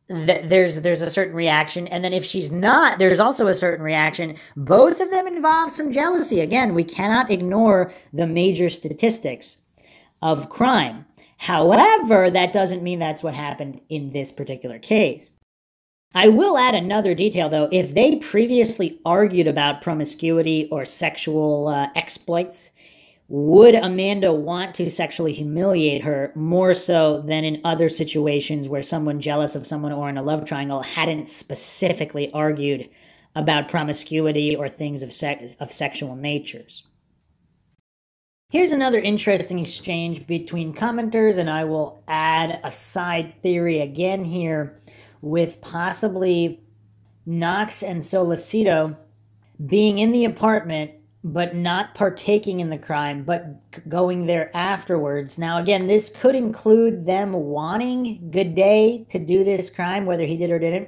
there's a certain reaction. And then if she's not, there's also a certain reaction. Both of them involve some jealousy. Again, we cannot ignore the major statistics of crime. However, that doesn't mean that's what happened in this particular case. I will add another detail, though. If they previously argued about promiscuity or sexual exploits, would Amanda want to sexually humiliate her more so than in other situations where someone jealous of someone or in a love triangle hadn't specifically argued about promiscuity or things of sexual natures? Here's another interesting exchange between commenters, and I will add a side theory again here, with possibly Knox and Solicito being in the apartment but not partaking in the crime, but going there afterwards. Now, again, this could include them wanting Guede to do this crime, whether he did or didn't.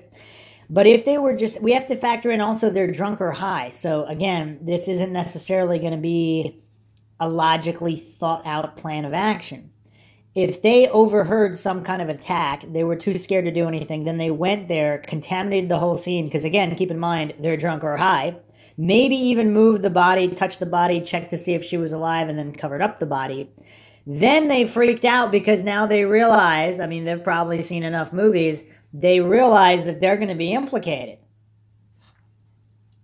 But if they were just, we have to factor in also they're drunk or high. So again, this isn't necessarily going to be a logically thought out plan of action. If they overheard some kind of attack, they were too scared to do anything, then they went there, contaminated the whole scene, because again, keep in mind, they're drunk or high, maybe even moved the body, touched the body, checked to see if she was alive, and then covered up the body. Then they freaked out because now they realize, I mean, they've probably seen enough movies, they realize that they're going to be implicated.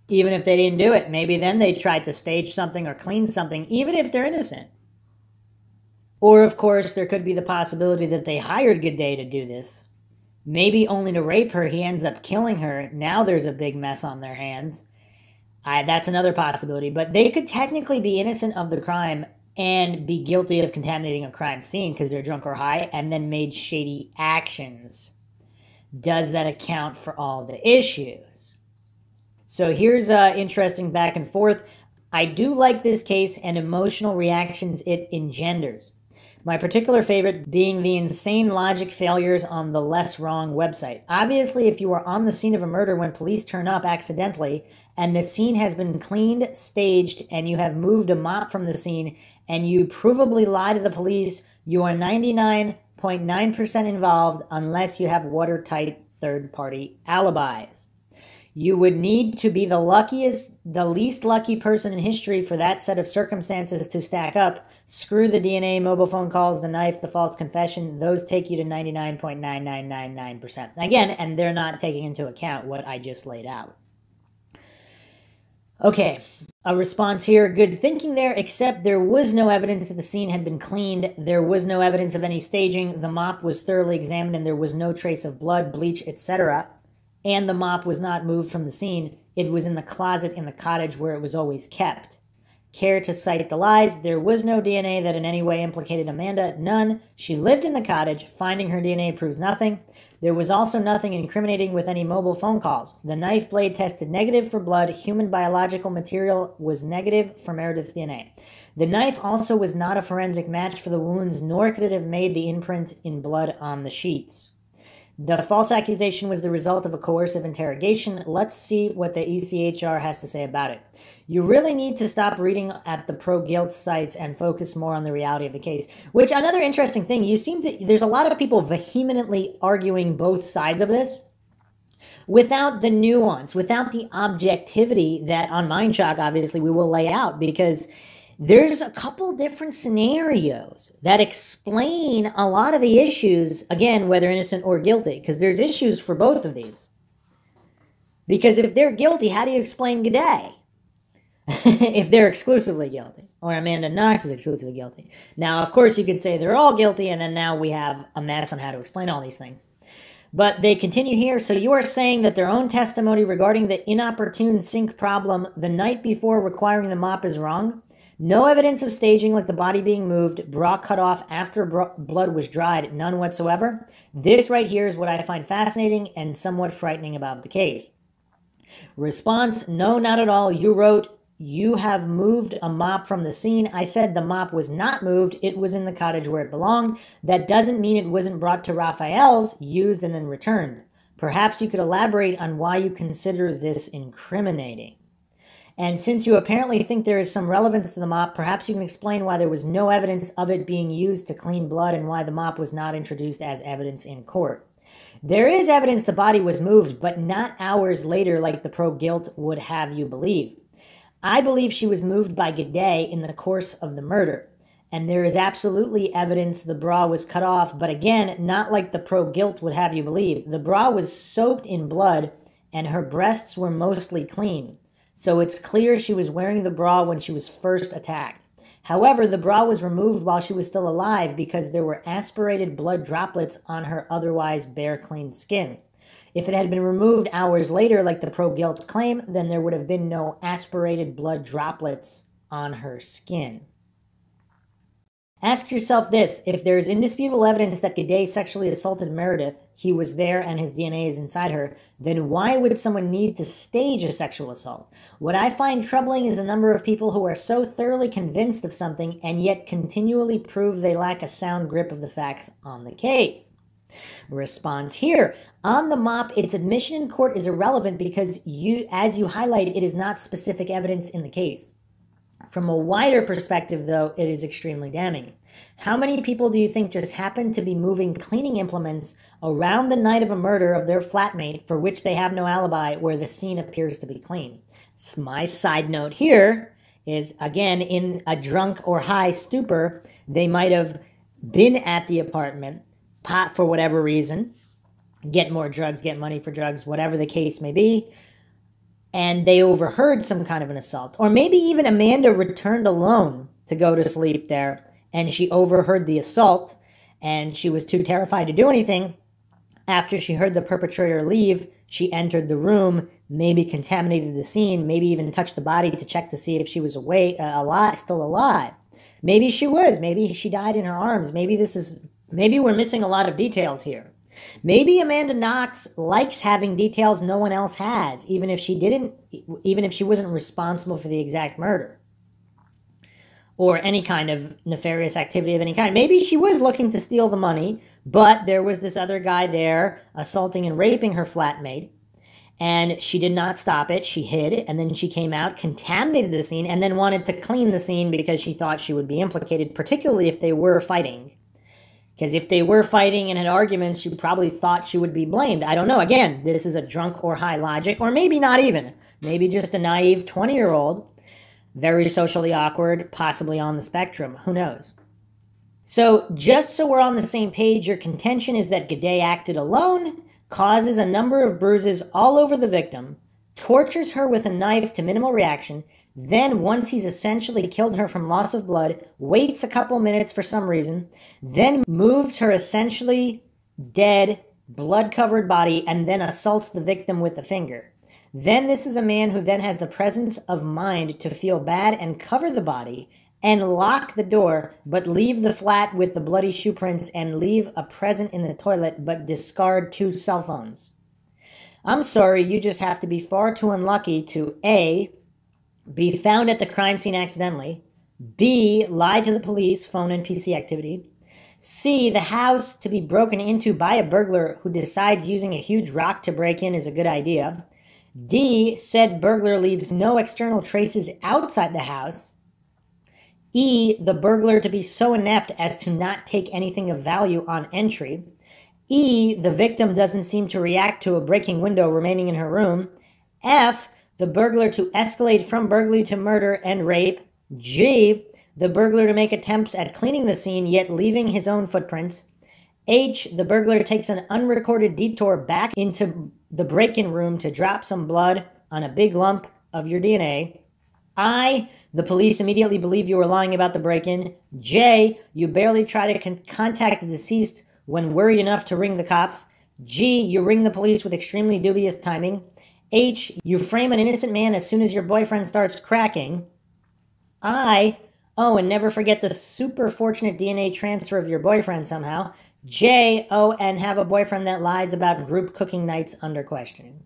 Even if they didn't do it, maybe then they tried to stage something or clean something, even if they're innocent. Or, of course, there could be the possibility that they hired Guede to do this. Maybe only to rape her, he ends up killing her. Now there's a big mess on their hands. That's another possibility. But they could technically be innocent of the crime and be guilty of contaminating a crime scene because they're drunk or high and then made shady actions. Does that account for all the issues? So here's interesting back and forth. I do like this case and emotional reactions it engenders. My particular favorite being the insane logic failures on the Less Wrong website. Obviously, if you are on the scene of a murder when police turn up accidentally, and the scene has been cleaned, staged, and you have moved a mop from the scene, and you provably lie to the police, you are 99.9% involved unless you have watertight third-party alibis. You would need to be the least lucky person in history for that set of circumstances to stack up. Screw the DNA, mobile phone calls, the knife, the false confession. Those take you to 99.9999%. Again, and they're not taking into account what I just laid out. Okay, a response here. Good thinking there, except there was no evidence that the scene had been cleaned. There was no evidence of any staging. The mop was thoroughly examined and there was no trace of blood, bleach, etc. And the mop was not moved from the scene. It was in the closet in the cottage where it was always kept. Care to cite the lies? There was no DNA that in any way implicated Amanda. None. She lived in the cottage. Finding her DNA proves nothing. There was also nothing incriminating with any mobile phone calls. The knife blade tested negative for blood. Human biological material was negative for Meredith's DNA. The knife also was not a forensic match for the wounds, nor could it have made the imprint in blood on the sheets. The false accusation was the result of a coercive interrogation. Let's see what the ECHR has to say about it. You really need to stop reading at the pro-guilt sites and focus more on the reality of the case. Which, another interesting thing, there's a lot of people vehemently arguing both sides of this without the nuance, without the objectivity that on Mindshock, obviously, we will lay out, because there's a couple different scenarios that explain a lot of the issues, again, whether innocent or guilty, because there's issues for both of these. Because if they're guilty, how do you explain Guede? If they're exclusively guilty, or Amanda Knox is exclusively guilty. Now, of course, you could say they're all guilty, and then now we have a mess on how to explain all these things. But they continue here. So you are saying that their own testimony regarding the inopportune sink problem the night before requiring the mop is wrong? No evidence of staging like the body being moved, bra cut off after blood was dried, none whatsoever. This right here is what I find fascinating and somewhat frightening about the case. Response, no, not at all. You wrote, you have moved a mop from the scene. I said the mop was not moved. It was in the cottage where it belonged. That doesn't mean it wasn't brought to Raphael's, used, and then returned. Perhaps you could elaborate on why you consider this incriminating. And since you apparently think there is some relevance to the mop, perhaps you can explain why there was no evidence of it being used to clean blood and why the mop was not introduced as evidence in court. There is evidence the body was moved, but not hours later like the pro-guilt would have you believe. I believe she was moved by Guede in the course of the murder. And there is absolutely evidence the bra was cut off, but again, not like the pro-guilt would have you believe. The bra was soaked in blood and her breasts were mostly clean. So it's clear she was wearing the bra when she was first attacked. However, the bra was removed while she was still alive because there were aspirated blood droplets on her otherwise bare, clean skin. If it had been removed hours later, like the pro-guilt claim, then there would have been no aspirated blood droplets on her skin. Ask yourself this: if there is indisputable evidence that Guede sexually assaulted Meredith, he was there and his DNA is inside her, then why would someone need to stage a sexual assault? What I find troubling is the number of people who are so thoroughly convinced of something and yet continually prove they lack a sound grip of the facts on the case. Response here. On the mop, its admission in court is irrelevant because as you highlight, it is not specific evidence in the case. From a wider perspective, though, it is extremely damning. How many people do you think just happened to be moving cleaning implements around the night of a murder of their flatmate for which they have no alibi where the scene appears to be clean? My side note here is, again, in a drunk or high stupor, they might have been at the apartment, pot for whatever reason, get more drugs, get money for drugs, whatever the case may be, and they overheard some kind of an assault. Or maybe even Amanda returned alone to go to sleep there, and she overheard the assault, and she was too terrified to do anything. After she heard the perpetrator leave, she entered the room, maybe contaminated the scene, maybe even touched the body to check to see if she was still alive. Maybe she was. Maybe she died in her arms. Maybe we're missing a lot of details here. Maybe Amanda Knox likes having details no one else has, even if she wasn't responsible for the exact murder. or any kind of nefarious activity of any kind. Maybe she was looking to steal the money, but there was this other guy there assaulting and raping her flatmate, and she did not stop it. She hid, and then she came out, contaminated the scene, and then wanted to clean the scene because she thought she would be implicated, particularly if they were fighting. Because if they were fighting and had arguments, she probably thought she would be blamed. I don't know. Again, this is a drunk or high logic, or maybe not even. Maybe just a naive 20-year-old, very socially awkward, possibly on the spectrum. Who knows? So just so we're on the same page, your contention is that Guede acted alone, causes a number of bruises all over the victim, tortures her with a knife to minimal reaction, then once he's essentially killed her from loss of blood, waits a couple minutes for some reason, then moves her essentially dead, blood-covered body, and then assaults the victim with a finger. Then this is a man who then has the presence of mind to feel bad and cover the body and lock the door, but leave the flat with the bloody shoe prints and leave a present in the toilet, but discard 2 cell phones. I'm sorry, you just have to be far too unlucky to A, be found at the crime scene accidentally, B, lie to the police, phone and PC activity, C, the house to be broken into by a burglar who decides using a huge rock to break in is a good idea, D, said burglar leaves no external traces outside the house, E, the burglar to be so inept as to not take anything of value on entry, E, the victim doesn't seem to react to a breaking window remaining in her room, F, the burglar to escalate from burglary to murder and rape, G, the burglar to make attempts at cleaning the scene yet leaving his own footprints, H, the burglar takes an unrecorded detour back into the break-in room to drop some blood on a big lump of your DNA, I, the police immediately believe you were lying about the break-in, J, you barely try to contact the deceased when worried enough to ring the cops, G, you ring the police with extremely dubious timing, H, you frame an innocent man as soon as your boyfriend starts cracking, I, oh, and never forget the super fortunate DNA transfer of your boyfriend somehow, J, oh, and have a boyfriend that lies about group cooking nights under questioning.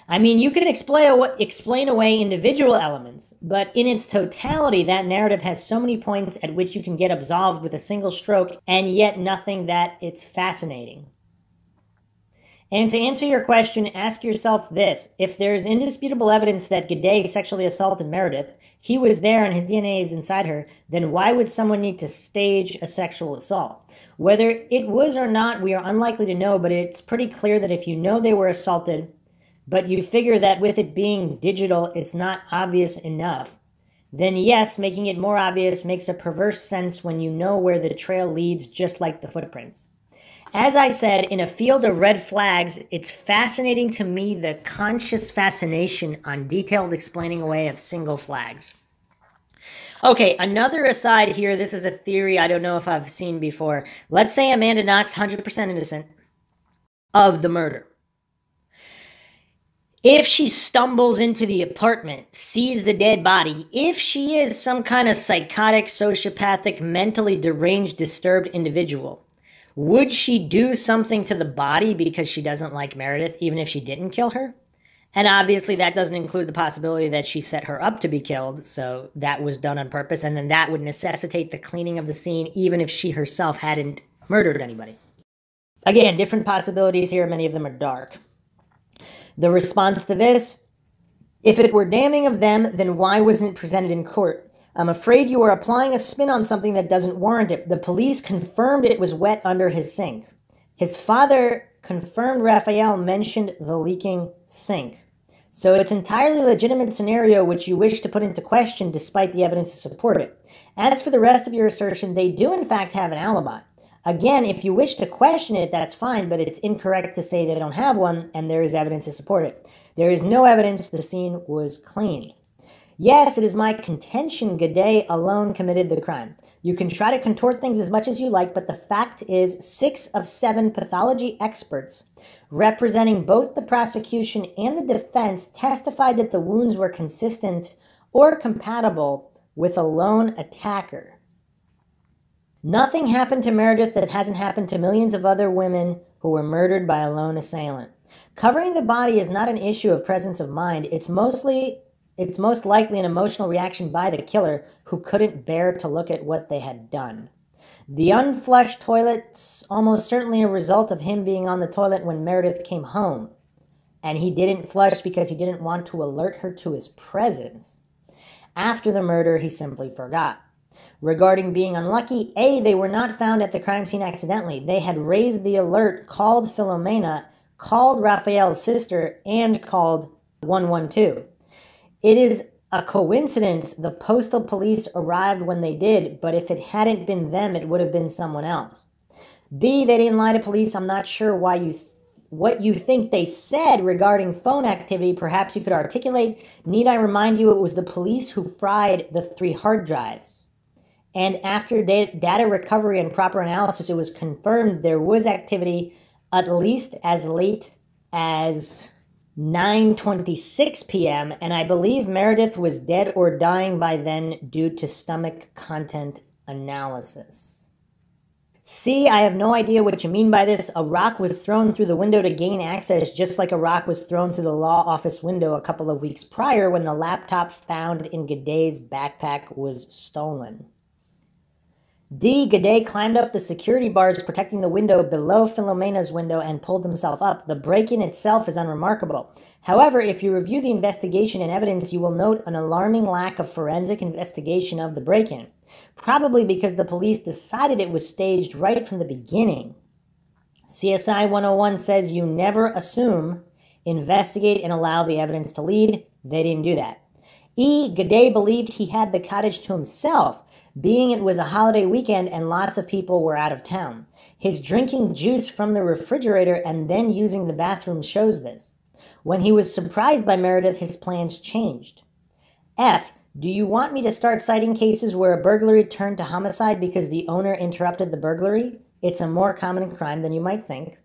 I mean, you can explain away individual elements, but in its totality, that narrative has so many points at which you can get absolved with a single stroke, and yet nothing that it's fascinating. And to answer your question, ask yourself this. If there's indisputable evidence that Guede sexually assaulted Meredith, he was there and his DNA is inside her, then why would someone need to stage a sexual assault? Whether it was or not, we are unlikely to know, but it's pretty clear that if you know they were assaulted, but you figure that with it being digital, it's not obvious enough, then yes, making it more obvious makes a perverse sense when you know where the trail leads, just like the footprints. As I said, in a field of red flags, it's fascinating to me the conscious fascination on detailed explaining away of single flags. Okay, another aside here, this is a theory I don't know if I've seen before. Let's say Amanda Knox, 100% innocent of the murder. If she stumbles into the apartment, sees the dead body, if she is some kind of psychotic, sociopathic, mentally deranged, disturbed individual, would she do something to the body because she doesn't like Meredith, even if she didn't kill her? And obviously that doesn't include the possibility that she set her up to be killed, so that was done on purpose, and then that would necessitate the cleaning of the scene, even if she herself hadn't murdered anybody. Again, different possibilities here, many of them are dark. The response to this, if it were damning of them, then why wasn't it presented in court? I'm afraid you are applying a spin on something that doesn't warrant it. The police confirmed it was wet under his sink. His father confirmed Raphael mentioned the leaking sink. So it's an entirely legitimate scenario which you wish to put into question despite the evidence to support it. As for the rest of your assertion, they do in fact have an alibi. Again, if you wish to question it, that's fine, but it's incorrect to say they don't have one, and there is evidence to support it. There is no evidence the scene was cleaned. Yes, it is my contention Guede alone committed the crime. You can try to contort things as much as you like, but the fact is 6 of 7 pathology experts representing both the prosecution and the defense testified that the wounds were consistent or compatible with a lone attacker. Nothing happened to Meredith that hasn't happened to millions of other women who were murdered by a lone assailant. Covering the body is not an issue of presence of mind. It's mostly it's most likely an emotional reaction by the killer who couldn't bear to look at what they had done. The unflushed toilet's almost certainly a result of him being on the toilet when Meredith came home. And he didn't flush because he didn't want to alert her to his presence. After the murder, he simply forgot. Regarding being unlucky, A, they were not found at the crime scene accidentally. They had raised the alert, called Philomena, called Raphael's sister, and called 112. It is a coincidence the postal police arrived when they did, but if it hadn't been them, it would have been someone else. B, they didn't lie to police. I'm not sure what you think they said regarding phone activity. Perhaps you could articulate. Need I remind you it was the police who fried the 3 hard drives. And after data recovery and proper analysis, it was confirmed there was activity at least as late as 9:26 p.m., and I believe Meredith was dead or dying by then due to stomach content analysis. C, I have no idea what you mean by this. A rock was thrown through the window to gain access, just like a rock was thrown through the law office window a couple of weeks prior when the laptop found in Guede's backpack was stolen. D, Guede climbed up the security bars protecting the window below Philomena's window and pulled himself up. The break-in itself is unremarkable. However, if you review the investigation and evidence, you will note an alarming lack of forensic investigation of the break-in, probably because the police decided it was staged right from the beginning. CSI 101 says you never assume, investigate, and allow the evidence to lead. They didn't do that. E, Guede believed he had the cottage to himself, being it was a holiday weekend and lots of people were out of town. His drinking juice from the refrigerator and then using the bathroom shows this. When he was surprised by Meredith, his plans changed. F, do you want me to start citing cases where a burglary turned to homicide because the owner interrupted the burglary? It's a more common crime than you might think.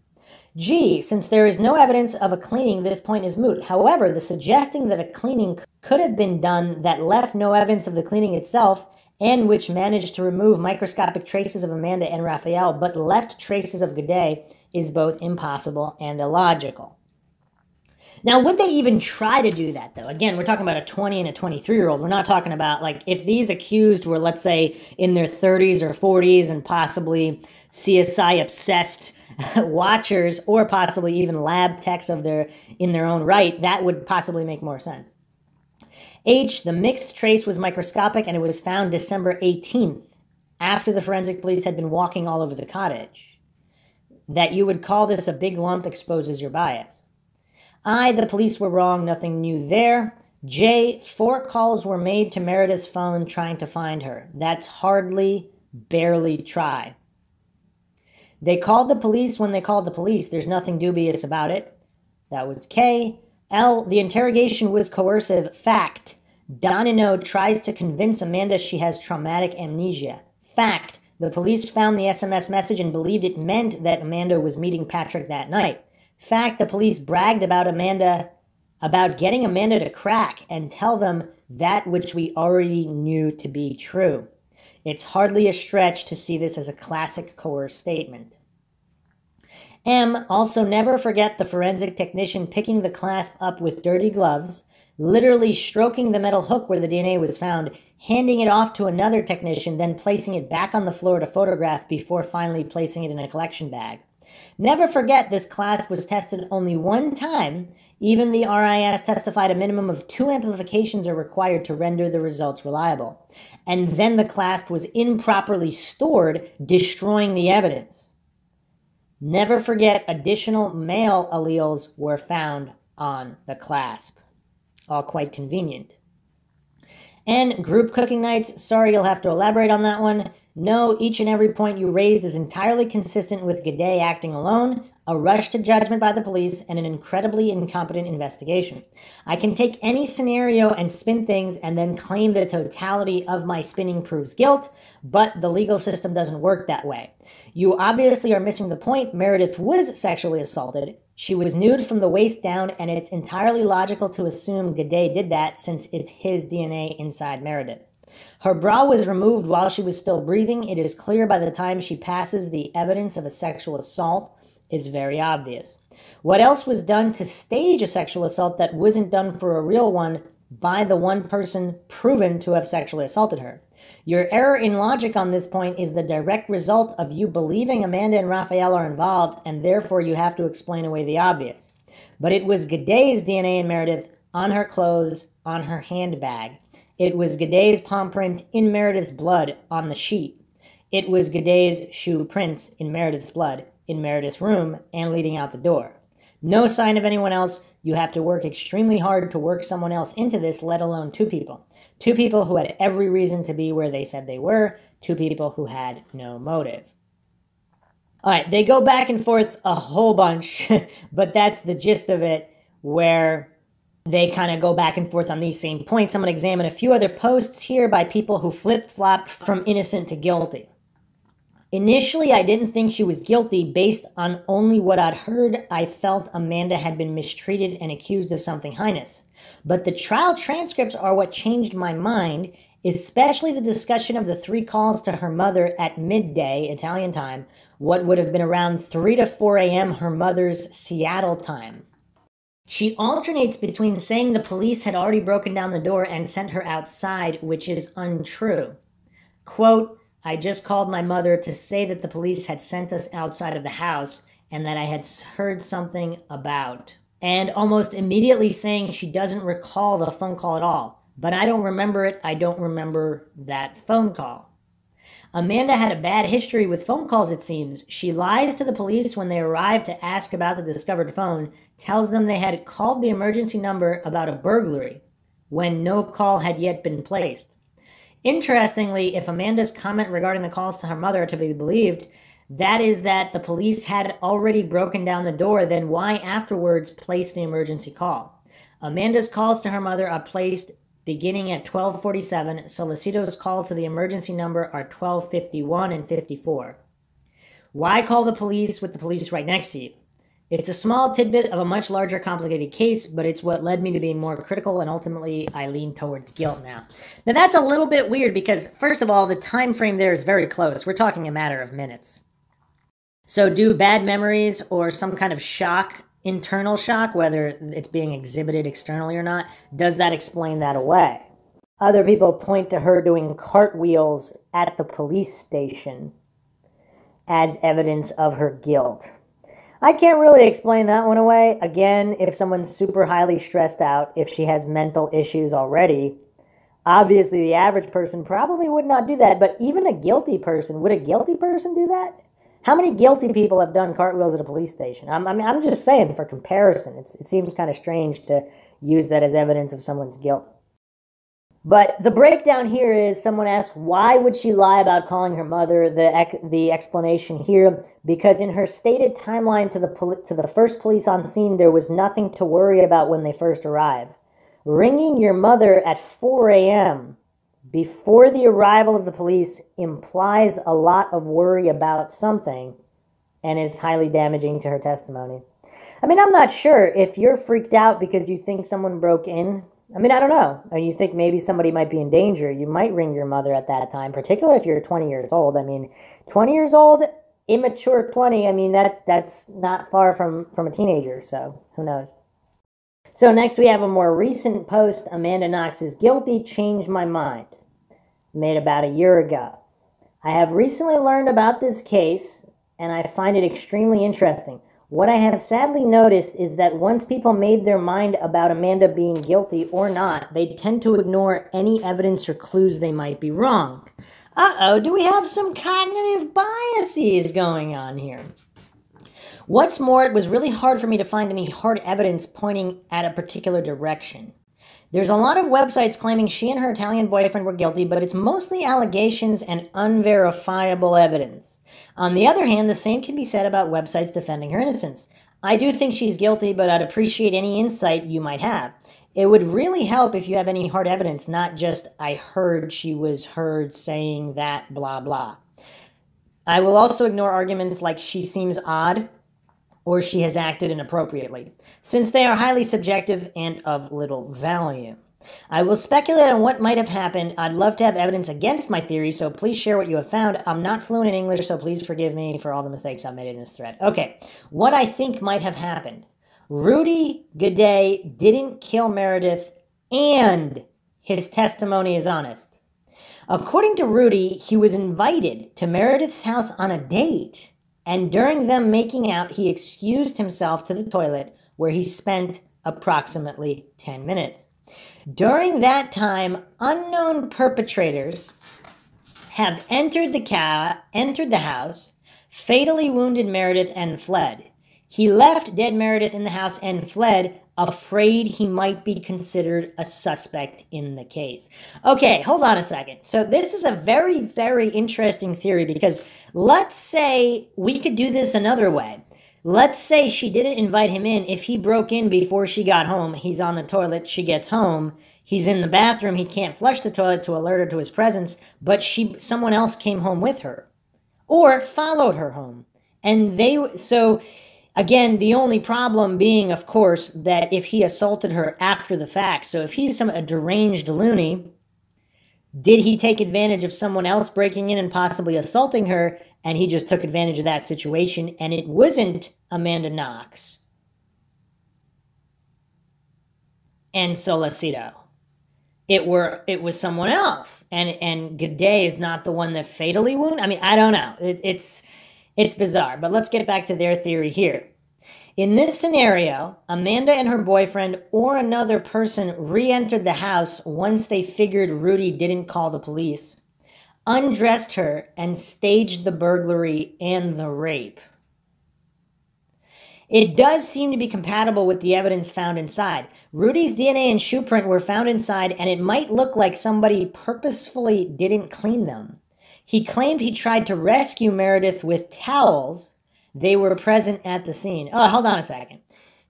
G, since there is no evidence of a cleaning, this point is moot. However, the suggesting that a cleaning could have been done that left no evidence of the cleaning itself and which managed to remove microscopic traces of Amanda and Raphael but left traces of Guede is both impossible and illogical. Now, would they even try to do that, though? Again, we're talking about a 20 and a 23-year-old. We're not talking about, like, if these accused were, let's say, in their 30s or 40s and possibly CSI-obsessed watchers or possibly even lab techs in their own right, that would possibly make more sense. H, the mixed trace was microscopic and it was found December 18th, after the forensic police had been walking all over the cottage. That you would call this a big lump exposes your bias. I, the police were wrong, nothing new there. J, 4 calls were made to Meredith's phone trying to find her. That's hardly, barely try. They called the police when they called the police. There's nothing dubious about it. That was K. L, the interrogation was coercive. Fact, Donino tries to convince Amanda she has traumatic amnesia. Fact, the police found the SMS message and believed it meant that Amanda was meeting Patrick that night. Fact, the police bragged about getting Amanda to crack and tell them that which we already knew to be true. It's hardly a stretch to see this as a classic coerced statement. M, also never forget the forensic technician picking the clasp up with dirty gloves, literally stroking the metal hook where the DNA was found, handing it off to another technician, then placing it back on the floor to photograph before finally placing it in a collection bag. Never forget this clasp was tested only one time. Even the RIS testified a minimum of 2 amplifications are required to render the results reliable. And then the clasp was improperly stored, destroying the evidence. Never forget additional male alleles were found on the clasp. All quite convenient. And group cooking nights, sorry, you'll have to elaborate on that one. No, each and every point you raised is entirely consistent with Guede acting alone, a rush to judgment by the police, and an incredibly incompetent investigation. I can take any scenario and spin things and then claim the totality of my spinning proves guilt, but the legal system doesn't work that way. You obviously are missing the point. Meredith was sexually assaulted. She was nude from the waist down, and it's entirely logical to assume Guede did that since it's his DNA inside Meredith. Her bra was removed while she was still breathing. It is clear by the time she passes the evidence of a sexual assault is very obvious. What else was done to stage a sexual assault that wasn't done for a real one by the one person proven to have sexually assaulted her. Your error in logic on this point is the direct result of you believing Amanda and Raphael are involved, and therefore you have to explain away the obvious. But it was Guede's DNA in Meredith on her clothes, on her handbag. It was Guede's palm print in Meredith's blood on the sheet. It was Guede's shoe prints in Meredith's blood in Meredith's room and leading out the door. No sign of anyone else. You have to work extremely hard to work someone else into this, let alone two people. Two people who had every reason to be where they said they were. Two people who had no motive. All right, they go back and forth a whole bunch, but that's the gist of it, where they kind of go back and forth on these same points. I'm going to examine a few other posts here by people who flip-flopped from innocent to guilty. Initially, I didn't think she was guilty based on only what I'd heard. I felt Amanda had been mistreated and accused of something heinous. But the trial transcripts are what changed my mind, especially the discussion of the 3 calls to her mother at midday, Italian time, what would have been around 3 to 4 a.m. her mother's Seattle time. She alternates between saying the police had already broken down the door and sent her outside, which is untrue. Quote, I just called my mother to say that the police had sent us outside of the house and that I had heard something about. And almost immediately saying she doesn't recall the phone call at all. But I don't remember it. I don't remember that phone call. Amanda had a bad history with phone calls, it seems. She lies to the police when they arrive to ask about the discovered phone, tells them they had called the emergency number about a burglary when no call had yet been placed. Interestingly, if Amanda's comment regarding the calls to her mother are to be believed, that is that the police had already broken down the door, then why afterwards place the emergency call? Amanda's calls to her mother are placed beginning at 12:47, Solicito's call to the emergency number are 12:51 and 54. Why call the police with the police right next to you? It's a small tidbit of a much larger complicated case, but it's what led me to being more critical, and ultimately I lean towards guilt now. Now that's a little bit weird because, first of all, the time frame there is very close. We're talking a matter of minutes. So do bad memories or some kind of shock, internal shock, whether it's being exhibited externally or not, does that explain that away? Other people point to her doing cartwheels at the police station as evidence of her guilt. I can't really explain that one away. Again, if someone's super highly stressed out, if she has mental issues already, obviously the average person probably would not do that, but even a guilty person, would a guilty person do that? How many guilty people have done cartwheels at a police station? I'm just saying for comparison. It seems kind of strange to use that as evidence of someone's guilt. But the breakdown here is someone asked, why would she lie about calling her mother? The explanation here, because in her stated timeline to the first police on scene, there was nothing to worry about when they first arrived. Ringing your mother at 4 a.m. before the arrival of the police implies a lot of worry about something and is highly damaging to her testimony. I mean, I'm not sure if you're freaked out because you think someone broke in. I mean, I don't know. Or you think maybe somebody might be in danger. You might ring your mother at that time, particularly if you're 20 years old. I mean, 20 years old, immature 20, I mean, that's not far from a teenager, so who knows. So next we have a more recent post, Amanda Knox is guilty, changed my mind, made about a year ago. I have recently learned about this case, and I find it extremely interesting. What I have sadly noticed is that once people made their mind about Amanda being guilty or not, they tend to ignore any evidence or clues they might be wrong. Uh-oh, do we have some cognitive biases going on here? What's more, it was really hard for me to find any hard evidence pointing at a particular direction. There's a lot of websites claiming she and her Italian boyfriend were guilty, but it's mostly allegations and unverifiable evidence. On the other hand, the same can be said about websites defending her innocence. I do think she's guilty, but I'd appreciate any insight you might have. It would really help if you have any hard evidence, not just, I heard she was heard saying that, blah, blah. I will also ignore arguments like she seems odd, or she has acted inappropriately, since they are highly subjective and of little value. I will speculate on what might have happened. I'd love to have evidence against my theory, so please share what you have found. I'm not fluent in English, so please forgive me for all the mistakes I've made in this thread. Okay, what I think might have happened. Rudy Guede didn't kill Meredith and his testimony is honest. According to Rudy, he was invited to Meredith's house on a date, and during them making out, he excused himself to the toilet where he spent approximately 10 minutes. During that time, unknown perpetrators have entered the house, fatally wounded Meredith, and fled. He left dead Meredith in the house and fled, afraid he might be considered a suspect in the case. Okay, hold on a second. So this is a very, very interesting theory, because let's say we could do this another way. Let's say she didn't invite him in. If he broke in before she got home, he's on the toilet, she gets home, he's in the bathroom, he can't flush the toilet to alert her to his presence, but someone else came home with her or followed her home. So again, the only problem being, of course, that if he assaulted her after the fact. So if he's a deranged loony, did he take advantage of someone else breaking in and possibly assaulting her, and he just took advantage of that situation, and it wasn't Amanda Knox and Solacito? It was someone else, and Guede is not the one that fatally wounded. I mean, I don't know. It's bizarre, but let's get back to their theory here. In this scenario, Amanda and her boyfriend or another person re-entered the house once they figured Rudy didn't call the police, undressed her, and staged the burglary and the rape. It does seem to be compatible with the evidence found inside. Rudy's DNA and shoe print were found inside, and it might look like somebody purposefully didn't clean them. He claimed he tried to rescue Meredith with towels. They were present at the scene. Oh, hold on a second.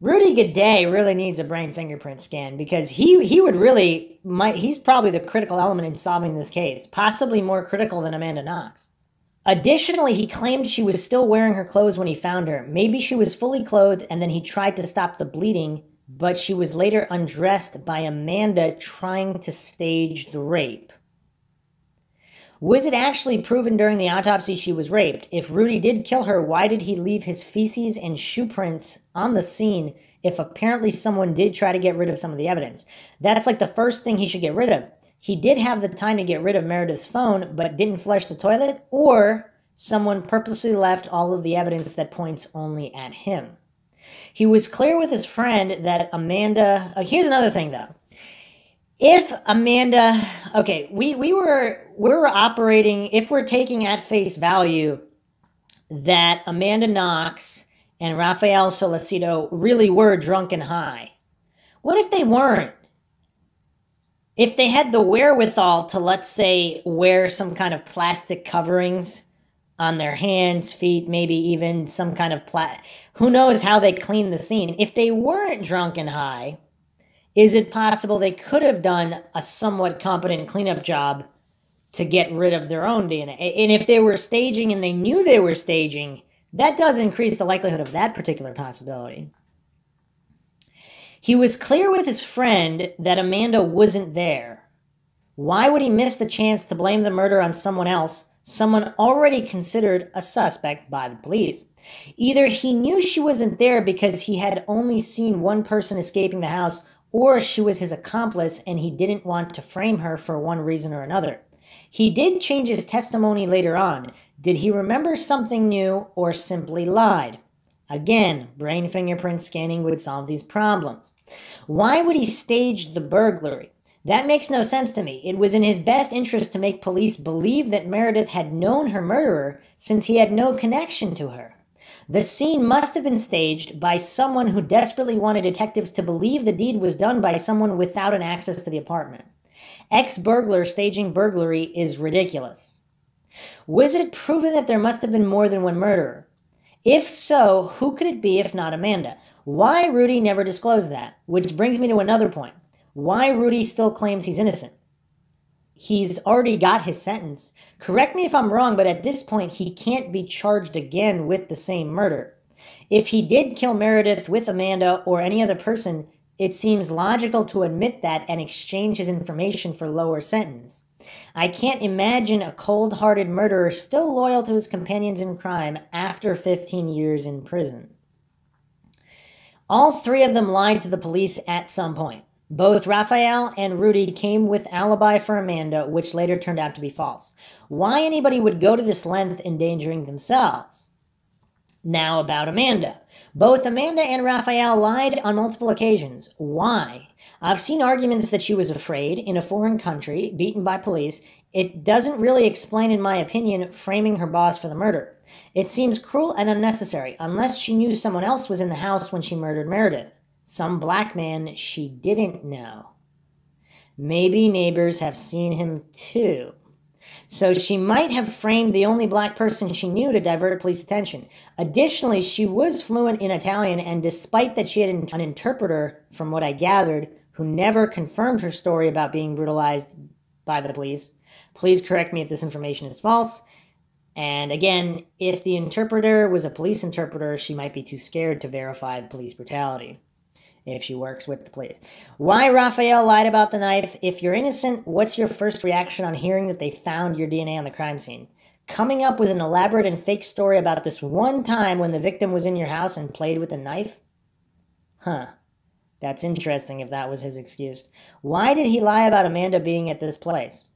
Rudy Guede really needs a brain fingerprint scan, because he would really, he's probably the critical element in solving this case, possibly more critical than Amanda Knox. Additionally, he claimed she was still wearing her clothes when he found her. Maybe she was fully clothed and then he tried to stop the bleeding, but she was later undressed by Amanda trying to stage the rape. Was it actually proven during the autopsy she was raped? If Rudy did kill her, why did he leave his feces and shoe prints on the scene if apparently someone did try to get rid of some of the evidence? That's like the first thing he should get rid of. He did have the time to get rid of Meredith's phone, but didn't flush the toilet, or someone purposely left all of the evidence that points only at him. He was clear with his friend that Amanda... here's another thing, though. If Amanda... Okay, we're operating... If we're taking at face value that Amanda Knox and Rafael Solacito really were drunk and high, what if they weren't? If they had the wherewithal to, let's say, wear some kind of plastic coverings on their hands, feet, maybe even some kind of who knows how they cleaned the scene. If they weren't drunk and high, is it possible they could have done a somewhat competent cleanup job to get rid of their own DNA? And if they were staging and they knew they were staging, that does increase the likelihood of that particular possibility. He was clear with his friend that Amanda wasn't there. Why would he miss the chance to blame the murder on someone else, someone already considered a suspect by the police? Either he knew she wasn't there because he had only seen one person escaping the house, or she was his accomplice and he didn't want to frame her for one reason or another. He did change his testimony later on. Did he remember something new or simply lied? Again, brain fingerprint scanning would solve these problems. Why would he stage the burglary? That makes no sense to me. It was in his best interest to make police believe that Meredith had known her murderer since he had no connection to her. The scene must have been staged by someone who desperately wanted detectives to believe the deed was done by someone without an access to the apartment. Ex-burglar staging burglary is ridiculous. Was it proven that there must have been more than one murderer? If so, who could it be if not Amanda? Why Rudy never disclosed that? Which brings me to another point. Why Rudy still claims he's innocent? He's already got his sentence. Correct me if I'm wrong, but at this point, he can't be charged again with the same murder. If he did kill Meredith with Amanda or any other person, it seems logical to admit that and exchange his information for lower sentence. I can't imagine a cold-hearted murderer still loyal to his companions in crime after 15 years in prison. All three of them lied to the police at some point. Both Raphael and Rudy came with alibi for Amanda, which later turned out to be false. Why anybody would go to this length endangering themselves? Now about Amanda. Both Amanda and Raphael lied on multiple occasions. Why? I've seen arguments that she was afraid, in a foreign country, beaten by police. It doesn't really explain, in my opinion, framing her boss for the murder. It seems cruel and unnecessary, unless she knew someone else was in the house when she murdered Meredith. Some black man she didn't know. Maybe neighbors have seen him too. So she might have framed the only black person she knew to divert police attention. Additionally, she was fluent in Italian, and despite that she had an interpreter, from what I gathered, who never confirmed her story about being brutalized by the police. Please correct me if this information is false. And again, if the interpreter was a police interpreter, she might be too scared to verify the police brutality if she works with the police. Why Raphael lied about the knife? If you're innocent, what's your first reaction on hearing that they found your DNA on the crime scene? Coming up with an elaborate and fake story about this one time when the victim was in your house and played with a knife? Huh. That's interesting if that was his excuse. Why did he lie about Amanda being at this place?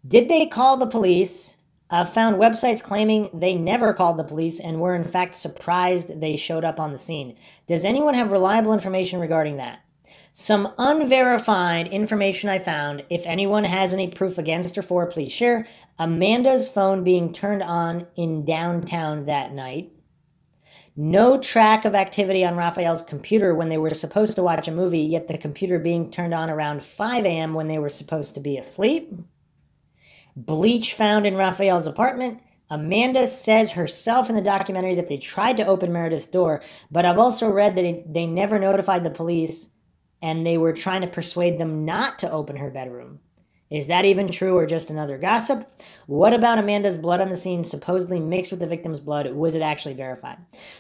Did they call the police? I've found websites claiming they never called the police and were in fact surprised they showed up on the scene. Does anyone have reliable information regarding that? Some unverified information I found. If anyone has any proof against or for, please share. Amanda's phone being turned on in downtown that night. No track of activity on Raphael's computer when they were supposed to watch a movie, yet the computer being turned on around 5 a.m. when they were supposed to be asleep. Bleach found in Raphael's apartment. Amanda says herself in the documentary that they tried to open Meredith's door, but I've also read that they never notified the police and they were trying to persuade them not to open her bedroom. Is that even true or just another gossip? What about Amanda's blood on the scene supposedly mixed with the victim's blood? Was it actually verified?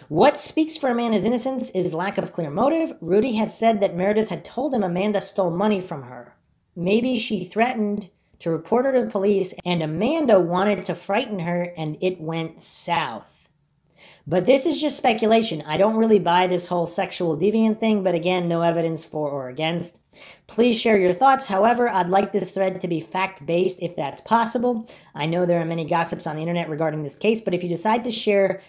What speaks for Amanda's innocence is lack of clear motive. Rudy has said that Meredith had told him Amanda stole money from her. Maybe she threatened to report her to the police, and Amanda wanted to frighten her, and it went south. But this is just speculation. I don't really buy this whole sexual deviant thing, but again, no evidence for or against. Please share your thoughts. However, I'd like this thread to be fact-based if that's possible. I know there are many gossips on the internet regarding this case, but if you decide to share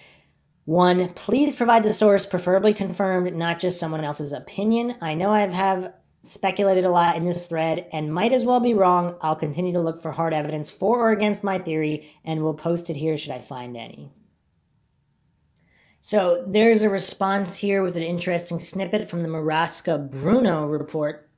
one, please provide the source, preferably confirmed, not just someone else's opinion. I know I have speculated a lot in this thread and might as well be wrong. I'll continue to look for hard evidence for or against my theory and will post it here should I find any. So there's a response here with an interesting snippet from the Marasca Bruno report.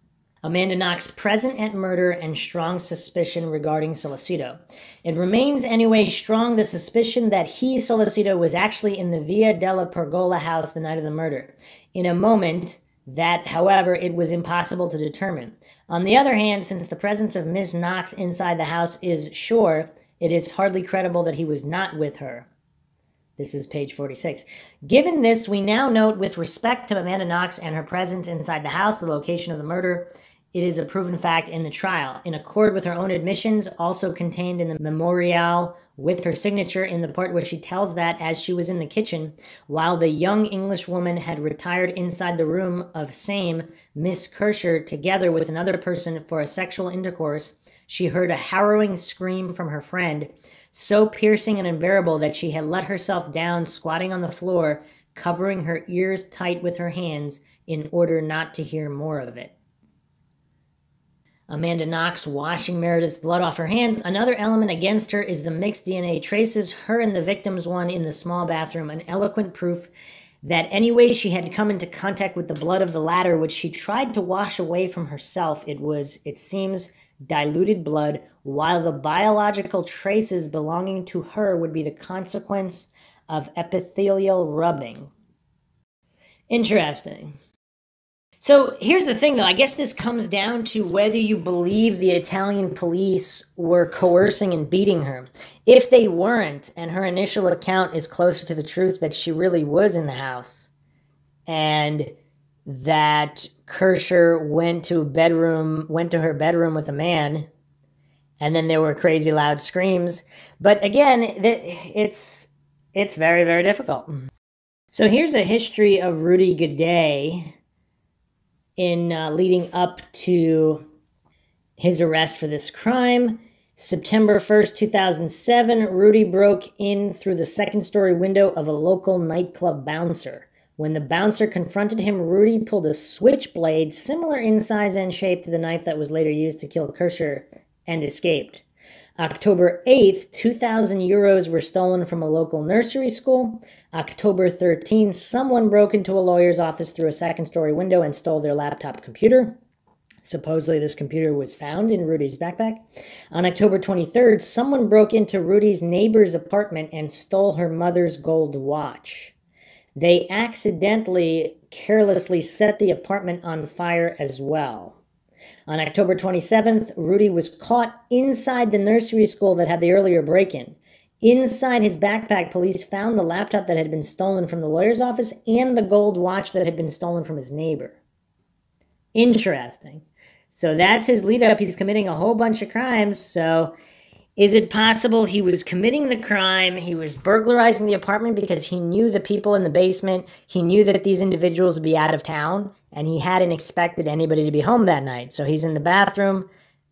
Amanda Knox present at murder and strong suspicion regarding Solicito. It remains anyway strong the suspicion that he, Solicito, was actually in the Via della Pergola house the night of the murder. In a moment, that, however, it was impossible to determine. On the other hand, since the presence of Miss Knox inside the house is sure, it is hardly credible that he was not with her. This is page 46. Given this, we now note with respect to Amanda Knox and her presence inside the house, the location of the murder, it is a proven fact in the trial, in accord with her own admissions, also contained in the memorial with her signature in the part where she tells that as she was in the kitchen, while the young English woman had retired inside the room of same Miss Kercher together with another person for a sexual intercourse, she heard a harrowing scream from her friend, so piercing and unbearable that she had let herself down squatting on the floor, covering her ears tight with her hands in order not to hear more of it. Amanda Knox washing Meredith's blood off her hands. Another element against her is the mixed DNA traces, her and the victim's one in the small bathroom, an eloquent proof that anyway she had come into contact with the blood of the latter, which she tried to wash away from herself. It was, it seems, diluted blood, while the biological traces belonging to her would be the consequence of epithelial rubbing. Interesting. So here's the thing, though. I guess this comes down to whether you believe the Italian police were coercing and beating her. If they weren't, and her initial account is closer to the truth that she really was in the house, and that Kercher went to her bedroom with a man, and then there were crazy loud screams. But again, it's very, very difficult. So here's a history of Rudy Guede. in leading up to his arrest for this crime. September 1st, 2007, Rudy broke in through the second-story window of a local nightclub bouncer. When the bouncer confronted him, Rudy pulled a switchblade similar in size and shape to the knife that was later used to kill Kercher and escaped. October 8th, 2,000 euros were stolen from a local nursery school. October 13th, someone broke into a lawyer's office through a second-story window and stole their laptop computer. Supposedly, this computer was found in Rudy's backpack. On October 23rd, someone broke into Rudy's neighbor's apartment and stole her mother's gold watch. They accidentally, carelessly set the apartment on fire as well. On October 27th, Rudy was caught inside the nursery school that had the earlier break-in. Inside his backpack, police found the laptop that had been stolen from the lawyer's office and the gold watch that had been stolen from his neighbor. Interesting. So that's his lead up. He's committing a whole bunch of crimes. So is it possible he was committing the crime? He was burglarizing the apartment because he knew the people in the basement. He knew that these individuals would be out of town, and he hadn't expected anybody to be home that night. So he's in the bathroom,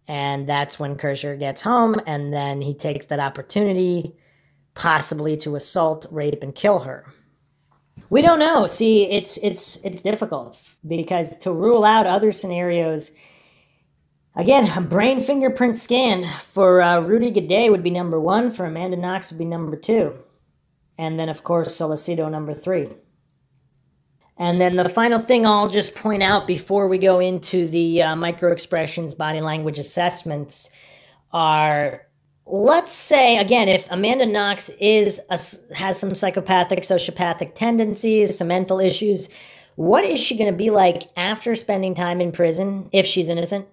and that's when Kercher gets home, and then he takes that opportunity possibly to assault, rape, and kill her. We don't know. See, it's difficult because to rule out other scenarios, again, a brain fingerprint scan for Rudy Guede would be number 1. For Amanda Knox would be number 2. And then, of course, Solicito number 3. And then the final thing I'll just point out before we go into the microexpressions body language assessments are, let's say, again, if Amanda Knox has some psychopathic, sociopathic tendencies, some mental issues, what is she going to be like after spending time in prison, if she's innocent,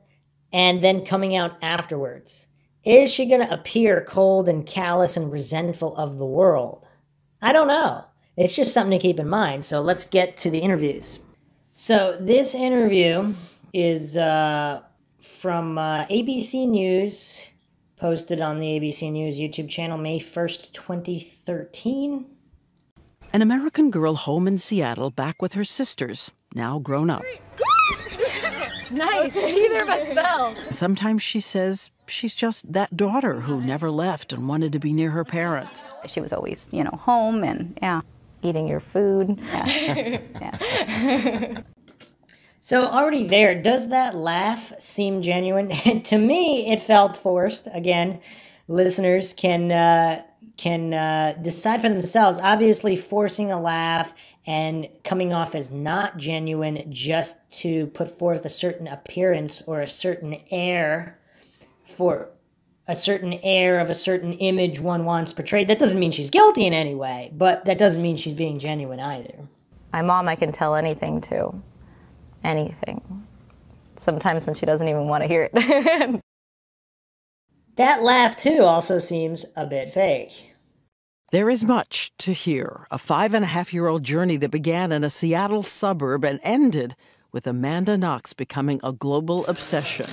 and then coming out afterwards? Is she going to appear cold and callous and resentful of the world? I don't know. It's just something to keep in mind. So let's get to the interviews. So this interview is from ABC News, posted on the ABC News YouTube channel, May 1st, 2013. An American girl home in Seattle back with her sisters, now grown up. Nice. Neither of us fell. Sometimes she says she's just that daughter who never left and wanted to be near her parents. She was always, home and, eating your food. Yeah. Yeah. So already there, does that laugh seem genuine? To me, it felt forced. Again, listeners can decide for themselves. Obviously, forcing a laugh and coming off as not genuine just to put forth a certain appearance or a certain air for a certain air of a certain image one wants portrayed. That doesn't mean she's guilty in any way, but that doesn't mean she's being genuine either. My mom, I can tell anything to. Anything. Sometimes when she doesn't even want to hear it. That laugh, too, also seems a bit fake. There is much to hear. A 5.5-year-old journey that began in a Seattle suburb and ended with Amanda Knox becoming a global obsession.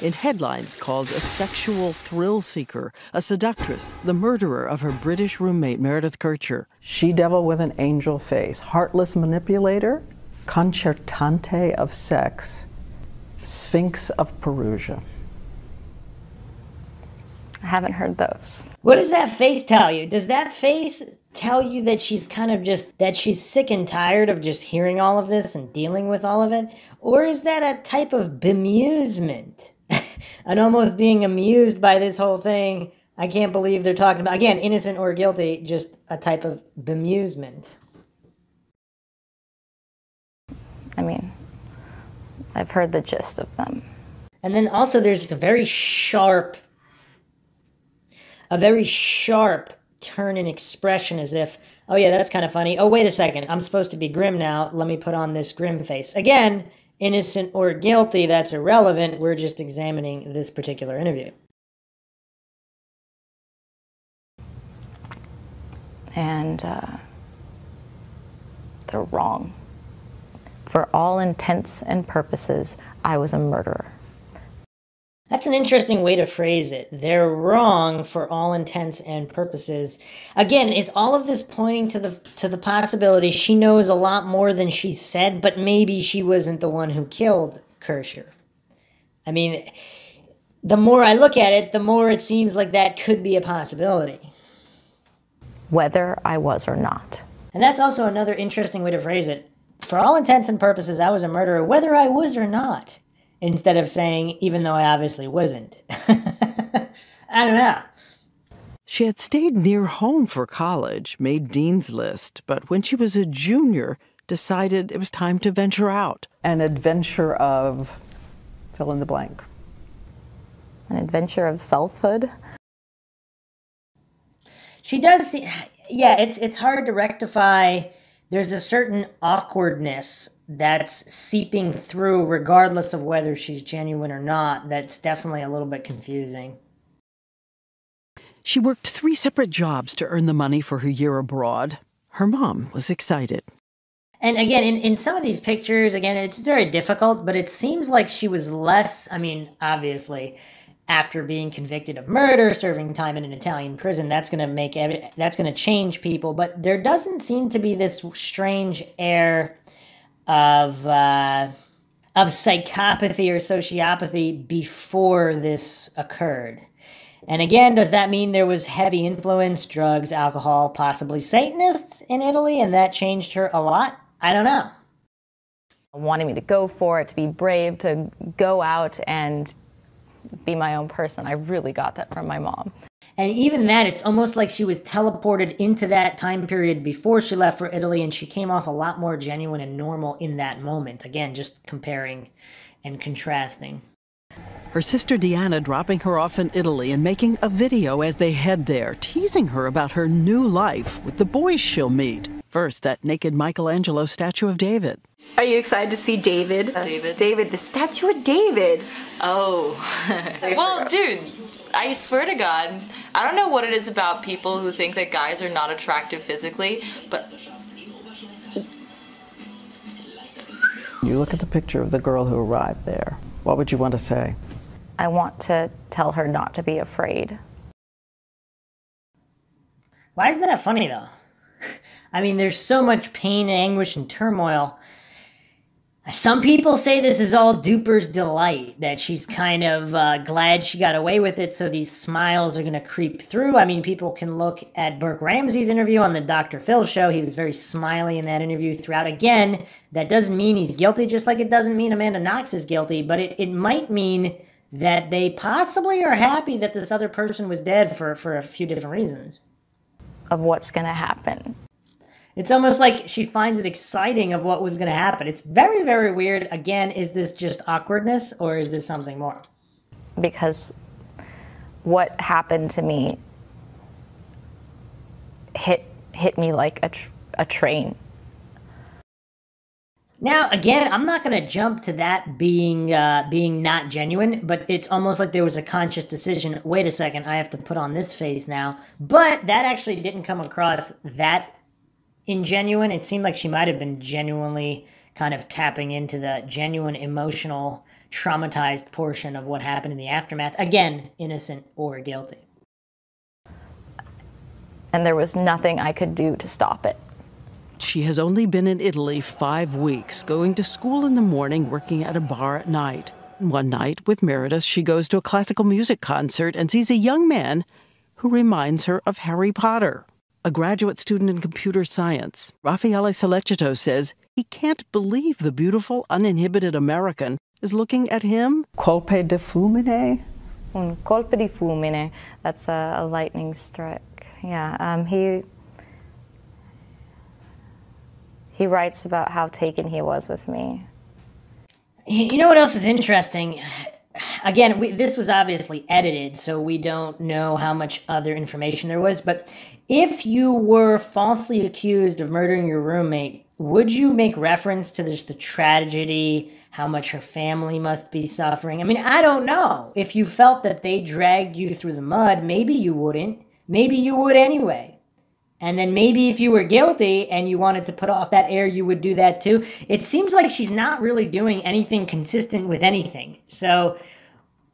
In headlines called a sexual thrill seeker, a seductress, the murderer of her British roommate Meredith Kercher. She-devil with an angel face, heartless manipulator, concertante of sex, sphinx of Perugia. I haven't heard those. What does that face tell you? Does that face tell you that she's kind of that she's sick and tired of just hearing all of this and dealing with all of it? Or is that a type of bemusement? And almost being amused by this whole thing. I can't believe they're talking about, again, innocent or guilty, just a type of bemusement. I mean, I've heard the gist of them. And then also there's a very sharp turn in expression, as if, oh yeah, that's kind of funny. Oh, wait a second, I'm supposed to be grim now. Let me put on this grim face. Again, innocent or guilty, that's irrelevant. We're just examining this particular interview. And they're wrong. For all intents and purposes, I was a murderer. That's an interesting way to phrase it. They're wrong for all intents and purposes. Again, is all of this pointing to the possibility she knows a lot more than she said, but maybe she wasn't the one who killed Kercher? I mean, the more I look at it, the more it seems like that could be a possibility. Whether I was or not. And that's also another interesting way to phrase it. For all intents and purposes, I was a murderer, whether I was or not. Instead of saying, even though I obviously wasn't. I don't know. She had stayed near home for college, made Dean's List, but when she was a junior, decided it was time to venture out. An adventure of fill in the blank. An adventure of selfhood. She does see, yeah, it's hard to rectify. There's a certain awkwardness that's seeping through regardless of whether she's genuine or not. That's definitely a little bit confusing. She worked 3 separate jobs to earn the money for her year abroad. Her mom was excited. And again, in some of these pictures, again, it's very difficult, but it seems like she was less, I mean, obviously, after being convicted of murder, serving time in an Italian prison, that's going to change people. But there doesn't seem to be this strange air of psychopathy or sociopathy before this occurred. And again, does that mean there was heavy influence, drugs, alcohol, possibly Satanists in Italy, and that changed her a lot? I don't know. Wanting me to go for it, to be brave, to go out and be my own person. I really got that from my mom. And even that, it's almost like she was teleported into that time period before she left for Italy, and she came off a lot more genuine and normal in that moment. Again, just comparing and contrasting. Her sister Deanna dropping her off in Italy and making a video as they head there, teasing her about her new life with the boys she'll meet. First, that naked Michelangelo statue of David. Are you excited to see David? David, the statue of David. Oh. Well, dude, I swear to God, I don't know what it is about people who think that guys are not attractive physically, but... You look at the picture of the girl who arrived there. What would you want to say? I want to tell her not to be afraid. Why is that funny, though? I mean, there's so much pain, anguish, and turmoil. Some people say this is all Duper's delight, that she's kind of glad she got away with it, so these smiles are going to creep through. I mean, people can look at Burke Ramsey's interview on the Dr. Phil show. He was very smiley in that interview throughout. Again, that doesn't mean he's guilty, just like it doesn't mean Amanda Knox is guilty, but it might mean that they possibly are happy that this other person was dead for a few different reasons. Of what's going to happen. It's almost like she finds it exciting of what was going to happen. It's very, very weird. Again, is this just awkwardness or is this something more? Because what happened to me hit me like a train. Now, again, I'm not going to jump to that being not genuine, but it's almost like there was a conscious decision. Wait a second, I have to put on this face now. But that actually didn't come across that ingenuine. It seemed like she might have been genuinely kind of tapping into the genuine emotional, traumatized portion of what happened in the aftermath. Again, innocent or guilty. And there was nothing I could do to stop it. She has only been in Italy 5 weeks, going to school in the morning, working at a bar at night. One night, with Meredith, she goes to a classical music concert and sees a young man who reminds her of Harry Potter. A graduate student in computer science, Raffaele Sollecito, says he can't believe the beautiful, uninhibited American is looking at him. Colpe di fulmine? Un colpo di fulmine. That's a lightning strike. Yeah, he writes about how taken he was with me. You know what else is interesting? Again, this was obviously edited, so we don't know how much other information there was, but if you were falsely accused of murdering your roommate, would you make reference to just the tragedy, how much her family must be suffering? I mean, I don't know. If you felt that they dragged you through the mud, maybe you wouldn't. Maybe you would anyway. And then maybe if you were guilty and you wanted to put off that air, you would do that too. It seems like she's not really doing anything consistent with anything. So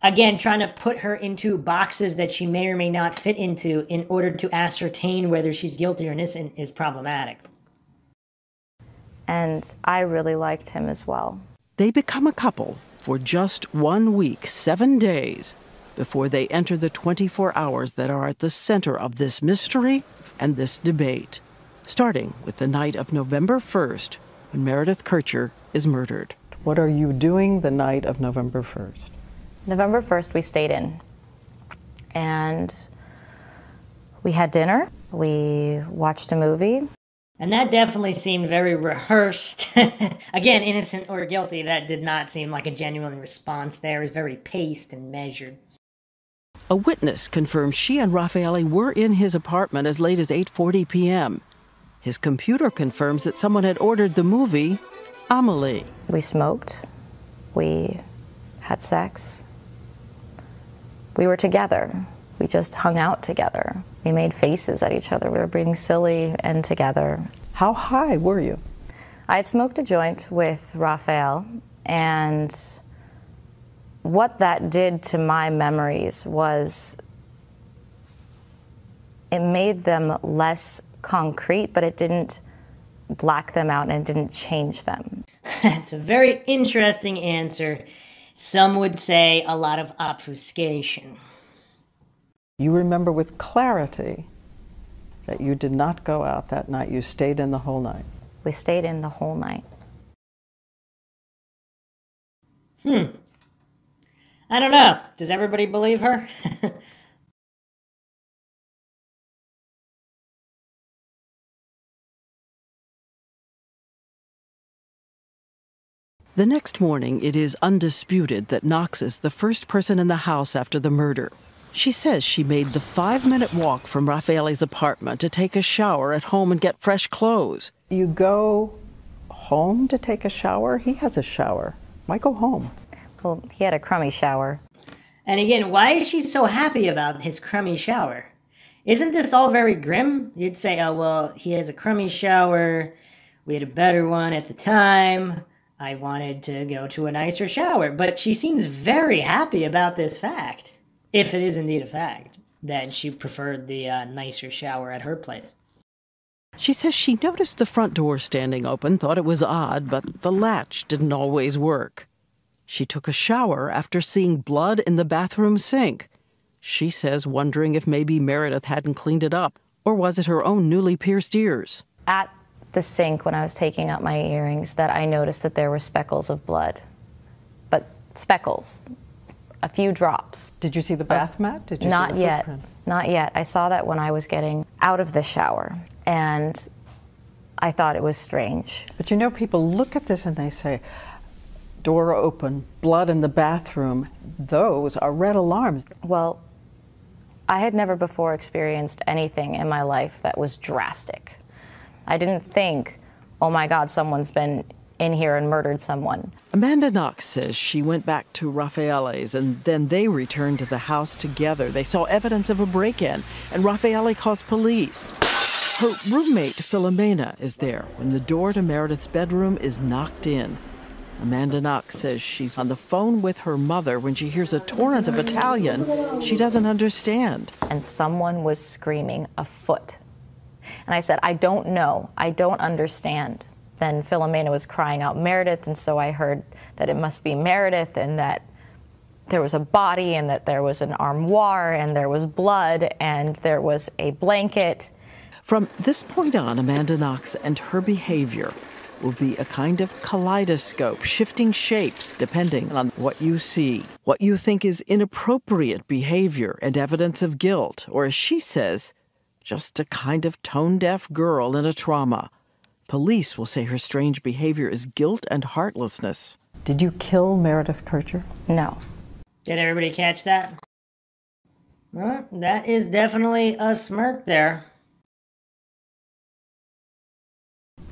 Again, trying to put her into boxes that she may or may not fit into in order to ascertain whether she's guilty or innocent is problematic. And I really liked him as well. They become a couple for just 1 week, 7 days, before they enter the 24 hours that are at the center of this mystery and this debate, starting with the night of November 1st, when Meredith Kercher is murdered. What are you doing the night of November 1st? November 1st, we stayed in. And we had dinner. We watched a movie. And that definitely seemed very rehearsed. Again, innocent or guilty, that did not seem like a genuine response there. It was very paced and measured. A witness confirms she and Raffaele were in his apartment as late as 8:40 p.m. His computer confirms that someone had ordered the movie Amelie. We smoked. We had sex. We were together. We just hung out together. We made faces at each other. We were being silly and together. How high were you? I had smoked a joint with Raphael, and what that did to my memories was it made them less concrete, but it didn't black them out and it didn't change them. It's a very interesting answer. Some would say a lot of obfuscation. You remember with clarity that you did not go out that night. You stayed in the whole night. We stayed in the whole night. I don't know. Does everybody believe her? The next morning, it is undisputed that Knox is the first person in the house after the murder. She says she made the 5-minute walk from Raffaele's apartment to take a shower at home and get fresh clothes. You go home to take a shower? He has a shower. Why go home? Well, he had a crummy shower. And again, why is she so happy about his crummy shower? Isn't this all very grim? You'd say, oh, well, he has a crummy shower. We had a better one at the time. I wanted to go to a nicer shower. But she seems very happy about this fact, if it is indeed a fact, that she preferred the nicer shower at her place. She says she noticed the front door standing open, thought it was odd, but the latch didn't always work. She took a shower after seeing blood in the bathroom sink. She says wondering if maybe Meredith hadn't cleaned it up, or was it her own newly pierced ears? At the sink when I was taking out my earrings that I noticed that there were speckles of blood. But speckles, a few drops. Did you see the bath mat? Did you Not see the yet. footprint? Not yet. I saw that when I was getting out of the shower, and I thought it was strange. But you know, people look at this and they say, door open, blood in the bathroom. Those are red alarms. Well, I had never before experienced anything in my life that was drastic. I didn't think, oh my God, someone's been in here and murdered someone. Amanda Knox says she went back to Raffaele's and then they returned to the house together. They saw evidence of a break-in and Raffaele calls police. Her roommate, Filomena, is there when the door to Meredith's bedroom is knocked in. Amanda Knox says she's on the phone with her mother when she hears a torrent of Italian she doesn't understand. And someone was screaming, "A foot." And I said, I don't know, I don't understand. Then Filomena was crying out Meredith, and so I heard that it must be Meredith, and that there was a body, and that there was an armoire, and there was blood, and there was a blanket. From this point on, Amanda Knox and her behavior will be a kind of kaleidoscope, shifting shapes depending on what you see, what you think is inappropriate behavior and evidence of guilt, or as she says, just a kind of tone-deaf girl in a trauma. Police will say her strange behavior is guilt and heartlessness. Did you kill Meredith Kercher? No. Did everybody catch that? Well, that is definitely a smirk there.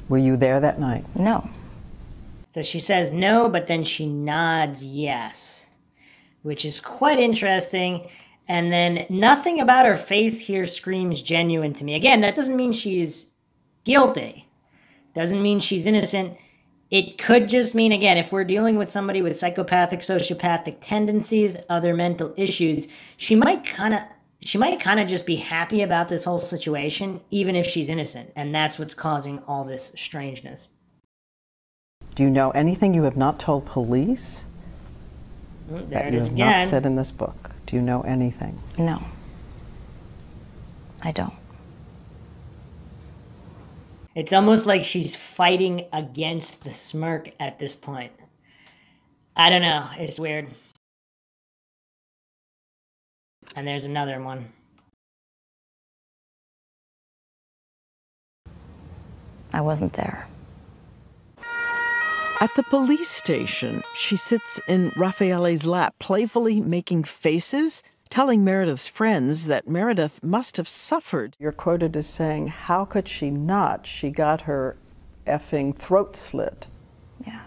Were you there that night? No. So she says no, but then she nods yes, which is quite interesting. And then nothing about her face here screams genuine to me. Again, that doesn't mean she's guilty. Doesn't mean she's innocent. It could just mean, again, if we're dealing with somebody with psychopathic, sociopathic tendencies, other mental issues, she might kind of just be happy about this whole situation, even if she's innocent. And that's what's causing all this strangeness. Do you know anything you have not told police that you have not said in this book? Do you know anything? No, I don't. It's almost like she's fighting against the smirk at this point. I don't know. It's weird. And there's another one. I wasn't there. At the police station, she sits in Raffaele's lap, playfully making faces, telling Meredith's friends that Meredith must have suffered. You're quoted as saying, how could she not? She got her effing throat slit. Yeah.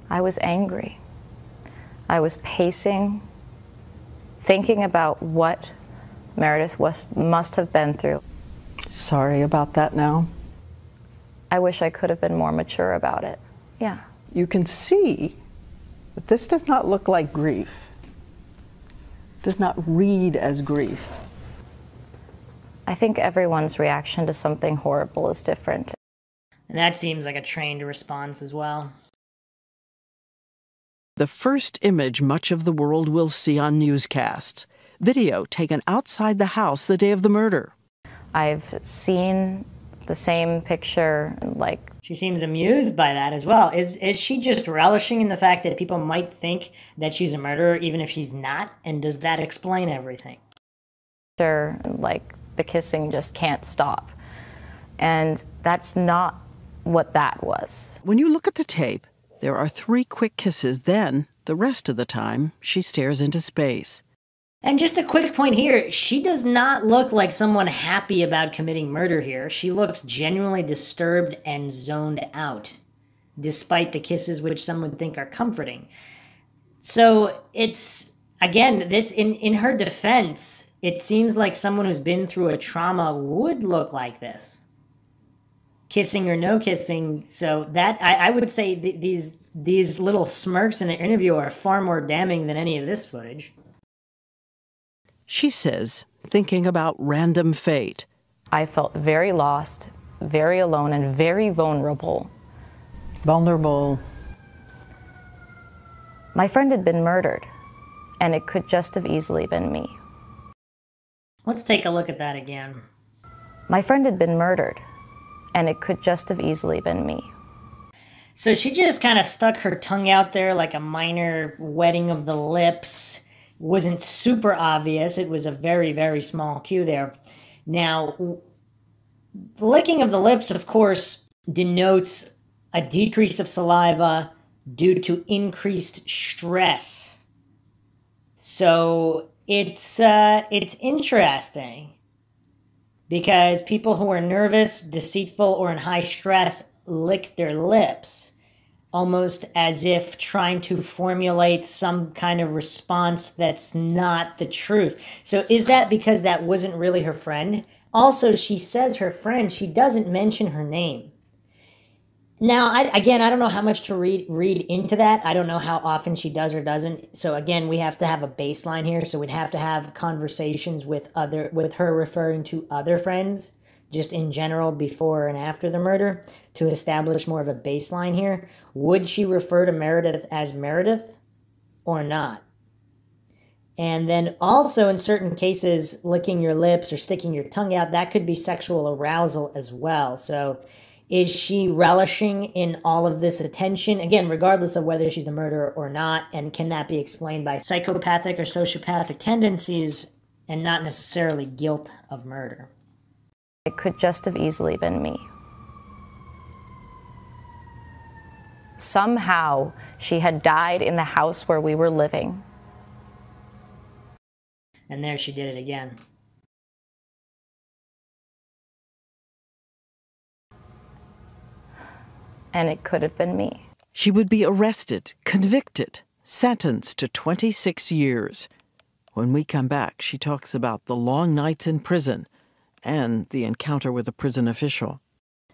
I was angry. I was pacing, thinking about what Meredith must have been through. Sorry about that now. I wish I could have been more mature about it. Yeah. You can see that this does not look like grief. Does not read as grief. I think everyone's reaction to something horrible is different. And that seems like a trained response as well. The first image much of the world will see on newscasts. Video taken outside the house the day of the murder. I've seen the same picture, like... She seems amused by that as well. Is she just relishing in the fact that people might think that she's a murderer even if she's not? And does that explain everything? Like, the kissing just can't stop. And that's not what that was. When you look at the tape, there are 3 quick kisses, then, the rest of the time, she stares into space. And just a quick point here, she does not look like someone happy about committing murder here. She looks genuinely disturbed and zoned out, despite the kisses which some would think are comforting. So it's, again, this in her defense, it seems like someone who's been through a trauma would look like this. Kissing or no kissing. So that, I would say these little smirks in the interview are far more damning than any of this footage. She says, thinking about random fate. I felt very lost, very alone, and very vulnerable. Vulnerable. My friend had been murdered, and it could just have easily been me. Let's take a look at that again. My friend had been murdered, and it could just have easily been me. So she just kind of stuck her tongue out there like a minor wetting of the lips. Wasn't super obvious. It was a very, very small cue there. Now, the licking of the lips, of course, denotes a decrease of saliva due to increased stress. So it's interesting because people who are nervous, deceitful, or in high stress lick their lips, almost as if trying to formulate some kind of response that's not the truth. So is that because that wasn't really her friend? Also, she says her friend, she doesn't mention her name. Now, I don't know how much to read into that. I don't know how often she does or doesn't. So again, we have to have a baseline here. So we'd have to have conversations with her referring to other friends, just in general before and after the murder, to establish more of a baseline here. Would she refer to Meredith as Meredith or not? And then also in certain cases, licking your lips or sticking your tongue out, that could be sexual arousal as well. So is she relishing in all of this attention? Again, regardless of whether she's the murderer or not, and can that be explained by psychopathic or sociopathic tendencies and not necessarily guilt of murder? It could just have easily been me. Somehow, she had died in the house where we were living. And there she did it again. And it could have been me. She would be arrested, convicted, sentenced to 26 years. When we come back, she talks about the long nights in prison and the encounter with a prison official.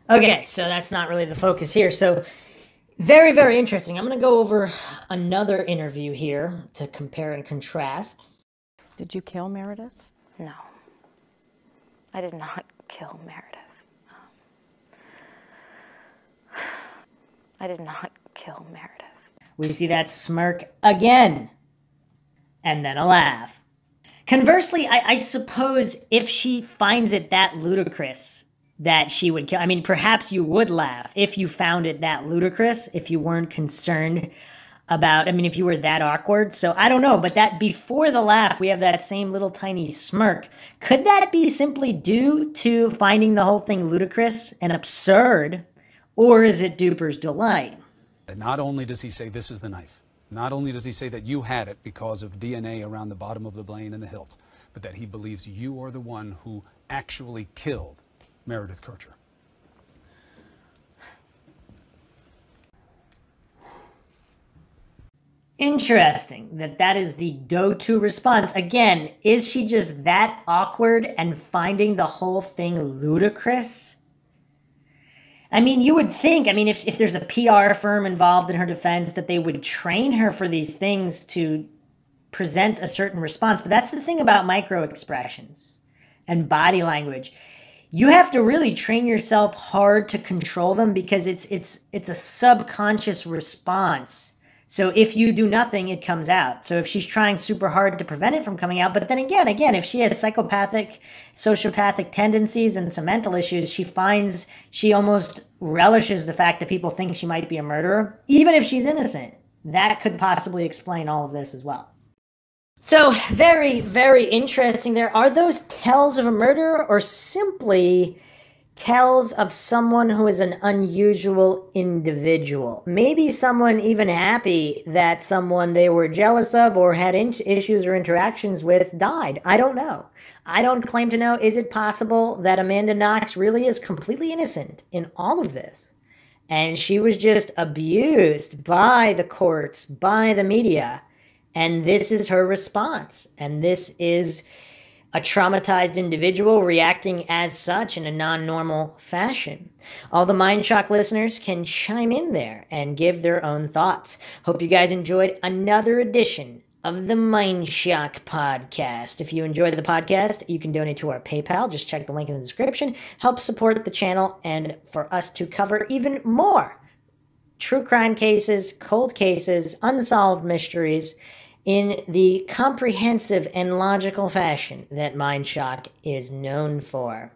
Okay, so that's not really the focus here. So Very, very interesting. I'm going to go over another interview here to compare and contrast. Did you kill Meredith? No, I did not kill Meredith. I did not kill Meredith. We see that smirk again, and then a laugh. Conversely, I suppose if she finds it that ludicrous that she would kill, I mean, perhaps you would laugh if you found it that ludicrous, if you weren't concerned about, I mean, if you were that awkward. So I don't know, but that before the laugh, we have that same little tiny smirk. Could that be simply due to finding the whole thing ludicrous and absurd, or is it Duper's delight? Not only does he say this is the knife, not only does he say that you had it because of DNA around the bottom of the blade and the hilt, but that he believes you are the one who actually killed Meredith Kercher. Interesting that is the go-to response. Again, is she just that awkward and finding the whole thing ludicrous? I mean, you would think, I mean, if there's a PR firm involved in her defense, that they would train her for these things to present a certain response. But that's the thing about micro-expressions and body language. You have to really train yourself hard to control them because it's a subconscious response. So if you do nothing, it comes out. So if she's trying super hard to prevent it from coming out, but then again, if she has psychopathic, sociopathic tendencies and some mental issues, she almost relishes the fact that people think she might be a murderer, even if she's innocent. That could possibly explain all of this as well. So very, very interesting there. Are those tells of a murderer or simply tells of someone who is an unusual individual? Maybe someone even happy that someone they were jealous of or had issues or interactions with died. I don't know. I don't claim to know. Is it possible that Amanda Knox really is completely innocent in all of this? And she was just abused by the courts, by the media. And this is her response. And this is a traumatized individual reacting as such in a non-normal fashion. All the Mindshock listeners can chime in there and give their own thoughts. Hope you guys enjoyed another edition of the Mindshock podcast. If you enjoyed the podcast, you can donate to our PayPal. Just check the link in the description. Help support the channel and for us to cover even more true crime cases, cold cases, unsolved mysteries, in the comprehensive and logical fashion that Mindshock is known for.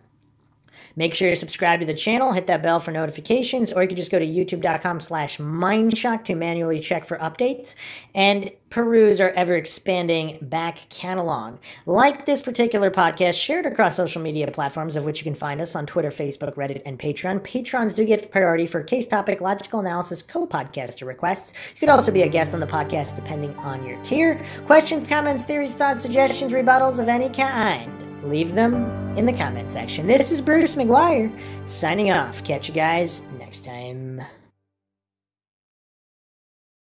Make sure you subscribe to the channel, hit that bell for notifications, or you can just go to youtube.com/Mindshock to manually check for updates and peruse our ever-expanding back catalog. Like this particular podcast, share it across social media platforms, of which you can find us on Twitter, Facebook, Reddit, and Patreon. Patrons do get priority for case topic, logical analysis, co-podcaster requests. You could also be a guest on the podcast depending on your tier. Questions, comments, theories, thoughts, suggestions, rebuttals of any kind, leave them in the comment section. This is Bruce McGuire signing off. Catch you guys next time.